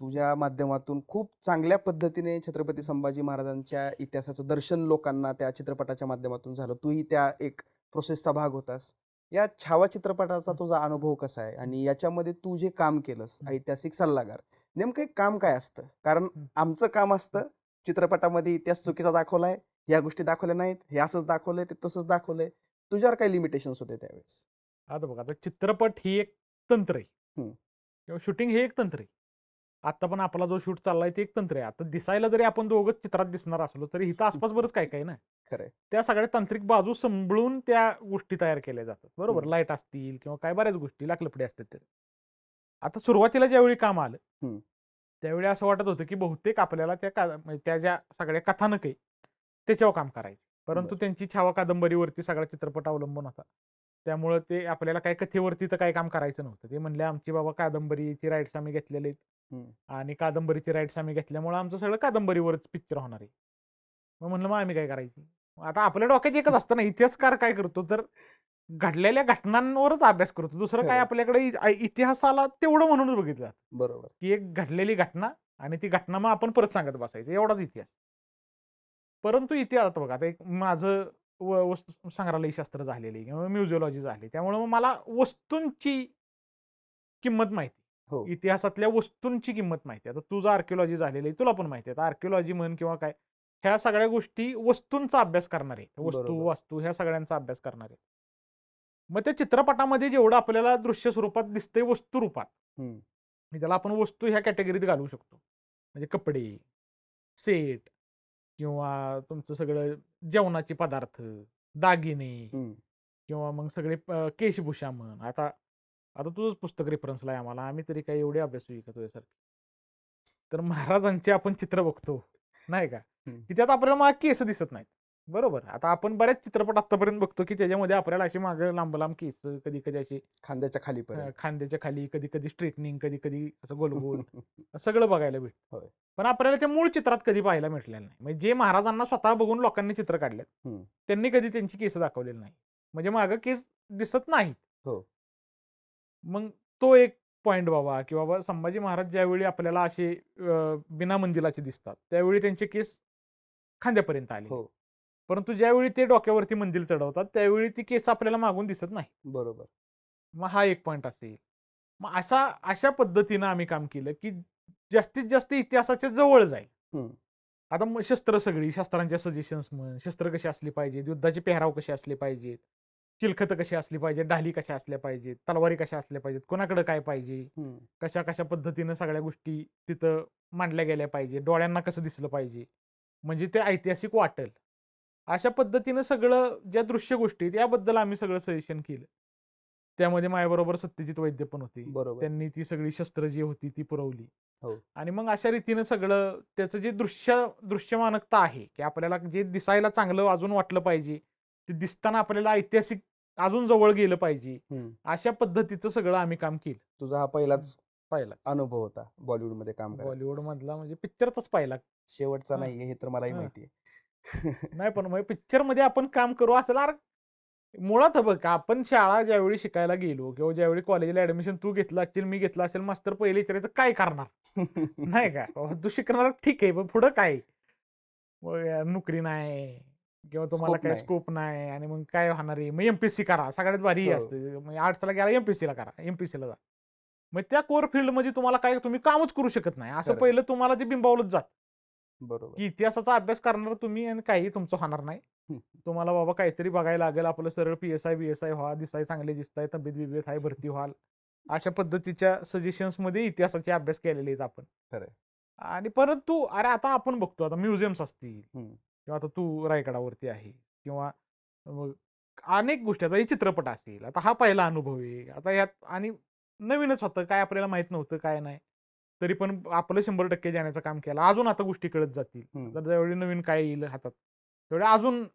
तुझ्या माध्यमातून खूप चांगल्या पद्धतीने छत्रपती संभाजी महाराजांच्या इतिहासाचं दर्शन लोकांना त्या चित्रपटाच्या माध्यमातून झालं. तूही त्या एक प्रोसेसचा भाग होतास. या छावा चित्रपटाचा तुझा अनुभव कसा आहे? आणि याच्यामध्ये तू जे काम केलंस ऐतिहासिक सल्लागार, नेमकं एक काम काय असतं? कारण आमचं काम असतं चित्रपटामध्ये इतिहास चुकीचा दाखवलाय, ह्या गोष्टी दाखवल्या नाहीत, हे असंच दाखवलंय, ते तसंच दाखवलंय. तुझ्यावर काही लिमिटेशन्स होते त्यावेळेस? आता बघा आता चित्रपट ही एक तंत्र आहे हं. किंवा शूटिंग हे एक तंत्र आहे. आता पण आपला जो शूट चाललाय ते एक तंत्र आहे. आता दिसायला जरी आपण दोघंच चित्रात दिसणार असलो तरी इथं आसपास बरंच काय काय ना. खरंय. त्या सगळ्या तांत्रिक बाजू सांभाळून त्या गोष्टी तयार केल्या जातात. बरोबर. हं. लाईट असतील किंवा काय बऱ्याच गोष्टी लाकलपडे असतात ते. आता सुरुवातीला ज्यावेळी काम आलं, हं. त्यावेळी असं वाटत होतं की बहुतेक आपल्याला म्हणजे त्या ज्या सगळ्या कथानक आहे त्याच्यावर काम करायचं. परंतु बरं. त्यांची छावा कादंबरीवरती सगळा चित्रपट अवलंबून होता. त्यामुळं ते आपल्याला काय कथेवरती तर काही काम करायचं नव्हतं. ते म्हणले आमची बाबा कादंबरीची राईट्स आम्ही घेतलेले आहेत. हं. आणि कादंबरीची राईट्स आम्ही घेतल्यामुळे आमचं सगळं कादंबरीवरच पिक्चर होणार आहे. मग म्हणलं मग आम्ही काय करायची? आता आपल्या डोक्यात एकच असतं ना, इतिहासकार काय करतो तर घडलेल्या घटनांवरच अभ्यास करतो. दुसरं काय खरंय. आपल्याकडे इतिहासाला तेवढं म्हणूनच बघितलं जातं, बरोबर. की एक घडलेली घटना आणि ती घटना मग आपण परत सांगत बसायचं एवढाच इतिहास. परंतु इतिहास आता बघा आता एक माझं वस्तू संग्रहालयशास्त्र झालेली किंवा म्युझिओलॉजी झाली. त्यामुळे मग मला वस्तूंची किंमत माहिती. हो. इतिहासातल्या वस्तूंची किंमत माहिती आहे. आता तुझं आर्किओलॉजी झालेली आहे, तुला पण माहिती आहे. आर्किओलॉजी म्हण किंवा काय, ह्या सगळ्या गोष्टी वस्तूंचा अभ्यास करणार आहे. वस्तू, बरोबर. वास्तू ह्या सगळ्यांचा अभ्यास करणार आहे. मग त्या चित्रपटामध्ये जेवढं आपल्याला दृश्य स्वरूपात दिसतंय वस्तू रूपात, हम्म. त्याला आपण वस्तू ह्या कॅटेगरीत घालू शकतो. म्हणजे कपडे, सेट किंवा तुमचं सगळं जेवणाचे पदार्थ, दागिने हम्म. किंवा मग सगळे केशभूषा म्हण. आता आता तुझंच पुस्तक रेफरन्सला आहे आम्हाला. आम्ही तरी काही एवढे अभ्यासू आहे का तुझ्यासारखे? तर महाराजांचे आपण चित्र बघतो, नाही का? हम्म. की त्यात आपल्याला मग केस दिसत नाहीत. बरोबर. आता आपण बरेच चित्रपट आतापर्यंत बघतो की त्याच्यामध्ये आपल्याला अशी मागे लांब लांब केस, कधी कधी अशी खांद्याच्या खालीपर्यंत. खांद्याच्या खाली, कधी कधी स्ट्रेटनिंग, कधी कधी असं गोल गोल सगळं बघायला भेटतं. होय. पण आपल्याला त्या मूळ चित्रात कधी पाहायला मिळालेलं नाही. म्हणजे जे महाराजांना स्वतः बघून लोकांनी चित्र काढले, हम्म. त्यांनी कधी त्यांची केस दाखवलेली नाही. म्हणजे मागं केस दिसत नाहीत. हो. मग तो एक पॉइंट बाबा, की बाबा संभाजी महाराज ज्यावेळी आपल्याला असे बिना मंदिलाचे दिसतात, त्यावेळी त्यांचे केस खांद्यापर्यंत आले. हो. परंतु ज्यावेळी ते डोक्यावरती मंदिर चढवतात, त्यावेळी ती केस आपल्याला मागून दिसत नाही. बरोबर. मग हा एक पॉइंट असेल. मग अशा पद्धतीनं आम्ही काम केलं, की जास्तीत जास्त इतिहासाच्या जवळ जाईल. हम्म. आता मग शस्त्र सगळी, शस्त्रांच्या सजेशन्स म्हण, शस्त्र कशी असली पाहिजेत, युद्धाचे पेहराव कसे असले पाहिजेत, चिलखतं कशी असली पाहिजेत, ढाली कशा असल्या पाहिजेत, तलवारी कशा असल्या पाहिजेत, कोणाकडे काय पाहिजे, हम्म. कशा कशा पद्धतीनं सगळ्या गोष्टी तिथं मांडल्या गेल्या पाहिजे, डोळ्यांना कसं दिसलं पाहिजे, म्हणजे ते ऐतिहासिक वाटेल. अशा पद्धतीनं सगळं ज्या दृश्य गोष्टी आहेत, याबद्दल आम्ही सगळं सजेशन केलं. त्यामध्ये माझ्याबरोबर सत्यजित वैद्य पण होते. बरोबर. त्यांनी ती सगळी शस्त्र जी होती ती पुरवली. हो. आणि मग अशा रीतीनं सगळं त्याचं जे दृश्यमानकता आहे, की आपल्याला जे दिसायला चांगलं अजून वाटलं पाहिजे, ते दिसताना आपल्याला ऐतिहासिक अजून जवळ गेलं पाहिजे, हम्म. अशा पद्धतीचं सगळं आम्ही काम केलं. तुझा हा पहिलाच पाहिला अनुभव होता बॉलिवूडमध्ये काम करायचा. बॉलिवूड मधला, म्हणजे पिक्चरचाच पाहिला. शेवटचा हा. नाहीये हे तर मलाही हा. माहितीये. नाही पण मग पिक्चर मध्ये आपण काम करू असं मुळात बघ का, आपण शाळा ज्यावेळी शिकायला गेलो किंवा ज्यावेळी कॉलेजला ऍडमिशन तू घेतला असेल, मी घेतला असेल, मास्तर पहिले विचारायचं काय करणार, नाही का? बाबा तू शिकणार ठीक आहे, पण पुढं काय? मग नोकरी नाही किंवा तुम्हाला Scope काही नाही. स्कोप नाही, आणि मग काय होणार आहे? मग एमपीएससी करा, सगळ्यात भारी हो. असते. मग आर्ट्सला गेला एमपीएससीला करा, एमपीएससीला जा. मग त्या कोर फील्डमध्ये तुम्हाला काय, तुम्ही कामच करू शकत नाही, असं खरंय. पहिलं तुम्हाला ते बिंबावलंच जात, बरोबर. की इतिहासाचा अभ्यास करणार तुम्ही आणि काही तुमचं होणार नाही. तुम्हाला बाबा काहीतरी बघायला लागेल, आपलं सरळ पीएसआय बीएसआय व्हा, दिसाय चांगले दिसताय, तब्येत बिब्येत आहे, भरती व्हाल, अशा पद्धतीच्या सजेशन्स मध्ये इतिहासाचे अभ्यास केलेले आहेत आपण. खरंय. आणि परंतु अरे आता आपण बघतो, आता म्युझियम्स असतील हम्म. किंवा आता तू रायगडावरती आहे किंवा मग अनेक गोष्टी, आता हे चित्रपट असेल, आता हा पहिला अनुभव आहे, आता यात आणि नवीनच होतं, काय आपल्याला माहित नव्हतं काय नाही, तरी पण आपलं 100% जाण्याचं काम केलं. अजून आता गोष्टी कळत जातील. हम्म. आता ज्यावेळी नवीन काय येईल हातात, तेवढे अजून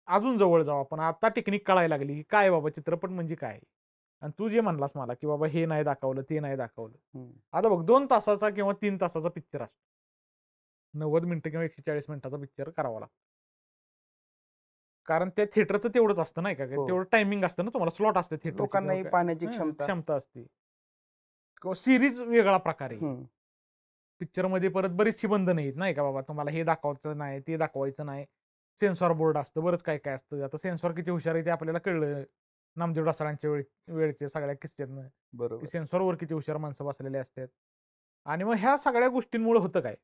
अजून जवळ जाऊ आपण. आता टेक्निक कळायला लागली की काय बाबा चित्रपट म्हणजे काय. आणि तू जे म्हणलास मला की बाबा हे नाही दाखवलं, ते नाही दाखवलं. हम्म. आता बघ 2 तासाचा किंवा 3 तासाचा पिक्चर असतो. 90 मिनिटं किंवा 140 मिनिटाचा पिक्चर करावा लागतो. कारण त्या थिएटरचं तेवढंच असतं नाही का, हो. तेवढं टायमिंग असतं ना, तुम्हाला स्लॉट असते थिएटरची लोकांनाही पाहण्याची क्षमता. क्षमता असते. किंवा सिरीज वेगळा प्रकार आहे. हम्म. पिक्चरमध्ये परत बरीचशी बंधनं आहेत नाही का, बाबा तुम्हाला हे दाखवायचं नाही, ते दाखवायचं नाही. सेन्सॉर बोर्ड असतं, बरंच काय काय असतं. आता सेन्सॉर किती हुशार आहे ते आपल्याला कळलं नामदेव ढसाळांच्या वेळचे सगळ्या किस्स्यातनं, की बरोबर. सेन्सॉरवर किती हुशार माणसं बसलेली असतात. आणि मग ह्या सगळ्या गोष्टींमुळे होतं काय,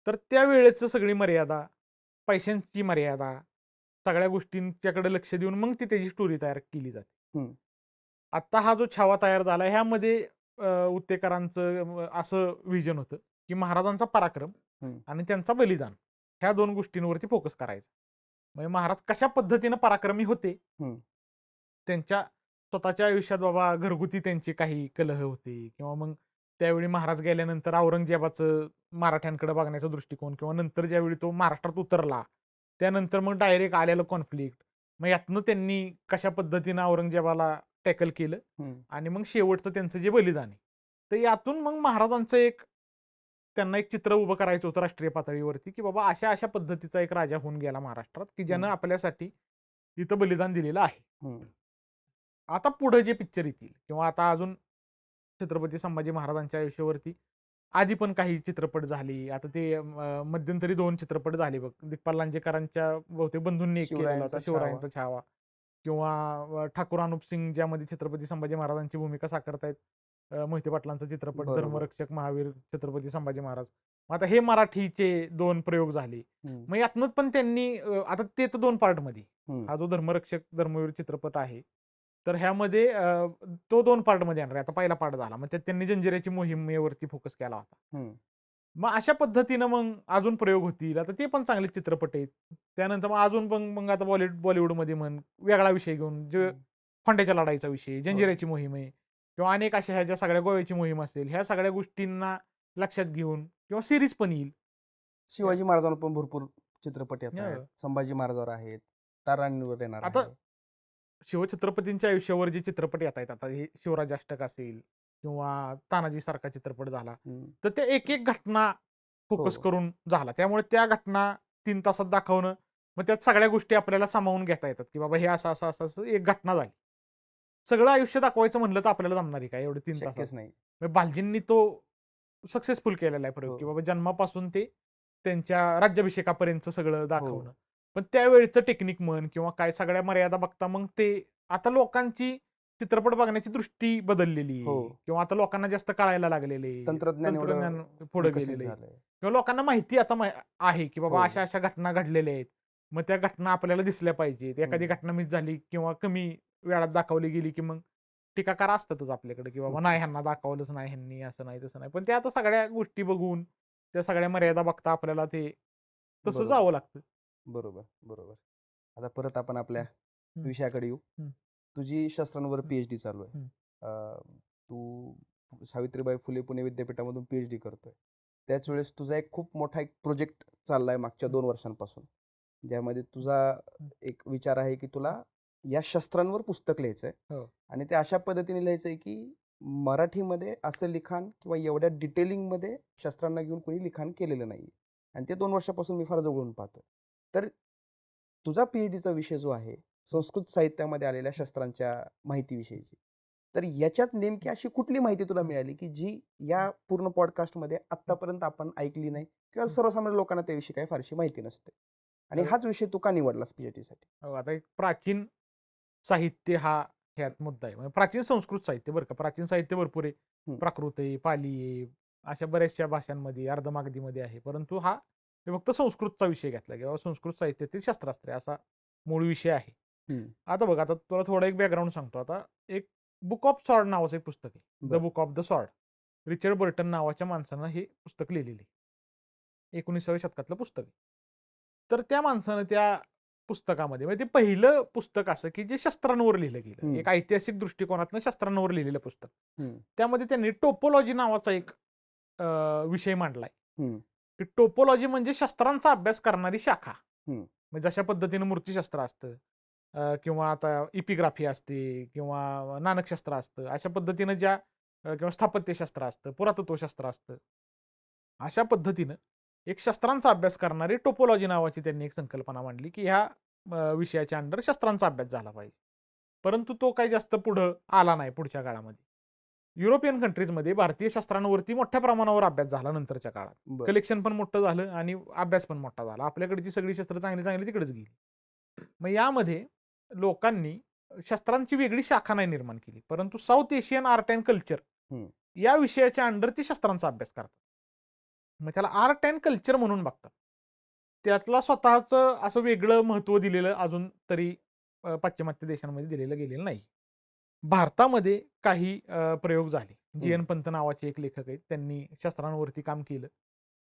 तर त्या वेळेचं सगळी मर्यादा, पैशांची मर्यादा, सगळ्या गोष्टींच्याकडे लक्ष देऊन मग ती त्याची स्टोरी तयार केली जाते. हम्म. आता हा जो छावा तयार झाला ह्यामध्ये उत्तेकरांचं असं विजन होतं की महाराजांचा पराक्रम हम्म. आणि त्यांचा बलिदान, ह्या 2 गोष्टींवरती फोकस करायचा. म्हणजे महाराज कशा पद्धतीनं पराक्रमी होते, हम्म. त्यांच्या स्वतःच्या आयुष्यात बाबा घरगुती त्यांचे काही कलह होते, किंवा मग त्यावेळी महाराज गेल्यानंतर औरंगजेबाचं मराठ्यांकडे बघण्याचा दृष्टिकोन, किंवा नंतर ज्यावेळी तो महाराष्ट्रात उतरला त्यानंतर मग डायरेक्ट आलेलं कॉन्फ्लिक्ट, मग यातनं त्यांनी कशा पद्धतीनं औरंगजेबाला टॅकल केलं, हम्म. आणि मग शेवटचं त्यांचं जे बलिदान आहे, तर यातून मग महाराजांचं त्यांना एक चित्र उभं करायचं होतं राष्ट्रीय पातळीवरती, की बाबा अशा अशा पद्धतीचा एक राजा होऊन गेला महाराष्ट्रात, की ज्यानं हम्म. आपल्यासाठी इथं बलिदान दिलेलं आहे. हम्म. आता पुढे जे पिक्चर येतील किंवा आता अजून छत्रपती संभाजी महाराजांच्या आयुष्यावरती आधी पण काही चित्रपट झाले. आता ते मध्यंतरी 2 चित्रपट झाले बघ. दिग्पाल लांजेकरांच्या बहुतेक बंधूंनी एक केलेला होता, शिवरायांचा शिवरायांचा छावा, किंवा ठाकूर अनुप सिंग ज्यामध्ये छत्रपती संभाजी महाराजांची भूमिका साकारतायत, मोहिते पाटलांचा चित्रपट बरोबर. धर्मरक्षक महावीर छत्रपती संभाजी महाराज. मग आता हे मराठीचे 2 प्रयोग झाले. हम्म, मग यातनंच पण त्यांनी आता ते तर 2 पार्टमध्ये. हम्म, हा जो धर्मरक्षक, धर्मवीर चित्रपट आहे, तर ह्यामध्ये तो 2 पार्टमध्ये येणार आहे. आता पहिला पार्ट झाला. मग त्यात त्यांनी जंजिऱ्याची मोहिमेवरती फोकस केला होता. हम्म. मग अशा पद्धतीनं मग अजून प्रयोग होतील. आता ते पण चांगले चित्रपट आहेत. त्यानंतर मग अजून पण मग आता बॉलिवूडमध्ये म्हण, वेगळा विषय घेऊन जे हम्म. खोंड्याच्या लढाईचा विषय, हो. जंजिऱ्याची मोहीम आहे किंवा अनेक अशा ह्या ज्या सगळ्या गोव्याची मोहीम असेल, ह्या सगळ्या गोष्टींना लक्षात घेऊन किंवा सीरीज पण येईल. शिवाजी महाराजांवर पण भरपूर चित्रपट येत आहेत. हं. संभाजी महाराजांवर आहेत. तारांवर येणार आता आहे. शिवछत्रपतींच्या आयुष्यावर जे चित्रपट येत आहेत, आता हे शिवराज अष्टक असेल किंवा तानाजी सारखा चित्रपट झाला, हम्म. तर त्या एक एक घटना फोकस हो. करून झाला. त्यामुळे त्या घटना 3 तासात दाखवणं, मग त्यात सगळ्या गोष्टी आपल्याला सामावून घेता येतात, की बाबा हे असं, असं, असं, असं एक घटना झाली. सगळं आयुष्य दाखवायचं म्हणलं तर आपल्याला जमणार आहे का एवढे 3 तासात? शक्यच नाही. मग भालजींनी तो सक्सेसफुल केलेला आहे प्रयोग, हो. की बाबा जन्मापासून ते त्यांच्या राज्याभिषेकापर्यंत सगळं हो. दाखवणं. पण त्यावेळचं टेक्निक म्हण किंवा काय सगळ्या मर्यादा बघता मग ते आता लोकांची चित्रपट बघण्याची दृष्टी बदललेली हो. आहे किंवा आता लोकांना जास्त कळायला लागलेले आहे. तंत्रज्ञान एवढं तंत्रज्ञान पुढे विकसित गेलेले आहे झालंय. किंवा लोकांना माहिती आता आहे की बाबा हो. अशा अशा घटना घडलेल्या आहेत. मग त्या घटना आपल्याला दिसल्या पाहिजेत. एखादी हम्म. घटना मिस झाली किंवा कमी वेळात दाखवली गेली की मग टीकाकार असतातच आपल्याकडे, की बाबा नाही ह्यांना दाखवलंच नाही, ह्यांनी असं नाही तसं नाही. पण ते आता सगळ्या गोष्टी बघून त्या सगळ्या मर्यादा बघता आपल्याला ते तसं बरोबर, जावं लागतं. बरोबर, बरोबर. आता परत आपण आपल्या हम्म, विषयाकडे येऊ. हम्म, तुझी शस्त्रांवर हम्म, पी-एच-डी चालू आहे. हम्म. तू सावित्रीबाई फुले पुणे विद्यापीठामधून पी-एच-डी करतोय. त्याच वेळेस तुझा एक खूप मोठा एक प्रोजेक्ट चाललाय मागच्या 2 वर्षांपासून. ज्यामध्ये तुझा एक विचार आहे, की तुला या शस्त्रांवर पुस्तक लिहायचंय हो. आणि ते अशा पद्धतीने लिहायचंय, की मराठीमध्ये असं लिखाण किंवा एवढ्या डिटेलिंगमध्ये शस्त्रांना घेऊन कोणी लिखाण केलेलं नाहीये आणि ते 2 वर्षापासून मी फार जवळून पाहतोय. तर तुझा पी-एच-डीचा विषय जो आहे, संस्कृत साहित्यामध्ये आलेल्या शस्त्रांच्या माहितीविषयीची. तर याच्यात नेमकी अशी कुठली माहिती तुला मिळाली, की जी या पूर्ण पॉडकास्टमध्ये आत्तापर्यंत आपण ऐकली नाही किंवा सर्वसामान्य लोकांना त्याविषयी काही फारशी माहिती नसते? आणि हाच विषय तू का निवडलास पी-एच-डीसाठी? हो, आता एक प्राचीन साहित्य हा ह्यात मुद्दा आहे. म्हणजे प्राचीन संस्कृत साहित्य बरं का. प्राचीन साहित्य भरपूर आहे. हं, प्राकृत आहे, पाली आहे, अशा बऱ्याचशा भाषांमध्ये, अर्धमागधीमध्ये आहे. परंतु हा हे फक्त संस्कृतचा विषय घेतला किंवा संस्कृत साहित्यातील शस्त्रास्त्रे असा मूळ विषय आहे. हं. आता बघ, आता तुला थोडं एक बॅकग्राऊंड सांगतो. आता एक बुक ऑफ सॉर्ड नावाचं एक पुस्तक आहे. द बरं. Book of the sword. Richard Burton नावाच्या माणसानं हे पुस्तक लिहिलेलं आहे. 19व्या शतकातलं पुस्तक आहे. तर त्या माणसानं त्या पुस्तकामध्ये म्हणजे ते पहिलं पुस्तक असं की जे शस्त्रांवर लिहिलं गेलं. हं, एक ऐतिहासिक दृष्टिकोनातनं शस्त्रांवर लिहिलेलं पुस्तक. हं, त्यामध्ये त्यांनी टोपोलॉजी नावाचा एक विषय मांडलाय. हं, की टोपोलॉजी म्हणजे शस्त्रांचा अभ्यास करणारी शाखा. हं, म्हणजे अशा पद्धतीनं मूर्तिशस्त्र असतं किंवा आता इपिग्राफी असते किंवा नानकशास्त्र असतं. अशा पद्धतीनं ज्या किंवा स्थापत्यशास्त्र असतं, पुरातत्वशास्त्र असतं. अशा पद्धतीनं एक शस्त्रांचा अभ्यास करणारी टोपोलॉजी नावाची त्यांनी एक संकल्पना मांडली, की ह्या विषयाच्या अंडर शस्त्रांचा अभ्यास झाला पाहिजे. परंतु तो काही जास्त पुढं आला नाही पुढच्या काळामध्ये. युरोपियन कंट्रीजमध्ये भारतीय शस्त्रांवरती मोठ्या प्रमाणावर अभ्यास झाला नंतरच्या काळात. बरं. कलेक्शन पण मोठं झालं आणि अभ्यास पण मोठा झाला. आपल्याकडची सगळी शस्त्र चांगली चांगली तिकडेच गेली. मग यामध्ये लोकांनी शस्त्रांची वेगळी शाखा नाही निर्माण केली. परंतु south Asian art and culture हं, या विषयाच्या अंडर ती शस्त्रांचा अभ्यास करतात. मग त्याला आर्ट अँड कल्चर म्हणून बघतात. त्यातला स्वतःचं असं वेगळं महत्त्व दिलेलं अजून तरी पाश्चिमात्य देशांमध्ये दिलेलं गेलेलं नाही. भारतामध्ये काही प्रयोग झाले. हं, जी.एन. पंत नावाचे एक लेखक आहेत. त्यांनी शस्त्रांवरती काम केलं.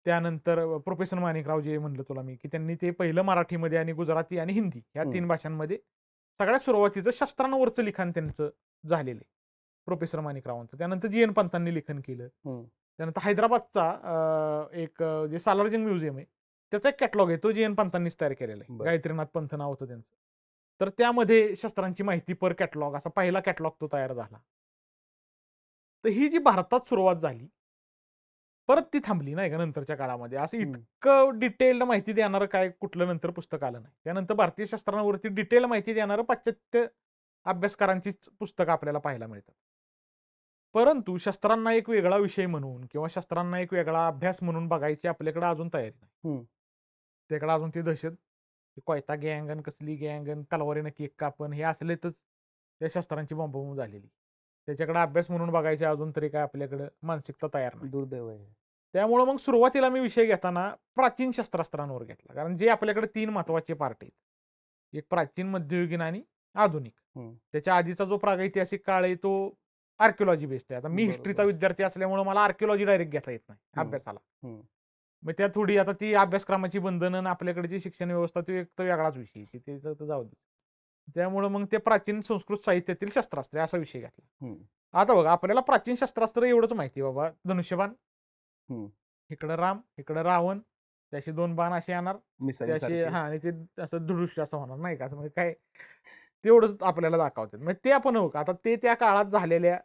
त्यानंतर प्रोफेसर माणिकराव जे म्हणलं तुला मी, की त्यांनी ते पहिलं मराठीमध्ये आणि गुजराती आणि हिंदी या हं, 3 भाषांमध्ये सगळ्यात सुरुवातीचं शस्त्रांवरचं लिखाण त्यांचं झालेलं आहे. प्रोफेसर माणिकरावांचं. त्यानंतर जी.एन. पंतांनी लेखन केलं. हं. त्यानंतर हैदराबादचा एक जे सालारजंग म्युझियम आहे, त्याचा एक कॅटलॉग आहे. तो जी.एन. पंतांनीच तयार केलेला आहे. बरं. गायत्रीनाथ पंत नाव होतं त्यांचं. तर त्यामध्ये शस्त्रांची माहिती पर कॅटलॉग असा पहिला कॅटलॉग तो तयार झाला. तर ही जी भारतात सुरुवात झाली, परत ती थांबली नाही का नंतरच्या काळामध्ये. असं हं. इतकं डिटेल्ड माहिती देणारं काय कुठलं नंतर पुस्तक आलं नाही. त्यानंतर भारतीय शस्त्रांवरती डिटेल माहिती देणारं पाश्चात्य अभ्यासकारांचीच पुस्तकं आपल्याला पाहायला मिळतात. परंतु शस्त्रांना एक वेगळा विषय म्हणून किंवा शस्त्रांना एक वेगळा अभ्यास म्हणून बघायची आपल्याकडे अजून तयारी नाही. हं. त्याकडे अजून ती दहशत, ती कोयता गँग आणि कसली गँग आणि तलवारीनं केक कापण हे असलेतच त्या शस्त्रांची बोंबाबोंब झालेली. त्याच्याकडे अभ्यास म्हणून बघायची अजून तरी काय आपल्याकडे मानसिकता तयार नाही. दुर्दैव आहे. त्यामुळं मग सुरुवातीला मी विषय घेताना प्राचीन शस्त्रास्त्रांवर घेतला. कारण जे आपल्याकडे 3 महत्त्वाचे पार्ट आहेत. एक प्राचीन, मध्ययुगीन आणि आधुनिक. हं. त्याच्या आधीचा जो प्रागैतिहासिक काळ आहे तो आर्किओलॉजी बेस्ड आहे. आता मी हिस्ट्रीचा बरोबर. विद्यार्थी असल्यामुळं मला आर्किओलॉजी डायरेक्ट घेता येत नाही हं. अभ्यासाला. हं. मग त्या थोडी आता ती अभ्यासक्रमाची बंधनं आणि आपल्याकडची शिक्षण व्यवस्था तो एक तर वेगळाच विषय आहे. ते तर जाऊ दे. त्यामुळं मग ते प्राचीन संस्कृत साहित्यातील शस्त्रास्त्रे असा विषय घेतला. हं. आता बघा आपल्याला प्राचीन शस्त्रास्त्र एवढंच माहिती आहे बाबा, धनुष्यबाण, हं. इकडं राम, इकडं रावण, त्याचे 2 बाण असे येणार, त्याचे मिसाईलसारखे. हां आणि ते असं धुडुष्ट असं होणार नाही का, असं म्हणजे काय तेवढंच आपल्याला दाखवतात. म्हणजे ते आपण हो का, आता ते त्या काळात झालेल्या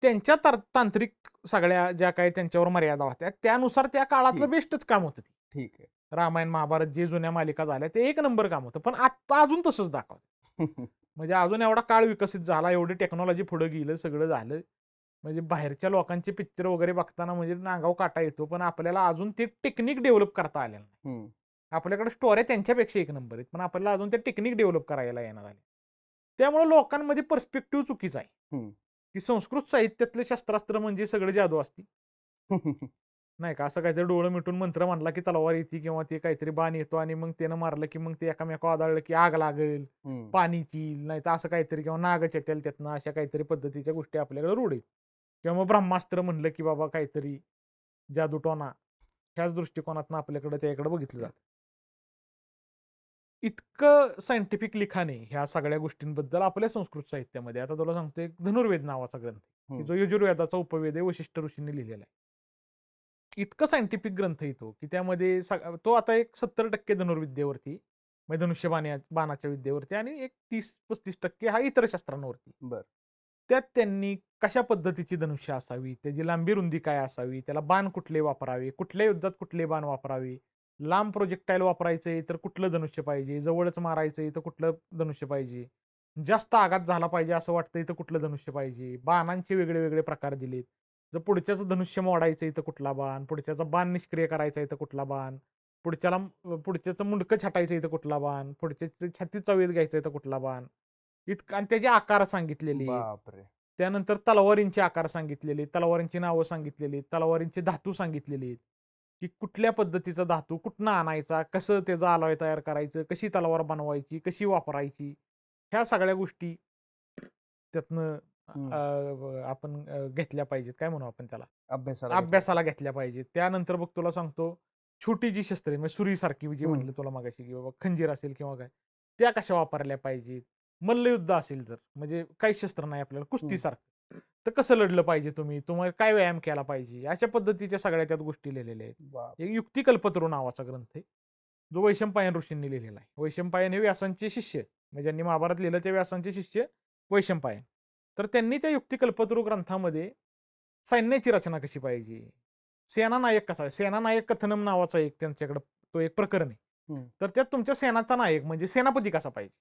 त्यांच्या तांत्रिक सगळ्या ज्या काही त्यांच्यावर मर्यादा होत्या, त्यानुसार त्या काळातलं ठीक. बेस्टच काम होतं ते. ठीक आहे. रामायण, महाभारत जे जुन्या मालिका झाल्या ते एक नंबर काम होतं. पण आत्ता अजून तसंच दाखवतात. म्हणजे अजून एवढा काळ विकसित झाला, एवढी टेक्नॉलॉजी पुढे गेलं, सगळं झालं. म्हणजे बाहेरच्या लोकांचे पिक्चर वगैरे बघताना म्हणजे नांगाव काटा येतो. पण आपल्याला अजून ते टेक्निक डेव्हलप करता आलेलं नाही. हं. आपल्याकडे स्टोऱ्या त्यांच्यापेक्षा एक नंबर आहेत. पण आपल्याला अजून ते टेक्निक डेव्हलप करायला येणार झाले. त्यामुळे लोकांमध्ये पर्स्पेक्टिव्ह चुकीचा आहे, हं. की संस्कृत साहित्यातले शस्त्रास्त्र म्हणजे सगळं जादू असते. नाही का, असं काहीतरी डोळं मिटून मंत्र म्हणला की तलवार येते किंवा ते काहीतरी बाण येतो आणि मग त्यानं मारलं की मग ते एकामेकावर आदळलं की आग लागेल, हं. पाणी येईल, नाही तर असं काहीतरी किंवा नागच येतील त्यातनं, अशा काहीतरी पद्धतीच्या गोष्टी आपल्याकडे रूढ आहेत. किंवा मग ब्रह्मास्त्र म्हणलं की बाबा काहीतरी जादूटोणा, ह्याच दृष्टिकोनातनं आपल्याकडे त्याकडे बघितलं जातं. इतकं सायंटिफिक लिखाण आहे ह्या सगळ्या गोष्टींबद्दल आपल्या संस्कृत साहित्यामध्ये. आता तुला सांगतो एक धनुर्वेद नावाचा ग्रंथ आहे, की हं. जो यजुर्वेदाचा उपवेद आहे, वशिष्ठ ऋषींनी लिहिलेला आहे. इतकं सायंटिफिक ग्रंथ आहे तो, की त्यामध्ये तो आता एक 70% धनुर्विद्येवरती, म्हणजे बाणाच्या विद्येवरती आणि एक 30-35% हा इतर शस्त्रांवरती. बरं. त्यात त्यांनी कशा पद्धतीची धनुष्य असावी, त्याची लांबी रुंदी काय असावी, त्याला बाण कुठले वापरावे, कुठल्या युद्धात कुठले बाण वापरावे, लांब प्रोजेक्टाईल वापरायचंय तर कुठलं धनुष्य पाहिजे, जवळच मारायचंय तर कुठलं धनुष्य पाहिजे, जास्त आघात झाला पाहिजे असं वाटतंय तर कुठलं धनुष्य पाहिजे, बाणांचे वेगळे वेगळे प्रकार दिलेत. जर पुढच्याचं धनुष्य मोडायचंय तर कुठला बाण, पुढच्याचा बाण निष्क्रिय करायचा तर कुठला बाण, पुढच्याला पुढच्याचं मुंडकं छाटायचं तर कुठला बाण, पुढच्याचं छातीचा वेध घ्यायचा तर कुठला बाण, इतकं आणि त्याचे आकार सांगितलेले आहेत. बापरे! त्यानंतर तलवारींचे आकार सांगितलेले, तलवारींची नावं सांगितलेली, तलवारींचे धातू सांगितलेले आहेत, की कुठल्या पद्धतीचा धातू कुठनं आणायचा, कसं त्याचं अलॉय तयार करायचं, कशी तलवार बनवायची, कशी वापरायची, ह्या सगळ्या गोष्टी त्यातनं हं. आपण घेतल्या पाहिजेत. काय म्हणू आपण त्याला? अभ्यासाला घेतलं. अभ्यासाला घेतल्या पाहिजेत. त्यानंतर बघ तुला सांगतो, छोटी जी शस्त्रे म्हणजे सुरीसारखी जी हं. म्हणलं तुला मगाशी, की बाबा खंजीर असेल किंवा काय, त्या कशा वापरल्या पाहिजेत. मल्लयुद्ध असेल तर, म्हणजे काहीच शस्त्र नाही आपल्याला हं. कुस्तीसारखं, तर कसं लढलं पाहिजे तुम्ही, तुम्हाला काय व्यायाम केला पाहिजे, अशा पद्धतीच्या सगळ्या त्यात गोष्टी लिहिलेल्या आहेत. बाप! एक युक्तिकल्पतरू नावाचा ग्रंथ आहे, जो वैशंपायन ऋषींनी लिहिलेला आहे. वैशंपायन हे व्यासांचे शिष्य आहेत. म्हणजे ज्यांनी महाभारत लिहिलं ते व्यासांचे शिष्य वैशंपायन. तर त्यांनी त्या युक्तिकल्पतरू ग्रंथामध्ये सैन्याची रचना कशी पाहिजे, सेनानायक कसा आहे, सेनानायक कथनम नावाचा एक त्यांच्याकडे तो एक प्रकरण आहे. हं. तर त्यात तुमच्या सेनाचा नायक म्हणजे सेनापती कसा पाहिजे,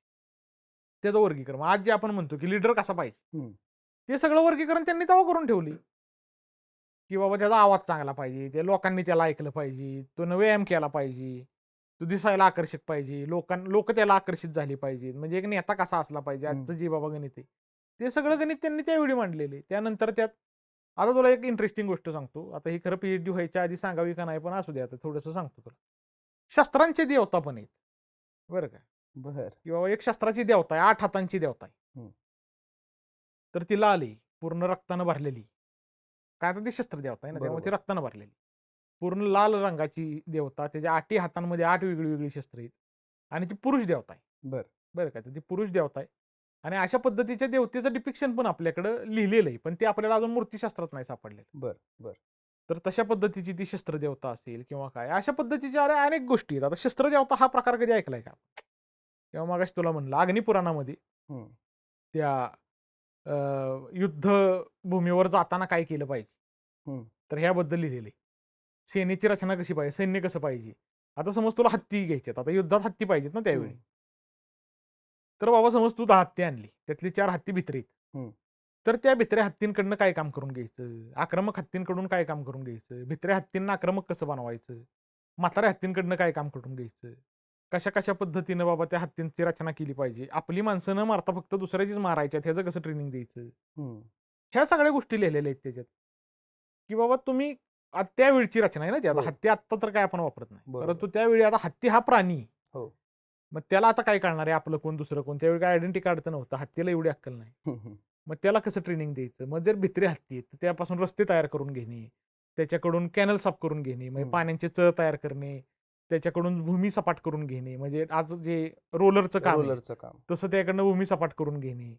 त्याचं वर्गीकरण. आज जे आपण म्हणतो की लीडर कसा पाहिजे, हं. ते सगळं वर्गीकरण त्यांनी तेव्हा करून ठेवली. की बाबा त्याचा आवाज चांगला पाहिजे, त्या लोकांनी त्याला ऐकलं पाहिजे, तो व्यायाम केला पाहिजे, तो दिसायला आकर्षक पाहिजे, लोक त्याला आकर्षित झाली पाहिजेत. म्हणजे एक नेता कसा असला पाहिजे, हं. आजचं जे बाबा गणित आहे, ते सगळं गणित त्यांनी त्यावेळी मांडलेले. त्यानंतर त्यात आता तुला एक इंटरेस्टिंग गोष्ट सांगतो. आता ही खरं पीएचडी व्हायच्या आधी सांगावी का नाही, पण असू दे आता थोडंसं सांगतो तुला. शस्त्रांचे देवता पण आहेत, बरं का, बरं. की बाबा एक शस्त्राची देवता आहे, 8 हातांची देवता आहे. हं. तर ती लाल आहे, पूर्ण रक्तानं भरलेली. काय तर ती शस्त्र देवता आहे ना, त्यामुळे ती बरोबर. रक्तानं भरलेली. पूर्ण लाल रंगाची देवता, त्याच्या 8ही हातांमध्ये 8 वेगळी-वेगळी शस्त्र आहेत आणि ती पुरुष देवता आहे. बरं. बरं का, तर ती पुरुष देवता आहे आणि अशा पद्धतीच्या देवतेचं डिपिक्शन पण आपल्याकडं लिहिलेलं आहे. पण ते आपल्याला अजून मूर्तिशास्त्रात नाही सापडलेलं. बरं. बरं. तर तशा पद्धतीची ती शस्त्रदेवता असेल किंवा काय, अशा पद्धतीच्या अनेक गोष्टी आहेत. आता शस्त्रदेवता हा प्रकार कधी ऐकलाय का? किंवा मगाशी तुला म्हणलं अग्निपुराणामध्ये हं. त्या अ, युद्धभूमीवर जाताना काय केलं पाहिजे, हं. तर ह्याबद्दल लिहिलेलं आहे. सेनेची रचना कशी पाहिजे, सैन्य कसं पाहिजे. आता समज तुला हत्ती घ्यायच्यात, आता युद्धात हत्ती पाहिजेत ना त्यावेळी. हं. तर बाबा समज तू 10 हत्ती आणली, त्यातली 4 हत्ती भित्रे आहेत. हं. तर त्या भित्र्या हत्तींकडनं काय काम करून घ्यायचं, आक्रमक हत्तींकडून काय काम करून घ्यायचं, भित्र्या हत्तींना आक्रमक कसं बनवायचं, म्हाताऱ्या हत्तींकडनं काय काम करून घ्यायचं, कशा कशा पद्धतीनं बाबा त्या हत्तींची रचना केली पाहिजे, आपली माणसं न मारता फक्त दुसऱ्याचीच मारायच्यात, ह्याचं कसं ट्रेनिंग द्यायचं, हं. ह्या सगळ्या गोष्टी लिहिलेल्या आहेत त्याच्यात. की बाबा तुम्ही त्यावेळची रचना आहे ना ती. आता हो. हत्ती आत्ता तर काय आपण वापरत नाही, बरोबर. परंतु त्यावेळी आता हत्ती हा प्राणी आहे. हो. मग त्याला आता काय कळणार आहे आपलं कोण दुसरं कोण, त्यावेळी काय आयडेंटिटी कार्ड तर नव्हतं, हत्तीला एवढी अक्कल नाही. हं, हं. मग त्याला कसं ट्रेनिंग द्यायचं? मग जर भित्री हत्ती आहेत, तर त्यापासून रस्ते तयार करून घेणे, त्याच्याकडून कॅनल साफ करून घेणे, म्हणजे हं. पाण्याचे चळ तयार करणे, त्याच्याकडून भूमी सपाट करून घेणे, म्हणजे आज जे रोलरचं काम आहे रोलरचं काम. तसं त्याकडनं भूमी सपाट करून घेणे.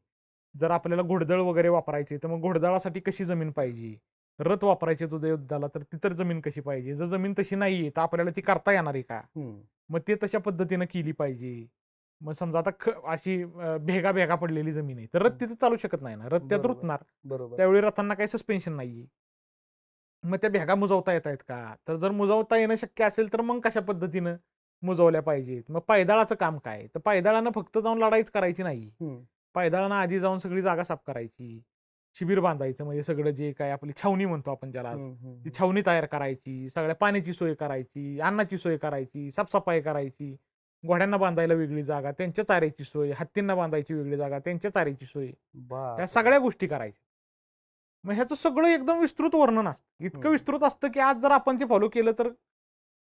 जर आपल्याला घोडदळ वगैरे वापरायचे तर मग घोडदळासाठी कशी जमीन पाहिजे, रथ वापरायचे तुझ्या युद्धाला तर तिथं जमीन कशी पाहिजे, जर जमीन तशी नाहीये तर आपल्याला ती करता येणार आहे का, हं. मग ते तशा पद्धतीनं केली पाहिजे. मग समजा आता अशी भेगा भेगा पडलेली जमीन आहे तर रथ तिथं चालू शकत नाही ना, रथ त्यात बरोबर. रुतणार. बरोबर. त्यावेळी रथांना काही सस्पेन्शन नाहीये. मग त्या भेगा मुजवता येत आहेत का, तर जर मुजवता येणं शक्य असेल तर मग कशा पद्धतीनं मुजवल्या पाहिजेत. मग पायदळाचं काम काय, तर पायदळानं फक्त जाऊन लढाईच करायची नाही, हं. पायदळानं आधी जाऊन सगळी जागा साफ करायची, शिबिर बांधायचं, म्हणजे सगळं जे काय आपली छावणी म्हणतो आपण ज्याला, हं, हं, ती हं. छावणी तयार करायची, सगळ्या पाण्याची सोय करायची, अन्नाची सोय करायची, साफसफाई करायची, घोड्यांना बांधायला वेगळी जागा, त्यांच्या चाऱ्याची सोय, हत्तींना बांधायची वेगळी जागा, त्यांच्या चाऱ्याची सोय, या बापरे! सगळ्या गोष्टी करायच्या. मग ह्याचं सगळं एकदम विस्तृत वर्णन असतं, इतकं हं. विस्तृत असतं की आज जर आपण ते फॉलो केलं तर,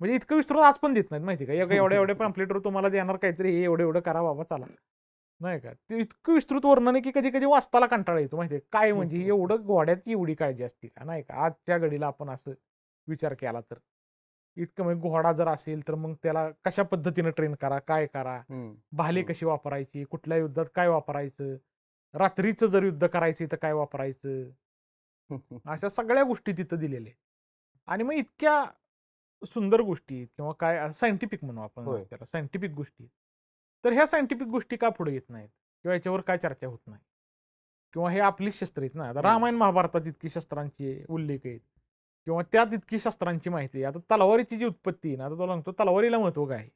म्हणजे इतकं विस्तृत आज पण देत नाहीत माहिती का, एवढ्या एवढ्या पॅम्पलेटवर तुम्हाला देणार काहीतरी, हे एवढं एवढं करा बाबा चला, नाही का, ते इतकं विस्तृत वर्णन आहे की कधी कधी वाचताला कंटाळा येतो माहितीये काय, म्हणजे एवढं घोड्याची एवढी काळजी असते का, नाही का आजच्या घडीला आपण असं विचार केला तर. इतकं म्हणजे घोडा जर असेल तर मग त्याला कशा पद्धतीनं ट्रेन करा, काय करा, हं. भाले हं. कशी वापरायची, कुठल्या युद्धात काय वापरायचं, रात्रीचं जर युद्ध करायचं तर काय वापरायचं, अशा सगळ्या गोष्टी तिथं दिलेल्या आहेत. आणि मग इतक्या सुंदर गोष्टी आहेत किंवा काय सायंटिफिक म्हणू आपण होय. त्याला, सायंटिफिक गोष्टी आहेत. तर ह्या सायंटिफिक गोष्टी का पुढे येत नाहीत किंवा याच्यावर काय चर्चा होत नाही, किंवा हे आपली शस्त्र आहेत ना, आता हं. रामायण महाभारतात इतकी शस्त्रांची उल्लेख आहेत किंवा त्यात इतकी शस्त्रांची माहिती आहे. आता तलवारीची जी उत्पत्ती आहे ना, आता तुला सांगतो तलवारीला महत्व काय आहे.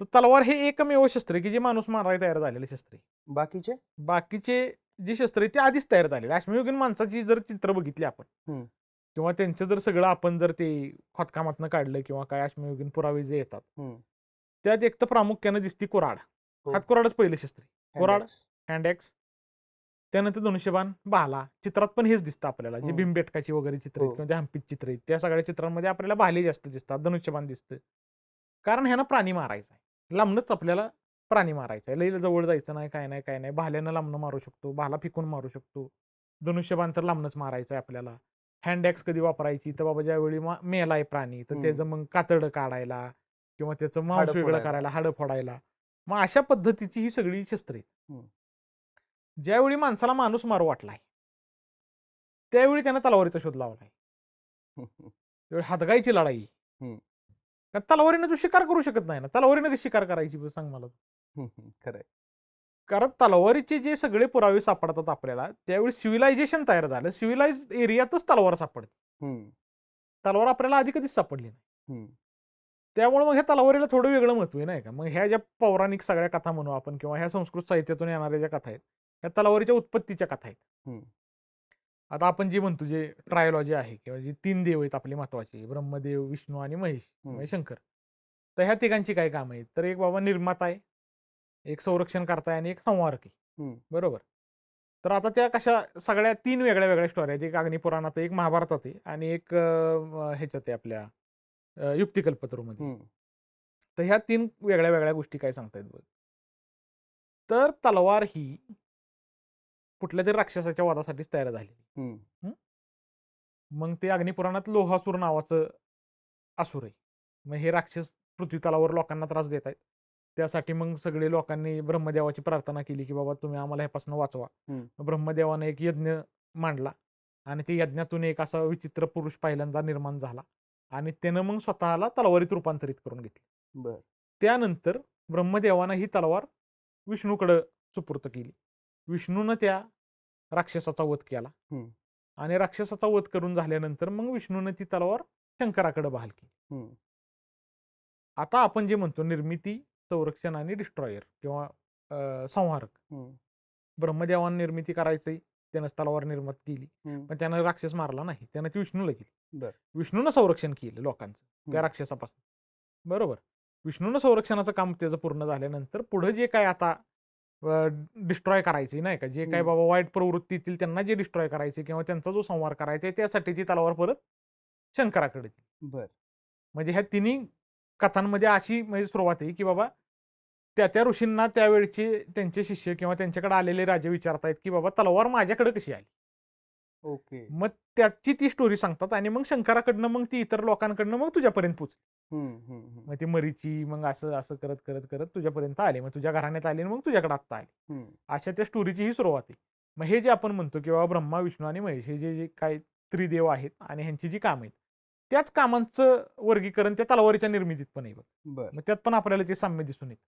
तर तलवार हे एकमेव शस्त्र आहे की जे माणूस मारायला तयार झालेले शस्त्र आहे. बाकीचे? बाकीचे जी शस्त्र आहेत ते आधीच तयार झालेले. अश्मयुगीन माणसाची जर चित्र बघितली आपण हं. किंवा त्यांचं जर सगळं आपण जर ते खोदकामातनं काढलं किंवा काय अश्मयुगीन पुरावे जे येतात, हं. त्यात एक तर प्रामुख्यानं दिसती कुऱ्हाड. हो. हातकुऱ्हाडच पहिलं शस्त्र आहे. कुऱ्हाड, हँड हँड ॲक्स, त्यानंतर धनुष्यबाण, भाला. चित्रात पण हेच दिसतं आपल्याला, जे हं. भीमबेटकाची वगैरे चित्र आहेत हो. किंवा जे हम्पीत चित्र आहेत, त्या सगळ्या चित्रांमध्ये आपल्याला भाले जास्त दिसतात, धनुष्यबाण दिसतं. कारण ह्यानं प्राणी मारायचा आहे. लांबनच आपल्याला प्राणी मारायचा आहे. लई जवळ जायचं नाही, काय नाही, काय नाही. भाल्यानं लांबनं मारू शकतो, भाला फेकून मारू शकतो. धनुष्यबाण तर लांबनच मारायचं आहे आपल्याला. हँड ॲक्स कधी वापरायची, तर बाबा ज्यावेळी मेलाय प्राणी, तर हं. त्याचं मग कातडं काढायला किंवा त्याचं मांस हाडं वेगळं फोडायला. करायला, हाडं फोडायला. मग अशा पद्धतीची ही सगळी शस्त्रे आहेत. हं. ज्यावेळी माणसाला माणूस मारू वाटलाय, त्यावेळी त्यानं तलवारीचा शोध लावलाय. हं, हं. त्यावेळी हादगायची लढाई. हं. कारण तलवारीनं तू शिकार करू शकत नाही ना. तलवारीनं कशी शिकार करायची बरं सांग मला? हं, हं. खरं आहे. कारण तलवारीचे जे सगळे पुरावे सापडतात आपल्याला, त्यावेळी सिव्हिलायझेशन तयार झालं. सिव्हिलाइज एरियातच तलवार सापडते. हं. तलवार आपल्याला आधी कधीच सापडली नाही. हं. त्यामुळे मग ह्या तलवारीला थोडं वेगळं महत्व आहे, नाही का? मग ह्या ज्या पौराणिक सगळ्या कथा म्हणू आपण किंवा ह्या संस्कृत साहित्यातून येणाऱ्या ज्या कथा आहेत, ह्या तलवारीच्या उत्पत्तीच्या कथा आहेत. हं. आता आपण जे म्हणतो जे ट्रायोलॉजी आहे किंवा जे 3 देव आहेत आपले महत्वाचे, ब्रह्मदेव, विष्णू आणि महेश हं. म्हणजे शंकर. तर ह्या तिघांची काय कामं आहेत? तर एक बाबा निर्माता आहे, एक संरक्षण करताय आणि एक संहारक आहे. हं. बरोबर. तर आता त्या कशा सगळ्या 3 वेगळ्या वेगळ्या स्टोऱ्या आहेत. एक अग्निपुराणात आहे, एक महाभारतात आहे आणि एक ह्याच्यात आहे आपल्या युक्तिकल्पतरूमध्ये. हं. तर ह्या 3 वेगळ्या वेगळ्या गोष्टी काय सांगतायत बघ. तर तलवार ही कुठल्यातरी राक्षसाच्या वधासाठीच तयार झालेली. हं. हं? मग ते अग्निपुराणात लोहासूर नावाचं असुर आहे. मग हे राक्षस पृथ्वी तलावर लोकांना त्रास देत आहेत. त्यासाठी मग सगळे लोकांनी ब्रह्मदेवाची प्रार्थना केली, की बाबा तुम्ही आम्हाला ह्यापासून वाचवा. हं. मग ब्रह्मदेवाने एक यज्ञ मांडला आणि त्या यज्ञातून एक असा विचित्र पुरुष पहिल्यांदा निर्माण झाला आणि त्यानं मग स्वतःला तलवारीत रूपांतरित करून घेतलं. बरं. त्यानंतर ब्रह्मदेवानं ही तलवार विष्णूकडं सुपूर्त केली. विष्णूनं त्या राक्षसाचा वध केला हं. आणि राक्षसाचा वध करून झाल्यानंतर मग विष्णूनं ती तलवार शंकराकडे बहाल केली. हं. आता आपण जे म्हणतो निर्मिती, संरक्षण आणि डिस्ट्रॉयर किंवा संहारक. हं. ब्रह्मदेवानं निर्मिती करायची, त्यानं तलवार निर्माण केली. हं. पण त्यानं राक्षस मारला नाही. त्यानं ती विष्णूला केली. बरं. विष्णूनं संरक्षण केलं लोकांचं त्या हं. राक्षसापासून. बरोबर. विष्णूनं संरक्षणाचं काम त्याचं पूर्ण झाल्यानंतर पुढे जे काय आता डिस्ट्रॉय करायचे नाही का, जे काय हं. बाबा वाईट प्रवृत्ती येतील त्यांना जे डिस्ट्रॉय करायचे किंवा त्यांचा जो संहार करायचा आहे त्यासाठी ती तलवार परत शंकराकडे. बर. म्हणजे ह्या तिन्ही कथांमध्ये अशी म्हणजे सुरुवात आहे की बाबा त्या ऋषींना त्यावेळचे त्यांचे शिष्य किंवा त्यांच्याकडे आलेले राजे विचारतायत की बाबा तलवार माझ्याकडे कशी आली. ओके. मग त्याची ती स्टोरी सांगतात आणि मग शंकराकडनं मग ती इतर लोकांकडनं मग तुझ्यापर्यंत पोचली. मग ती मरीची मग असं असं करत करत करत तुझ्यापर्यंत आले, मग तुझ्या घराण्यात आले आणि मग तुझ्याकडे आत्ता आले. अशा त्या स्टोरीची ही सुरुवात आहे. मग हे जे आपण म्हणतो की बाबा ब्रह्मा विष्णू आणि महेश हे जे जे काय त्रिदेव आहेत आणि ह्यांची जी कामं आहेत त्याच कामांचं वर्गीकरण त्या तलवारीच्या निर्मितीत पण आहे बघ. बर. मग त्यात पण आपल्याला ते साम्य दिसून येतं.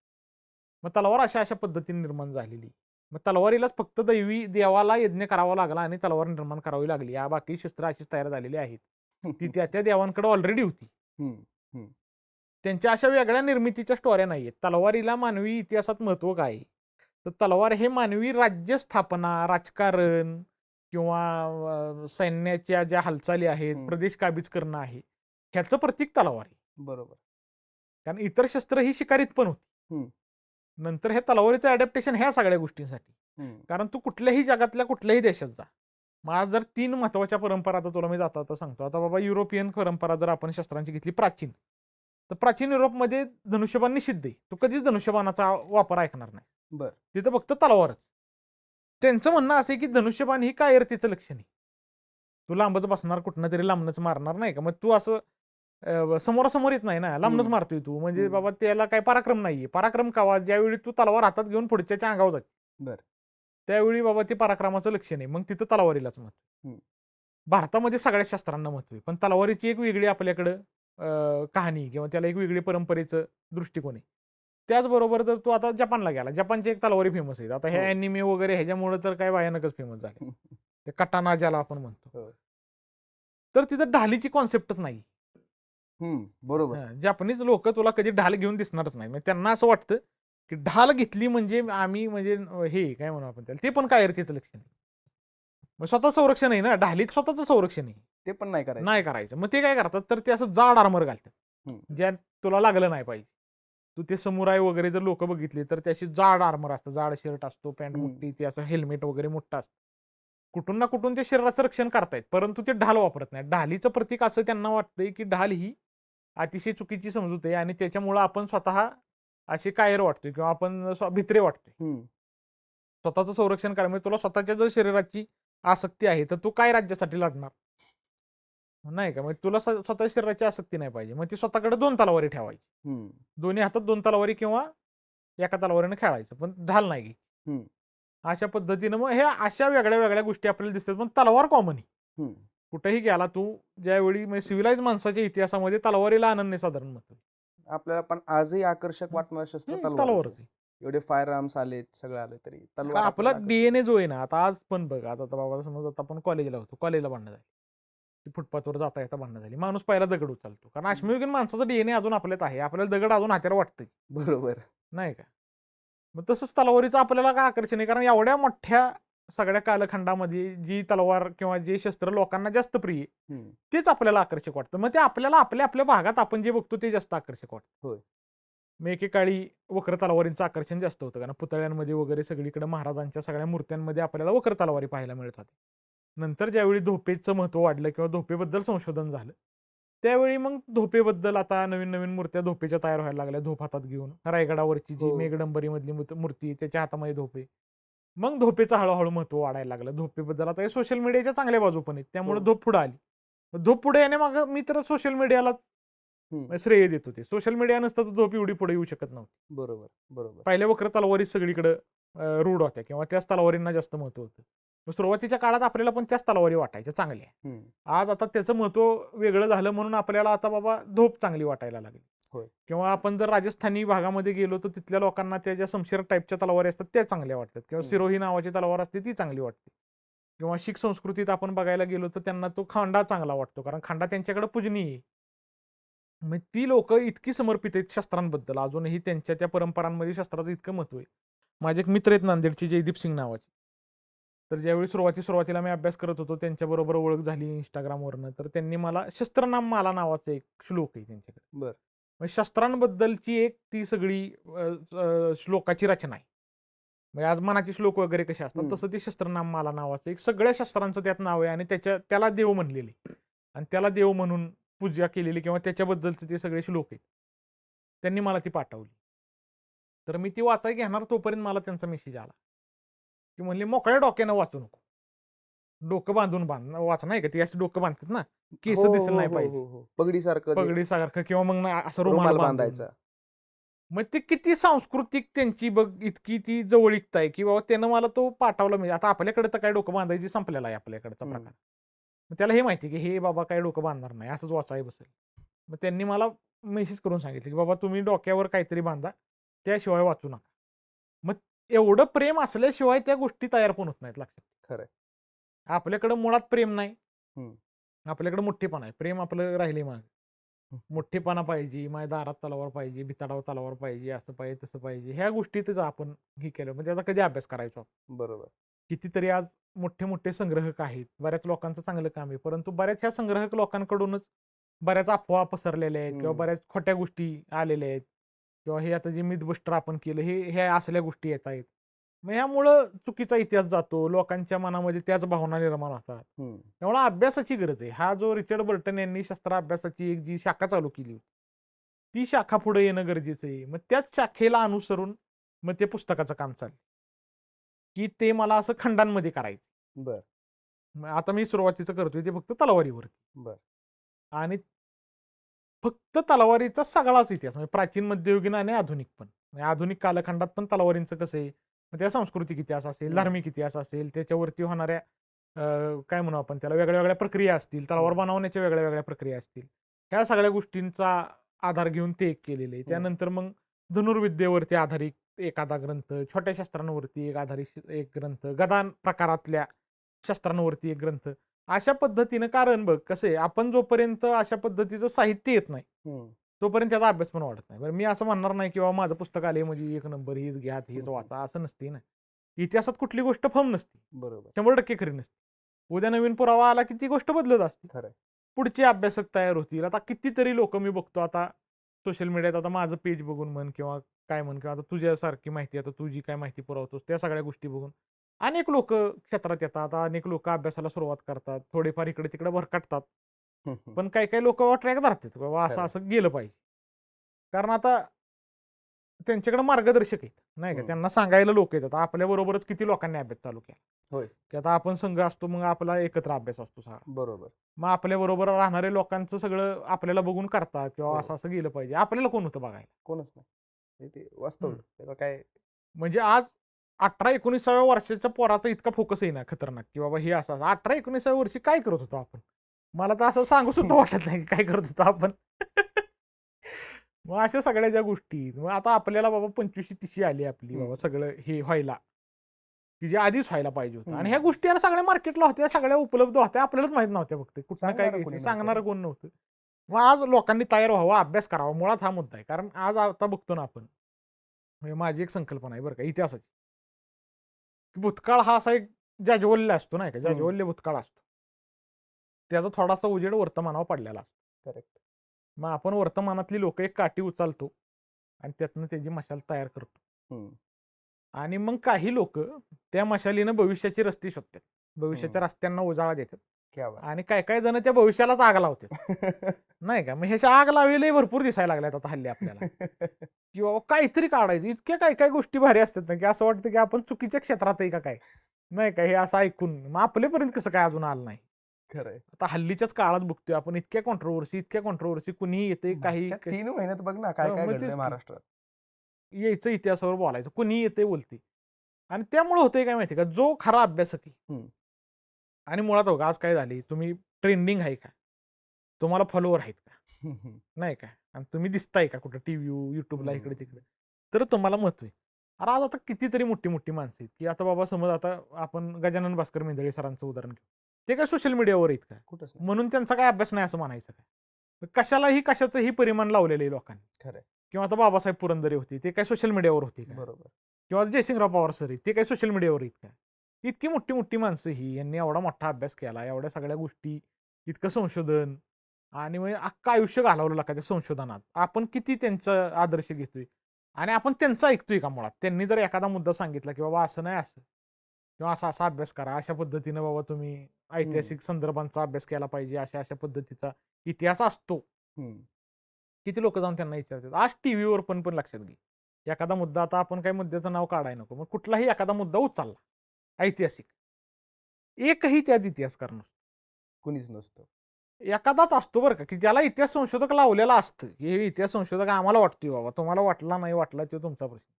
मग तलवार अशा अशा पद्धतीने निर्माण झालेली. मग तलवारीलाच फक्त दैवी देवाला यज्ञ करावा लागला आणि तलवार निर्माण करावी लागली. या बाकी शस्त्र अशीच तयार झालेली आहेत. ती त्या त्या देवांकडे ऑलरेडी होती. त्यांच्या अशा वेगळ्या निर्मितीच्या स्टोऱ्या नाहीयेत. तलवारीला मानवी इतिहासात महत्व काय आहे? तर तलवार हे मानवी राज्य स्थापना, राजकारण किंवा सैन्याच्या ज्या हालचाली आहेत, प्रदेश काबीज करणं आहे, ह्याचं प्रतीक तलवार आहे. बरोबर. कारण इतर शस्त्र ही शिकारीत पण होती. नंतर हे तलवारीचं अडॅप्टेशन ह्या सगळ्या गोष्टींसाठी. कारण तू कुठल्याही जगातल्या कुठल्याही देशात जा. मग आज जर 3 महत्वाच्या परंपरा आता तुला मी जाता सांगतो. आता बाबा युरोपियन परंपरा जर आपण शस्त्रांची घेतली प्राचीन, तर प्राचीन युरोपमध्ये धनुष्यबाण निषिद्ध आहे. तू कधीच धनुष्यबाणाचा वापर ऐकणार नाही. बर. तिथं फक्त तलवारच. त्यांचं म्हणणं असं आहे की धनुष्यबाण ही कायरतेचं लक्षण आहे. तू लांबच बसणार, कुठनं तरी लांबनच मारणार नाही का. मग तू असं समोरासमोर येत नाही ना, लांबनच मारतोय तू. म्हणजे बाबा त्याला काय पराक्रम नाहीये. पराक्रम कावा ज्यावेळी तू तलवार हातात घेऊन पुढच्याच्या अंगावर जाते. बर. त्यावेळी बाबा ते पराक्रमाचं लक्षण आहे. मग तिथं तलवारीलाच महत्व. भारतामध्ये सगळ्या शस्त्रांना महत्व आहे, पण तलवारीची एक वेगळी आपल्याकडं कहाणी किंवा त्याला एक वेगळी परंपरेचं दृष्टिकोन आहे. त्याचबरोबर जर तू आता जपानला गेला, जपानची एक तलवारी फेमस आहे. आता हे अॅनिमे वगैरे ह्याच्यामुळे तर काय भयानकच फेमस झाले. ते कटाना ज्याला आपण म्हणतो. तर तिथं ढालीची कॉन्सेप्टच नाही. बरोबर. जपानीज लोक तुला कधी ढाल घेऊन दिसणारच नाही. म्हणजे त्यांना असं वाटतं की ढाल घेतली म्हणजे आम्ही म्हणजे हे काय म्हणू आपण त्याला, ते पण कायरतेचं लक्षण आहे. मग स्वतः संरक्षण आहे ना, ढालीत स्वतःचं संरक्षण आहे. ते पण नाही करायचं. नाही करायचं. मग ते काय करतात, तर ते असं जाड आर्मर घालतात ज्यात तुला लागलं नाही पाहिजे. तू ते समुराय वगैरे जर लोक बघितले तर त्याशी जाड आर्मर असतं, जाड शर्ट असतो, पॅन्ट मोठी, ते असं हेल्मेट वगैरे मोठं असतं. कुठून ना कुठून ते शरीराचं रक्षण करतायत, परंतु ते ढाल वापरत नाही. ढालीचं प्रतीक असं त्यांना वाटतंय की ढाल ही अतिशय चुकीची समजूत आहे आणि त्याच्यामुळं आपण स्वतः असे कायर वाटतोय किंवा आपण भित्रे वाटतोय. स्वतःचं संरक्षण करायला म्हणजे तुला स्वतःच्या जर शरीराची आसक्ती आहे तर तू काय राज्यासाठी लढणार नाही का. म्हणजे तुला स्वतः शरीराची आसक्ती नाही पाहिजे, मग ती स्वतःकडे 2 तलवारी ठेवायची. दोन्ही हातात 2 तलवारी किंवा एका तलवारीने खेळायचं, पण ढाल नाही घ्यायची. अशा पद्धतीनं मग हे अशा वेगळ्या वेगळ्या गोष्टी आपल्याला दिसतात, पण तलवार कॉमन आहे. कुठेही गेला तू ज्यावेळी म्हणजे सिव्हिलाइज माणसाच्या इतिहासामध्ये तलवारीला अनन्य साधारण महत्व. आपल्याला पण आजही आकर्षक वाटणार शस्त्र तलवारच आहे. एवढे फायर आर्म्स आलेत, सगळं आलं तरी तलवार आपला डीएनए जो आहे ना, आता आज पण बघ, आता बाबा समज आता आपण कॉलेजला होतो, कॉलेजला भांडणं झाली, फुटपाथवर जाता येता भांडणं झाली, माणूस पहिला दगड उचलतो, कारण अश्मयुगीन माणसाचा डीएनए अजून आपल्यात आहे. आपल्याला दगड अजून हात्यावर वाटतंय. बरोबर नाही का. मग तसंच तलवारीचं आपल्याला काय आकर्षण आहे, कारण एवढ्या मोठ्या सगळ्या कालखंडामध्ये जी तलवार किंवा जे शस्त्र लोकांना जास्त प्रिय तेच आपल्याला आकर्षक वाटतं. मग ते आपल्याला आपल्या आपल्या भागात आपण जे बघतो ते जास्त आकर्षक वाटतं. मग एकेकाळी वक्र तलवारींचं आकर्षण जास्त होतं, कारण पुतळ्यांमध्ये वगैरे सगळीकडे महाराजांच्या सगळ्या मूर्त्यांमध्ये आपल्याला वक्र तलवारी पाहायला मिळत होते. नंतर ज्यावेळी धोपेचं महत्व वाढलं किंवा धोपेबद्दल संशोधन झालं, त्यावेळी मग धोपेबद्दल आता नवीन नवीन मूर्त्या धोपेच्या तयार व्हायला लागल्या, धोप हातात घेऊन. रायगडावरची जी मेघडंबरी मधली मूर्ती, त्याच्या हातामध्ये धोपे. मग धोपेचं हळूहळू महत्व वाढायला लागलं. धोपेबद्दल आता सोशल मीडियाच्या चांगल्या बाजू पण आहेत, त्यामुळे धोप पुढे आली. धोप पुढे येणे मग मी तर सोशल मीडियालाच श्रेय देत होते. सोशल मीडिया नसतं तर धोप एवढी पुढे येऊ शकत नव्हती. बरोबर बरोबर. पहिल्या वक्र तलवारी सगळीकडे रूढ होत्या किंवा त्याच तलवारींना जास्त महत्व होतं. सुरुवातीच्या काळात आपल्याला पण त्याच तलवारी वाटायच्या चांगल्या. आज आता त्याचं महत्व वेगळं झालं म्हणून आपल्याला आता बाबा धोप चांगली वाटायला लागली. किंवा आपण जर राजस्थानी भागामध्ये गेलो तर तिथल्या लोकांना त्या ज्या शमशेर टाईपच्या तलवारी असतात त्या चांगल्या वाटतात, किंवा सिरोही नावाची तलवार असते ती चांगली वाटते. किंवा शीख संस्कृतीत आपण बघायला गेलो तर त्यांना तो खांडा चांगला वाटतो, कारण खांडा त्यांच्याकडे पूजनीय आहे. मग ती लोक इतकी समर्पित आहेत शस्त्रांबद्दल, अजूनही त्यांच्या त्या परंपरांमध्ये शस्त्राचं इतकं महत्व आहे. माझे एक मित्र आहेत नांदेडचे, जयदीप सिंग नावाचे. तर ज्यावेळी सुरुवातीला मी अभ्यास करत होतो, त्यांच्याबरोबर ओळख झाली इंस्टाग्रामवरनं, तर त्यांनी मला शस्त्रनाम माला नावाचा एक श्लोक आहे त्यांच्याकडे. शस्त्रांबद्दलची एक ती सगळी श्लोकाची रचना आहे. म्हणजे आज मनाचे श्लोक वगैरे कसे असतात तसं ते शस्त्रनाम माला नावाचं एक सगळ्या शस्त्रांचं त्यात नाव आहे आणि त्याला देव म्हणलेले. आणि त्याला देव म्हणून पूजा केलेली किंवा त्याच्याबद्दलचे ते सगळे श्लोक आहेत त्यांनी मला ती पाठवली. तर मी ती वाचाय घेणार तोपर्यंत मला त्यांचा मेसेज आला की म्हणले मोकळ्या डोक्यानं वाचू नको, डोकं बांधून वाच, नाही का ती अशी डोकं बांधतात ना, केस हो दिसलं हो नाही हो पाहिजे, हो हो पगडीसारखं ते पगडी सारखं किंवा मग असं रुमाल रुमाल बांधून. बांधायचा. मग ते किती सांस्कृतिक त्यांची बघ इतकी ती जवळीकता आहे की बाबा त्यानं मला तो पाठवला. म्हणजे आता आपल्याकडे तर काय डोकं बांधायची संपलेला आहे आपल्याकडचा हम्म. प्रकार. मग त्याला हे माहिती की हे बाबा काय डोकं बांधणार नाही, असंच वाचाय बसेल. मग त्यांनी मला मेसेज करून सांगितलं की बाबा तुम्ही डोक्यावर काहीतरी बांधा, त्याशिवाय वाचू नका. मग एवढं प्रेम असल्याशिवाय त्या गोष्टी तयार पण होत नाहीत, लक्षात. खरंय. आपल्याकडं मुळात प्रेम नाही, हम्म. आपल्याकडे मोठेपणा आहे. प्रेम आपलं राहिले माग. हम्म. मोठेपणा पाहिजे, माझ्या दारात तलावर पाहिजे, भिताडावर तलावर पाहिजे, असं पाहिजे तसं पाहिजे, ह्या गोष्टीतच आपण हे केलं. म्हणजे त्याचा कधी अभ्यास करायचो आपण. बरोबर. कितीतरी आज मोठे मोठे संग्रहक आहेत, बऱ्याच लोकांचं चांगलं काम आहे, परंतु बऱ्याच ह्या संग्रहक लोकांकडूनच बऱ्याच अफवा पसरलेल्या आहेत किंवा हम्म. बऱ्याच खोट्या गोष्टी आलेल्या आहेत किंवा हे आता जे मिथबस्टर आपण केलं हे ह्या असल्या गोष्टी येत आहेत. मग ह्यामुळं चुकीचा इतिहास जातो, लोकांच्या मनामध्ये त्याच भावना निर्माण होतात. हम्म. त्यामुळे अभ्यासाची गरज आहे. हा जो रिचर्ड बर्टन यांनी शस्त्र अभ्यासाची एक जी शाखा चालू केली होती, ती शाखा पुढे येणं गरजेचं आहे. मग त्याच शाखेला अनुसरून मग ते पुस्तकाचं काम चाललं की ते मला असं खंडांमध्ये करायचं. बर मग आता मी सुरुवातीचं करतोय ते फक्त तलवारीवरती बर आणि फक्त तलवारीचा सगळाच इतिहास, म्हणजे प्राचीन, मध्ययुगीन आणि आधुनिक पण. म्हणजे आधुनिक कालखंडात पण तलवारींचं कसं आहे, मग त्या सांस्कृतिक इतिहास असेल, हम्म. धार्मिक इतिहास असेल, त्याच्यावरती होणाऱ्या काय म्हणू आपण त्याला, वेगळ्या वेगळ्या प्रक्रिया असतील, तलवार बनवण्याच्या वेगळ्या वेगळ्या प्रक्रिया असतील, ह्या सगळ्या गोष्टींचा आधार घेऊन ते एक केलेलं आहे. त्यानंतर मग धनुर्विद्येवरती आधारित एखादा ग्रंथ, छोट्या शस्त्रांवरती एक आधारित एक ग्रंथ, गदा प्रकारातल्या शस्त्रांवरती एक ग्रंथ, अशा पद्धतीनं. कारण बघ कसं आहे, आपण जोपर्यंत अशा पद्धतीचं साहित्य येत नाही हम्म. तोपर्यंत त्याचा अभ्यास पण वाढत नाही. बरं, मी असं म्हणणार नाही की बाबा माझं पुस्तक आले म्हणजे एक नंबर, हीच घ्या हीच वाचा, असं नसते ना. इतिहासात कुठली गोष्ट फम नसते, बरोबर. 100% खरी नसते. उद्या नवीन पुरावा आला की ती गोष्ट बदलत असते. खरंय. पुढचे अभ्यासक तयार होतील. आता कितीतरी लोक मी बघतो आता सोशल मीडियात, आता माझं पेज बघून म्हण किंवा काय म्हण, किंवा आता तुझ्यासारखी माहिती, आता तू जी काय माहिती पुरवतोस त्या सगळ्या गोष्टी बघून अनेक लोक क्षेत्रात येतात, अनेक लोक अभ्यासाला सुरुवात करतात, थोडेफार इकडे तिकडे भरकटतात. हम्म. पण काही काही लोक ट्रॅक धरतात बाबा असं खरंय. असं गेलं पाहिजे. कारण आता त्यांच्याकडे मार्गदर्शक आहेत, नाही का, हम्म. त्यांना सांगायला लोक येतात. आपल्या बरोबरच किती लोकांनी अभ्यास चालू केला, होय. की आता आपण संघ असतो, मग आपला एकत्र अभ्यास असतो सगळा. बरोबर. मग आपल्या बरोबर राहणाऱ्या लोकांचं सगळं आपल्याला बघून करतात किंवा हो. असं असं गेलं पाहिजे. आपल्याला कोण होतं बघायला. कोणच नाही. ते वास्तव हम्म. त्याला काय. म्हणजे आज 18-19व्या वर्षाच्या पोराचा इतका फोकस आहे ना खतरनाक, की बाबा हे असं 18-19व्या वर्षी काय करत होतो आपण. मला तर असं सांगू सुद्धा वाटत नाही की काय करत होतो आपण. मग अशा सगळ्या ज्या गोष्टी, मग आता आपल्याला बाबा 25-30 आली आपली बाबा सगळं हे व्हायला, की जे आधीच व्हायला पाहिजे होतं. आणि ह्या गोष्टी यार सगळ्या मार्केटला होत्या, सगळ्या उपलब्ध होत्या, आपल्यालाच माहित नव्हत्या. फक्त कुठं काय सांगणारं घ्यायचं कोणी नव्हतं सांगणारं ना. कोण नव्हतं. मग आज लोकांनी तयार व्हावं, अभ्यास करावा, मुळात हा मुद्दा आहे. कारण आज आता बघतो ना आपण, म्हणजे माझी एक संकल्पना आहे बरं का इतिहासाची, की भूतकाळ हा असा एक जाज्वल्य असतो, नाही का, जाज्वल्य भूतकाळ असतो, त्याचा थोडासा उजेड वर्तमानावर पडलेला असतो. करेक्ट. मग आपण वर्तमानातली लोक एक काठी उचलतो आणि त्यातनं त्याची मशाल तयार करतो. आणि मग काही लोक त्या मशालीनं भविष्याची रस्ते शोधतात, भविष्याच्या रस्त्यांना उजाळा देतात, क्या बात. आणि काय काय जण त्या भविष्यालाच आग लावतात. नाही का, मग ह्याच्या आग लावलेले भरपूर दिसायला लागल्यात आता हल्ली आपल्याला, की बाबा काहीतरी काढायचं. इतक्या काय काय गोष्टी भारी असतात ना, की असं वाटतं की आपण चुकीच्या क्षेत्रात आहे का काय, नाही का, हे असं ऐकून मग आपल्यापर्यंत कसं काय अजून आलं नाही. खरंय. आता हल्लीच्याच काळात बघतोय आपण इतक्या कॉन्ट्रोवर्सी कुणी येते काही मागच्या 3 महिन्यात बघ ना काय काय मग घडलंय तेच की. महाराष्ट्रात. यायचं इतिहासावर बोलायचं, कुणी येते बोलते. आणि त्यामुळे होतंय काय माहिती का, जो खरा अभ्यासक आहे, हम्म. आणि मुळात बघा आज काय झाली, तुम्ही ट्रेंडिंग आहे का, तुम्हाला फॉलोअर आहेत का, नाही का, आणि तुम्ही दिसताय का कुठं टीव्ही युट्यूबला इकडे तिकडे, तर तुम्हाला महत्व आहे. अरे आज आता कितीतरी मोठी मोठी माणसं आहेत, की आता बाबा समज आता आपण गजानन भास्कर मेंदळे सरांचं उदाहरण घेऊ, ते काय सोशल मीडियावर आहेत का, कुठंच नाही. म्हणून त्यांचा काय अभ्यास नाही असं म्हणायचं काय. कशालाही कशाचंही परिमाण लावलेलं आहे लोकांनी. खरंय. किंवा आता बाबासाहेब पुरंदरे होते, ते काय सोशल मीडियावर होते का, बरोबर. किंवा जयसिंगराव पवार सर आहेत, ते काय सोशल मीडियावर आहेत का. इतकी मोठी मोठी माणसं ही, यांनी एवढा मोठा अभ्यास केला, एवढ्या सगळ्या गोष्टी, इतकं संशोधन, आणि म्हणजे अख्खं आयुष्य घालवलं लागतं त्या संशोधनात. आपण किती त्यांचा आदर्श घेतोय आणि आपण त्यांचं ऐकतोय का मुळात. त्यांनी जर एखादा मुद्दा सांगितला की बाबा असं नाही असं, किंवा असा असा अभ्यास करा, अशा पद्धतीनं बाबा तुम्ही ऐतिहासिक संदर्भांचा अभ्यास केला पाहिजे, अशा अशा पद्धतीचा इतिहास असतो. हम्म. किती लोक जाऊन त्यांना विचारतात. आज टीव्हीवर पण लक्षात घे, एखादा मुद्दा, आता आपण काही मुद्द्याचं नाव काढाय नको, मग कुठलाही एखादा मुद्दा उचलला ऐतिहासिक, एकही त्यात इतिहासकार नसतो. कुणीच नसतं. एखादाच असतो बरं का, की ज्याला इतिहास संशोधक लावलेला असतं, की हे इतिहास संशोधक आम्हाला वाटतोय बाबा, तुम्हाला वाटला नाही वाटला तो तुमचा प्रश्न.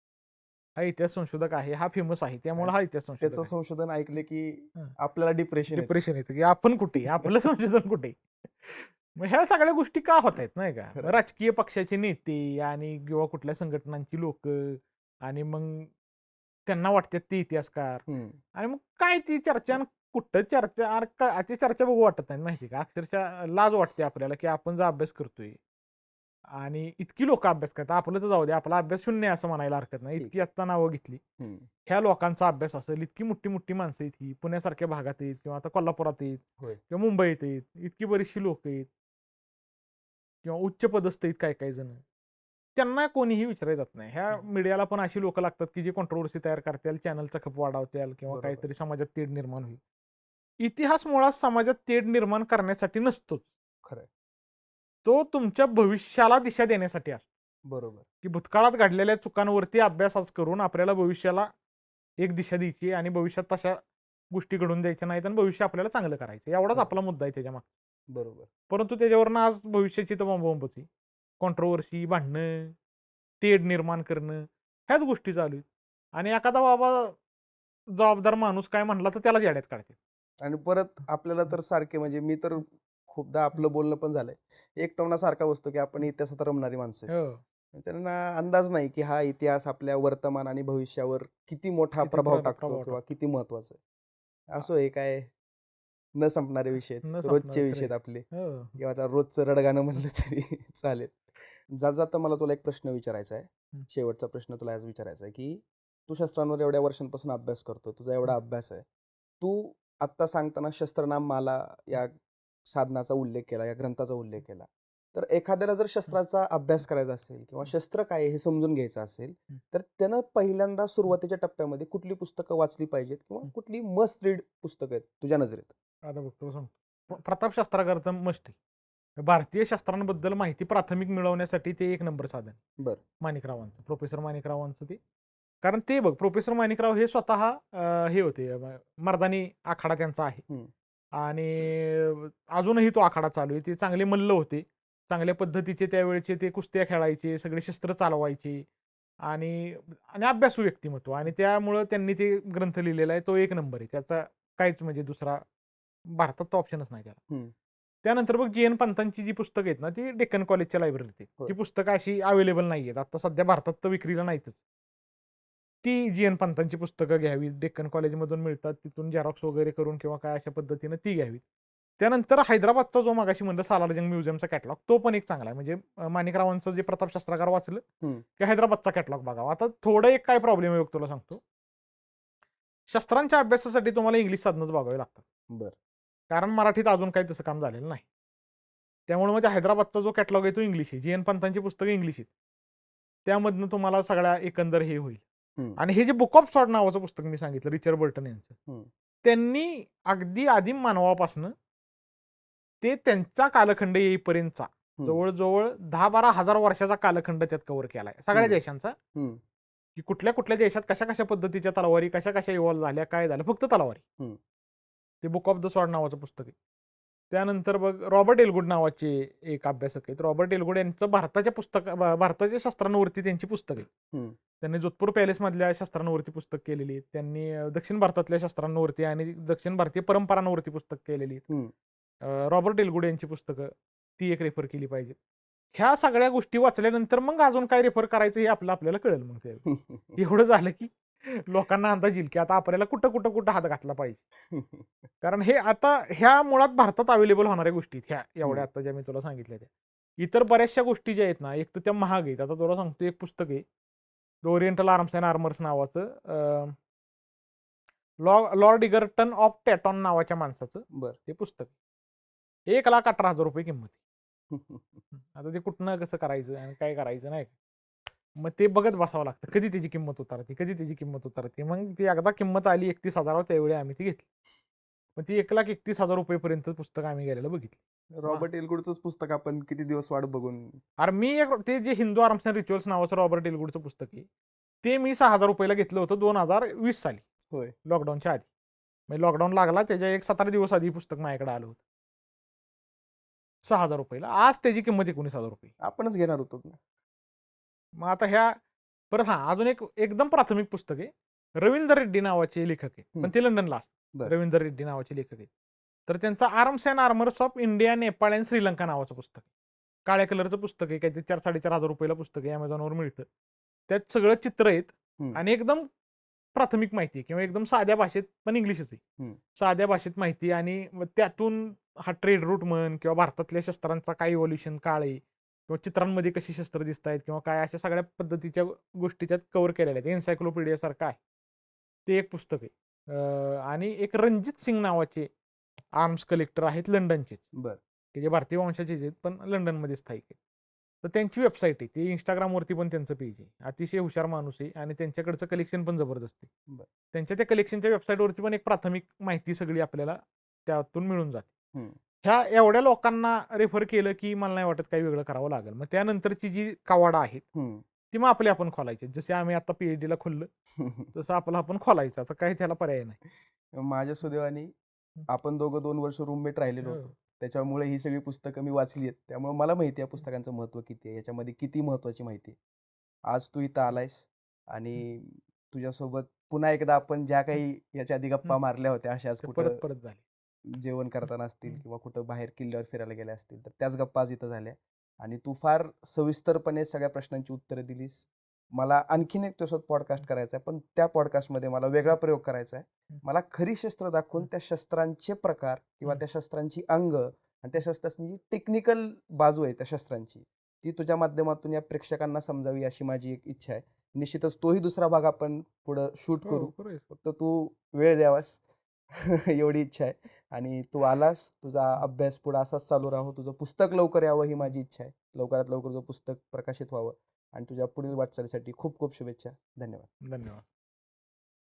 हा इतिहास संशोधक आहे, हा फेमस आहे, त्यामुळे हा इतिहास संशोधक त्याचं आहे. संशोधन ऐकले की हं. आपल्याला डिप्रेशन डिप्रेशन येतं, की आपण कुठे, आपलं संशोधन कुठे. मग ह्या सगळ्या गोष्टी का होत आहेत नाही का, खरं. राजकीय पक्षाचे नेते आणि किंवा कुठल्या संघटनांची लोक, आणि मग त्यांना वाटतात ते इतिहासकार, आणि मग काय ती चर्चा आणि कुठं चर्चा, अरे काय ती चर्चा बघू वाटत नाही माहिती का, अक्षरशः लाज वाटते आपल्याला की आपण जो अभ्यास करतोय आणि इतकी लोक अभ्यास करतात, आपलं तर जाऊ दे, आपला अभ्यास शून्य आहे असं म्हणायला हरकत नाही, ठीक. इतकी आत्ता नावं घेतली, ह्या लोकांचा अभ्यास असेल, इतकी मोठी मोठी माणसं आहेत ही, पुण्यासारख्या भागात आहेत किंवा आता कोल्हापुरात आहेत होय. किंवा मुंबईत आहेत, इतकी बरीचशी लोक आहेत किंवा उच्च पदस्थ आहेत काय काय जण, त्यांना कोणीही विचारलं जात नाही. ह्या मीडियाला पण अशी लोक लागतात की जे कॉन्ट्रोवर्सी तयार करतील, चॅनलचा खप वाढवतील किंवा बरोबर. काहीतरी समाजात तेढ निर्माण होईल. इतिहास मुळात समाजात तेढ निर्माण करण्यासाठी नसतोच, खरंय. तो तुमच्या भविष्याला दिशा देण्यासाठी असतो. बरोबर. की भूतकाळात घडलेल्या चुकांवरती अभ्यास आज करून आपल्याला भविष्याला एक दिशा द्यायची आणि भविष्यात तशा गोष्टी घडून द्यायच्या नाहीत आणि भविष्य आपल्याला चांगलं करायचं, एवढाच खरं. आपला मुद्दा आहे त्याच्या मागे. बरोबर. परंतु त्याच्यावरनं आज भविष्याची तर बोंबाबोंबच, कॉन्ट्रोवर्सी, भांडणं, तेढ निर्माण करणं, ह्याच गोष्टी चालू आहेत. आणि एखादा बाबा जबाबदार माणूस काय म्हणला तर त्याला येड्यात काढते. आणि परत आपल्याला तर सारखे, म्हणजे मी तर खूपदा आपलं बोलणं पण झालंय, एकटवण्यासारखा बसतो की आपण इतिहासात रमणारी माणसं आहेत. हो. त्यांना अंदाज नाही की हा इतिहास आपल्या वर्तमान आणि भविष्यावर किती मोठा किती प्रभाव प्रभाव टाकतो किंवा टाकतो. किती महत्वाचं आहे. असो, हे काय न संपणारे विषय आहेत, न रोजचे संपणारे विषय खरे. आहेत आपले, हो. किंवा आता रोजचं रडगाणं म्हणलं तरी चालेल. जाता मला तुला एक प्रश्न विचारायचा आहे. हं. शेवटचा प्रश्न तुला आज विचारायचा आहे की तू शस्त्रांवर एवढ्या वर्षांपासून अभ्यास करतो, तुझा एवढा अभ्यास आहे, तू आत्ता सांगताना शस्त्रनाम माला या साधनाचा उल्लेख केला, या ग्रंथाचा उल्लेख केला, तर एखाद्याला जर शस्त्राचा अभ्यास करायचा असेल किंवा शस्त्र काय आहे हे समजून घ्यायचं असेल, तर त्यानं पहिल्यांदा सुरुवातीच्या टप्प्यामध्ये कुठली पुस्तकं वाचली पाहिजेत किंवा कुठली मस्ट रीड पुस्तकं आहेत तुझ्या नजरेत? आता बघतो सांगतो, प्रताप शस्त्रागार तर मस्ट आहे. भारतीय शस्त्रांबद्दल माहिती प्राथमिक मिळवण्यासाठी ते एक नंबर साधन. बरं. माणिकरावांचं, प्रोफेसर माणिकरावांचं ते, कारण ते बघ, प्रोफेसर माणिकराव हे स्वतः हे होते, मर्दानी आखाडा त्यांचा आहे आणि अजूनही तो आखाडा चालू आहे. ते चांगले मल्ल होते, चांगल्या पद्धतीचे त्यावेळेचे ते कुस्त्या खेळायचे, सगळे शस्त्र चालवायचे आणि आणि अभ्यासू व्यक्तिमत्व, आणि त्यामुळं त्यांनी ते ग्रंथ लिहिलेला आहे, तो एक नंबर आहे. त्याचा काहीच म्हणजे दुसरा भारतात तो ऑप्शनच नाही त्याला. त्यानंतर बघ, जी एन पंतांची जी पुस्तकं आहेत ना, ती डेक्कन कॉलेजच्या लायब्ररीत आहेत. होय. ती पुस्तकं अशी अवेलेबल नाही आहेत आता सध्या भारतात, तर विक्रीला नाहीतच. ती जी एन पंतांची पुस्तकं घ्यावी, डेक्कन कॉलेजमधून मिळतात, तिथून झेरॉक्स वगैरे करून किंवा काय अशा पद्धतीनं ती घ्यावी. त्यानंतर हैदराबादचा जो मागाशी म्हणलं सालारजंग म्युझियमचा कॅटलॉग, तो पण एक चांगला आहे. म्हणजे माणिकरावांचं जे प्रताप शस्त्रागार वाचलं की हैदराबादचा कॅटलॉग बघावा. आता थोडं एक काय प्रॉब्लेम आहे बघ, तुला सांगतो. शस्त्रांच्या अभ्यासासाठी तुम्हाला इंग्लिश साधनच बघावी लागतात. बरं. कारण मराठीत अजून काही तसं काम झालेलं नाही. त्यामुळे म्हणजे हैदराबादचा जो कॅटलॉग आहे तो इंग्लिश आहे. जी एन पंतांची पुस्तकं इंग्लिश आहेत. त्यामधनं तुम्हाला सगळ्या एकंदर हे होईल. आणि हे जे बुक ऑफ सॉर्ट नावाचं पुस्तक मी सांगितलं, रिचर्ड बर्टन यांचं, त्यांनी अगदी आदिम मानवापासनं ते त्यांचा कालखंड येईपर्यंतचा जवळजवळ 10-12 हजार वर्षाचा कालखंड त्यात कव्हर केलाय सगळ्या देशांचा, की कुठल्या कुठल्या देशात कशा कशा पद्धतीच्या तलवारी कशा कशा इव्हॉल्व्ह झाल्या, काय झालं, फक्त तलवारी. ते बुक ऑफ द सॉर्ड नावाचं पुस्तक आहे. त्यानंतर बघ, रॉबर्ट एल्गुड नावाचे एक अभ्यासक आहेत. रॉबर्ट एल्गुड यांचं भारताच्या शस्त्रांवरती त्यांची पुस्तक आहे. त्यांनी जोधपूर पॅलेसमधल्या शस्त्रांवरती पुस्तक केलेली आहेत. त्यांनी दक्षिण भारतातल्या शस्त्रांवरती आणि दक्षिण भारतीय परंपरांवरती पुस्तक केलेली आहेत. रॉबर्ट एल्गुड यांची पुस्तकं, ती एक रेफर केली पाहिजे. ह्या सगळ्या गोष्टी वाचल्यानंतर मग अजून काय रेफर करायचं हे आपल्याला कळेल. मग ते एवढं झालं की लोकांना अंदाज येईल की आता आपल्याला कुठं कुठं कुठं हात घातला पाहिजे. कारण हे आता ह्या मुळात भारतात अवेलेबल होणाऱ्या गोष्टी ह्या एवढ्या आता ज्या मी तुला सांगितल्या त्या. इतर बऱ्याचशा गोष्टी ज्या आहेत ना, एक तर त्या महाग आहेत. आता तुला सांगतो, एक पुस्तक आहे the oriental arms and armours नावाचं, लॉर्ड इगर्टन ऑफ टॅटॉन नावाच्या माणसाचं ते पुस्तक. 1,18,000 रुपये किंमत. आता ते कुठनं कसं करायचं आणि काय करायचं नाही. मग ते बघत बसावं लागतं, कधी त्याची किंमत उतारते, कधी त्याची किंमत उतारते. मग ती एकदा किंमत आली 31,000 त्यावेळी आम्ही ती घेतली. मग ती 1,31,000 पर्यंत पुस्तक आम्ही गेलेलं बघितलं. रॉबर्ट एलगुडचंच पुस्तक आपण किती दिवस वाट बघून. अरे मी एक ते जे हिंदू आर्म्स अँड रिच्युअल्स नावाचं रॉबर्ट एलगुडचं पुस्तक आहे, ते मी 6,000 घेतलं होतं 2020 साली, होय. लॉकडाऊनच्या आधी. म्हणजे लॉकडाऊन लागला त्याच्या एक 17 दिवस आधी पुस्तक माझ्याकडे आलं होतं 6,000 आज त्याची किंमत 19,000. आपणच घेणार होतो ना. मग आता परत अजून एक एकदम प्राथमिक पुस्तक आहे. रवींद्र रेड्डी नावाचे लेखक आहे, पण ते लंडनला असतात. बरं. रवींद्र रेड्डी नावाचे लेखक आहेत. तर त्यांचं arms and armours of India, Nepal and Sri Lanka नावाचं पुस्तक आहे. काळ्या कलरचं पुस्तक आहे, काहीतरी 4,500-4,500 पुस्तक आहे, अमेझॉनवर मिळतं. त्यात सगळं चित्र आहेत आणि एकदम प्राथमिक माहिती आहे किंवा एकदम साध्या भाषेत, पण इंग्लिशच आहे. साध्या भाषेत माहिती आणि त्यातून हा ट्रेड रूट म्हण किंवा भारतातल्या शस्त्रांचा काय इव्हॉल्युशन काळ आहे किंवा चित्रांमध्ये कशी शस्त्र दिसत आहेत किंवा काय अशा सगळ्या पद्धतीच्या गोष्टी त्यात कव्हर केलेल्या आहेत. एन्सायक्लोपीडिया सारखं आहे ते एक पुस्तक आहे. आणि एक रणजित सिंग नावाचे आर्म्स कलेक्टर आहेत लंडनचेच, बरं. की जे भारतीय वंशाचे आहेत पण लंडनमध्ये स्थायिक आहेत. तर त्यांची वेबसाईट आहे, ती इंस्टाग्रामवरती पण त्यांचं पेज आहे. अतिशय हुशार माणूस आहे आणि त्यांच्याकडचं कलेक्शन पण जबरदस्त आहे. बरं. त्यांच्या त्या कलेक्शनच्या वेबसाईटवरती पण एक प्राथमिक माहिती सगळी आपल्याला त्यातून मिळून जाते. ह्या एवढ्या लोकांना रेफर केलं की मला नाही वाटत काही वेगळं करावं लागेल. मग त्यानंतरची जी कवाडा आहेत ती मग आपली आपण खोलायची. जसे आम्ही आता PhD ला खोललं तसं आपलं आपण खोलायचं. आता काही त्याला पर्याय नाही. माझ्या सुदैवाने आपण दोघं 2 वर्ष रूममेट राहिलेलो होतो. त्याच्यामुळे ही सगळी पुस्तकं मी वाचली आहेत. त्यामुळे मला माहिती आहे पुस्तकांचं महत्त्व किती आहे, याच्यामध्ये किती महत्त्वाची माहिती आहे. आज तू इथं आलायस आणि तुझ्यासोबत पुन्हा एकदा आपण ज्या काही याच्या आधी गप्पा मारल्या होत्या अशाच कुठं परत झाली. जेवण करताना असतील किंवा कुठं बाहेर किल्ल्यावर फिरायला गेल्या असतील तर त्याच गप्पा आज इथं झाल्या आणि तू फार सविस्तरपणे सगळ्या प्रश्नांची उत्तरं दिलीस. मला आणखीन एक तुझ्यासोबत पॉडकास्ट करायचा आहे, पण त्या पॉडकास्टमध्ये मला वेगळा प्रयोग करायचा आहे. मला खरी शस्त्र दाखवून त्या शस्त्रांचे प्रकार किंवा त्या शस्त्रांची अंग आणि त्या शस्त्रांची टेक्निकल बाजू आहे त्या शस्त्रांची, ती तुझ्या माध्यमातून या प्रेक्षकांना समजावी अशी माझी एक इच्छा आहे. निश्चितच तोही दुसरा भाग आपण पुढं शूट करू, फक्त तू वेळ द्यावास एवढी इच्छा आहे. आणि तू आलास, तुझा अभ्यास पुढं असाच चालू राहो, तुझं पुस्तक लवकर यावं ही माझी इच्छा आहे. लवकरात लवकर तुझं पुस्तक प्रकाशित व्हावं आणि तुझ्या पुढील वाटचालीसाठी खूप खूप शुभेच्छा. धन्यवाद. धन्यवाद.